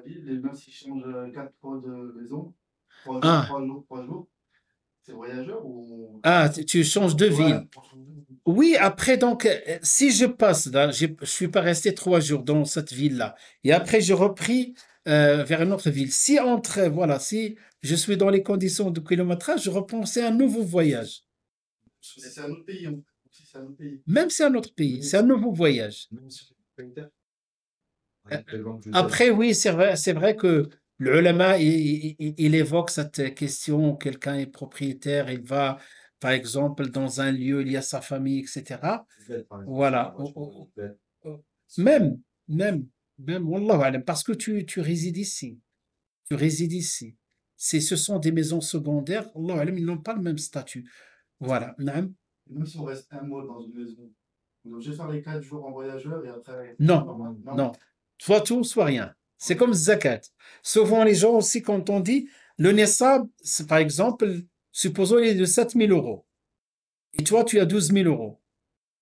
et même si je change 4 fois de maison, 3 jours, Ah, 3 jours, 3 jours, c'est voyageur ou. ah, tu changes de Ouais, ville. Oui, après, donc, si je passe, là, je suis pas resté 3 jours dans cette ville-là, et après, je repris vers une autre ville. Si entre, voilà, si je suis dans les conditions de kilométrage, je repensais un nouveau voyage. c'est un autre pays, hein. Si c'est un autre pays. Même si c'est un autre pays, c'est un nouveau voyage. Même si c'est propriétaire. Euh, Par exemple, je sais. Après, oui, c'est vrai que le ulama, il évoque cette question, quelqu'un est propriétaire, il va, par exemple, dans un lieu, il y a sa famille, etc. Bête, par exemple. Voilà. Moi, je prends une bête. Oh, Même, même, même, Wallahu alam, parce que tu résides ici. Tu résides ici. Ce sont des maisons secondaires. Wallahu alam, ils n'ont pas le même statut. Voilà. Naam. Même si on reste un mois dans une maison, donc je vais faire les 4 jours en voyageur et après. Non, Normal. Non. non. Soit tout, soit rien. C'est comme zakat. Souvent, les gens aussi, quand on dit le nisab, par exemple, supposons il est de 7 000 euros. Et toi, tu as 12 000 euros.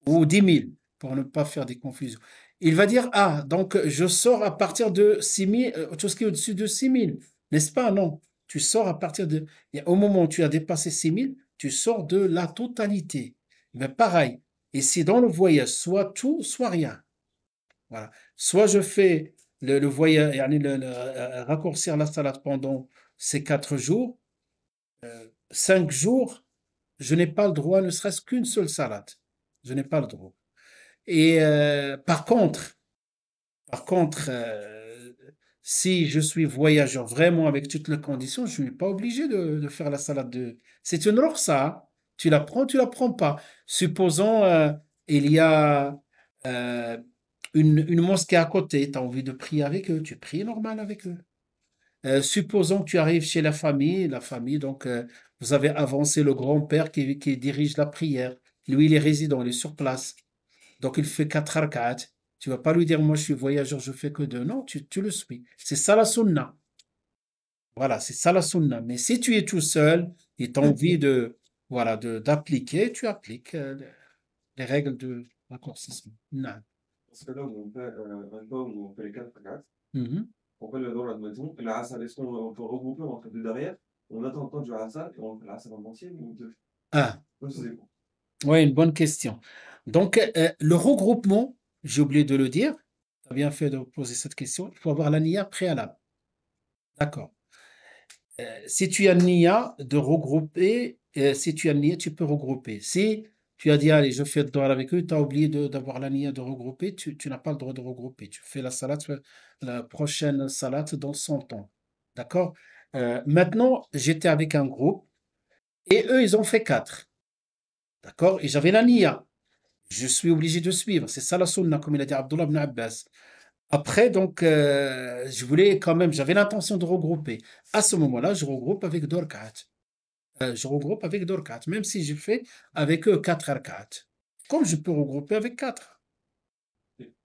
Ou 10 000, pour ne pas faire des confusions. Il va dire, ah, donc je sors à partir de 6 000, tout ce qui est au-dessus de 6 000, n'est-ce pas? Non, tu sors à partir de, et au moment où tu as dépassé 6 000, tu sors de la totalité. Mais pareil, et c'est dans le voyage, soit tout, soit rien. Voilà. Soit je fais le voyage, yani raccourcir la salade pendant ces 4 jours, 5 jours, je n'ai pas le droit, ne serait-ce qu'une seule salade. Je n'ai pas le droit. Et par contre, si je suis voyageur vraiment avec toutes les conditions, je ne suis pas obligé de faire la salade de. C'est une ça. Hein. Tu la prends pas. Supposons il y a euh, une mosquée à côté, tu as envie de prier avec eux, tu pries normal avec eux. Supposons que tu arrives chez la famille, donc vous avez avancé le grand-père qui dirige la prière. Lui, il est résident, il est sur place. Donc, il fait 4 rak'at. Tu vas pas lui dire, moi, je suis voyageur, je fais que 2. Non, tu le suis. C'est ça la sunna. Voilà, c'est ça la sunna. Mais si tu es tout seul et tu as envie voilà, d'appliquer, tu appliques les règles de raccourcissement. Non. Parce que là, où on fait un temps où on fait les 4 4, Mhm. on fait le dos, admettons, et la Hassal, est-ce qu'on peut regrouper entre deux derrière? On attend le temps du Hassal et on fait la Hassal en entier ou deux? Ah, C'est quoi? ouais, une bonne question. Donc, le regroupement, j'ai oublié de le dire, tu as bien fait de poser cette question, il faut avoir la niya préalable. D'accord. Si tu as niya de regrouper, si tu as niya, tu peux regrouper. Si tu as dit, allez, je fais le droit avec eux, tu as oublié d'avoir la niya de regrouper, tu n'as pas le droit de regrouper. Tu fais la prochaine salade dans son temps. D'accord? Maintenant, j'étais avec un groupe et eux, ils ont fait 4. D'accord? Et j'avais la niya. Je suis obligé de suivre. C'est ça la sunna, comme il a dit Abdullah ibn Abbas. Après, donc, je voulais quand même, j'avais l'intention de regrouper. À ce moment-là, je regroupe avec deux rak'at. Je regroupe avec deux rak'at, même si je fais avec eux 4 rak'at. Comme je peux regrouper avec 4.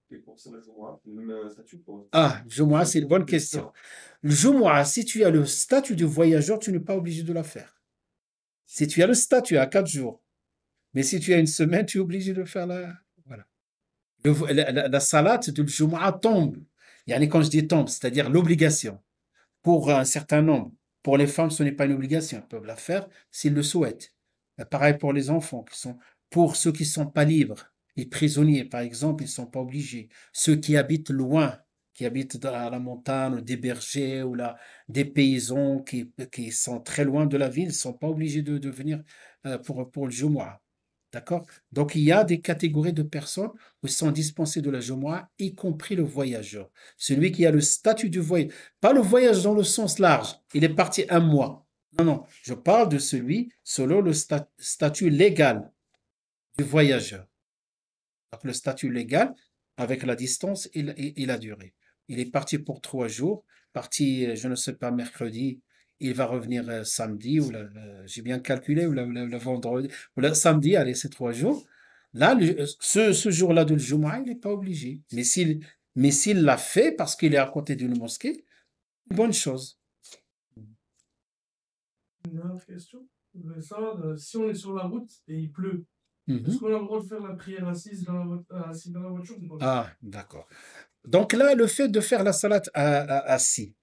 Et pour ça, le jour, le même statut pour. Ah, Jumu'ah, c'est une bonne question. Le Jumu'ah, si tu as le statut de voyageur, tu n'es pas obligé de la faire. Si tu as le statut à 4 jours, mais si tu as une semaine, tu es obligé de faire la. Voilà. La salate de Jumu'ah tombe. Yani, quand je dis tombe, c'est-à-dire l'obligation. Pour un certain nombre. Pour les femmes, ce n'est pas une obligation. Elles peuvent la faire s'ils le souhaitent. Pareil pour les enfants, pour ceux qui ne sont pas libres. Les prisonniers, par exemple, ils ne sont pas obligés. Ceux qui habitent loin, qui habitent à la montagne, des bergers ou là, des paysans qui sont très loin de la ville, ne sont pas obligés de venir pour le Jumu'ah. D'accord? Donc, il y a des catégories de personnes qui sont dispensées de la Jumu'ah, y compris le voyageur. Celui qui a le statut du voyage. Pas le voyage dans le sens large. Il est parti un mois. Non, non. Je parle de celui selon le statut légal du voyageur. Donc, le statut légal, avec la distance et la durée. Il est parti pour 3 jours, parti, je ne sais pas, mercredi, il va revenir samedi, j'ai bien calculé, ou le vendredi, ou le samedi, allez, c'est 3 jours. Là, ce jour-là de Jumu'ah, il n'est pas obligé. Mais s'il l'a fait parce qu'il est à côté d'une mosquée, une bonne chose. Une autre question. Si on est sur la route et il pleut, Mhm. est-ce qu'on a le droit de faire la prière assis dans la voiture ou pas? Ah, d'accord. Donc là, le fait de faire la salat assis.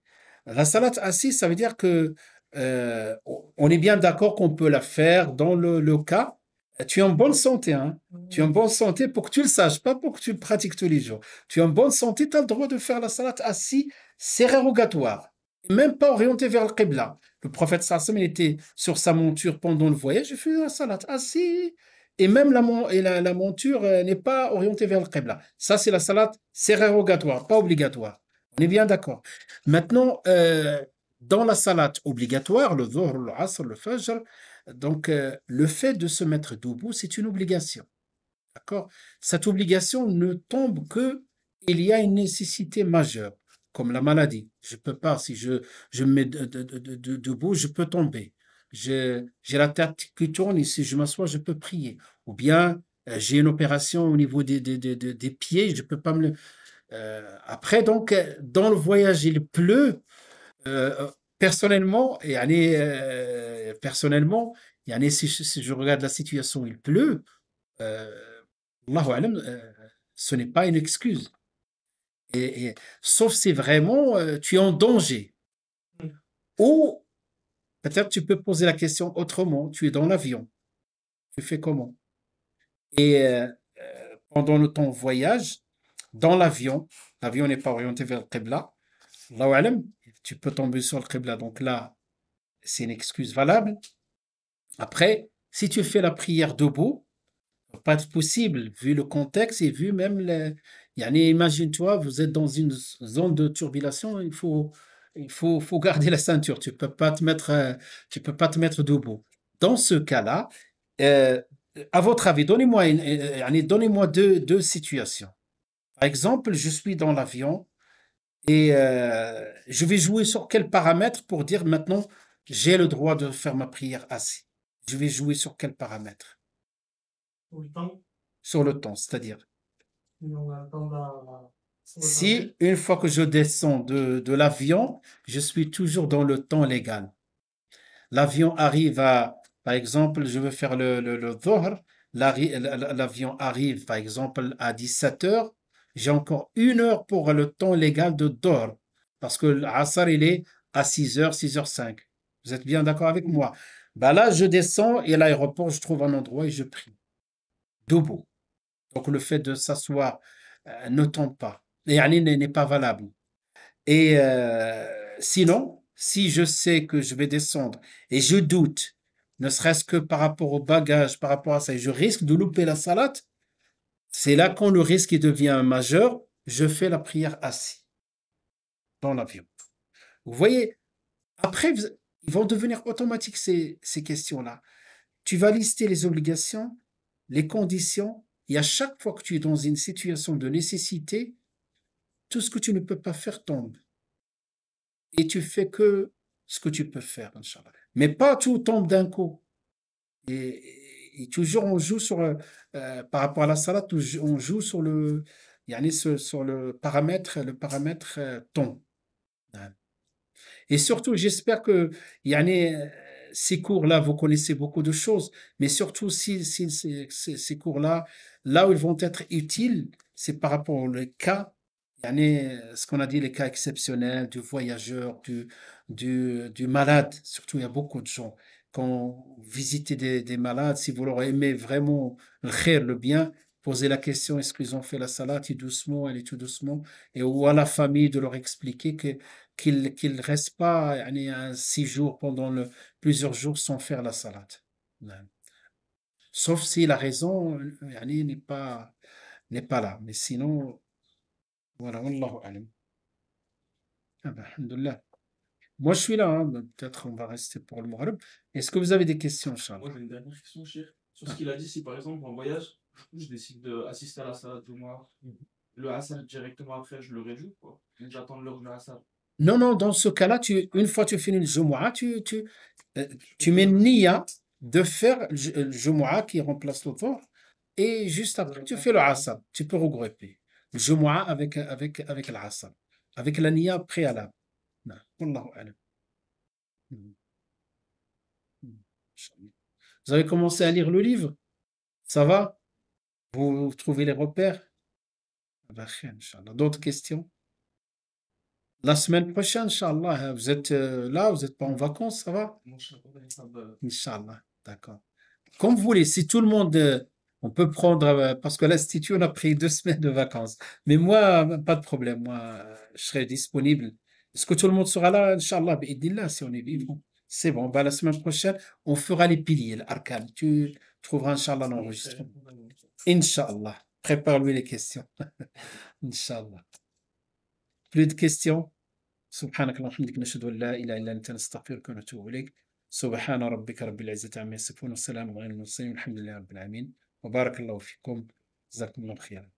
La salat assis, ça veut dire que on est bien d'accord qu'on peut la faire dans le cas. Tu es en bonne santé, hein? Tu es en bonne santé pour que tu le saches, pas pour que tu le pratiques tous les jours. Tu es en bonne santé, tu as le droit de faire la salat assis, c'est dérogatoire. Même pas orienté vers le Qibla. Le prophète sallam était sur sa monture pendant le voyage, il fait la salat assis. Et même la monture n'est pas orientée vers le Qibla. Ça, c'est la salat, c'est dérogatoire, pas obligatoire. On est bien d'accord. Maintenant, dans la salat obligatoire, le dhuhr, le asr, le fajr, donc le fait de se mettre debout, c'est une obligation. D'accord? Cette obligation ne tombe que il y a une nécessité majeure, comme la maladie. Je peux pas, si je me mets debout, je peux tomber. J'ai la tête qui tourne et si je m'assois, je peux prier. Ou bien j'ai une opération au niveau des pieds, je peux pas me... après, donc, dans le voyage, il pleut. Personnellement, si je regarde la situation, il pleut. Allahu alam, ce n'est pas une excuse. Sauf si vraiment tu es en danger. Ou peut-être tu peux poser la question autrement. Tu es dans l'avion. Tu fais comment? Et pendant ton voyage, dans l'avion, l'avion n'est pas orienté vers le Qibla. Allahu alam, tu peux tomber sur le Qibla. Donc là, c'est une excuse valable. Après, si tu fais la prière debout, ça va pas être possible, vu le contexte et vu même imagine-toi, vous êtes dans une zone de turbulation, faut garder la ceinture. Tu peux pas te mettre debout. Dans ce cas-là, euh, à votre avis, donnez-moi deux situations. Par exemple, je suis dans l'avion et je vais jouer sur quel paramètre pour dire maintenant j'ai le droit de faire ma prière assis. Je vais jouer sur quel paramètre? Pour le temps, Sur le temps, c'est-à-dire. on attend Si une fois que je descends de l'avion, je suis toujours dans le temps légal. L'avion arrive par exemple, je veux faire le dhuhr, l'avion arrive par exemple à 17 heures, j'ai encore 1 heure pour le temps légal de dhuhr, parce que l'asr il est à 6 heures, 6h05. Vous êtes bien d'accord avec moi? Bah là, je descends et à l'aéroport, je trouve un endroit et je prie. Debout. Donc le fait de s'asseoir ne tombe pas. Et n'est pas valable. Et sinon, si je sais que je vais descendre et je doute, ne serait-ce que par rapport au bagage, par rapport à ça, et je risque de louper la salade, c'est là quand le risque il devient majeur, je fais la prière assis dans l'avion. Vous voyez, après, ils vont devenir automatiques ces questions-là. Tu vas lister les obligations, les conditions, et à chaque fois que tu es dans une situation de nécessité, tout ce que tu ne peux pas faire tombe. Et tu fais que ce que tu peux faire, Inch'Allah. Mais pas tout tombe d'un coup. Et toujours on joue par rapport à la salat, on joue sur sur le paramètre temps. Et surtout, j'espère que ces cours-là, vous connaissez beaucoup de choses, mais surtout si ces cours-là, là où ils vont être utiles, c'est par rapport au cas, ce qu'on a dit, les cas exceptionnels du voyageur, du malade. Surtout, il y a beaucoup de gens. Quand vous visitez des malades, si vous leur aimez vraiment le khair, le bien, poser la question, est-ce qu'ils ont fait la salat, et doucement, aller tout doucement, et ou à la famille de leur expliquer qu'ils restent pas yani, 6 jours plusieurs jours sans faire la salat. Non. Sauf si la raison yani, n'est pas là. Mais sinon, voilà, Wallahu a'lam. Ah ben, alhamdoulilah. Moi, je suis là, hein, mais peut-être on va rester pour le Maghreb. Est-ce que vous avez des questions, Inch'Allah? Moi, j'ai une dernière question, Cheikh. Sur ce qu'il a dit, si par exemple, en voyage, je décide d'assister à la salade du mois, le Hassal directement après, je le réduis, quoi. Donc, j'attends l'heure du Hassal. Non, non, dans ce cas-là, une fois que tu finis le Jumu'ah, tu mets Nia de faire le Jumu'ah qui remplace le Dhuhr, et juste après, tu fais le Asr. Tu peux regrouper le Jumu'ah avec l'Asr, avec la Nia préalable. Non, Wallahu a'lam. Vous avez commencé à lire le livre? Ça va? Vous trouvez les repères? Ah ben, khair, Inch'Allah. D'autres questions? La semaine prochaine, Inch'Allah, vous êtes là, vous n'êtes pas en vacances, ça va? Moi, je sais pas, Inch'Allah, d'accord. Comme vous voulez, si tout le monde, on peut prendre, parce que l'Institut, on a pris 2 semaines de vacances. Mais moi, pas de problème, moi, je serai disponible. Est-ce que tout le monde sera là, Inch'Allah, bi'idnillah, si on est vivant? C'est bon, bah, la semaine prochaine, on fera les piliers, l'arkan. Tu trouveras, Inch'Allah, l'enregistrement. Inch'Allah. Prépare-lui les questions. Inch'Allah. Plus de questions? سبحانك اللهم وبحمدك نشهد أن لا إله إلا أنت نستغفرك ونتوب إليك سبحان ربك رب العزة عما يصفون والسلام على المرسلين والحمد لله رب العالمين وبارك الله فيكم جزاكم الله خيرا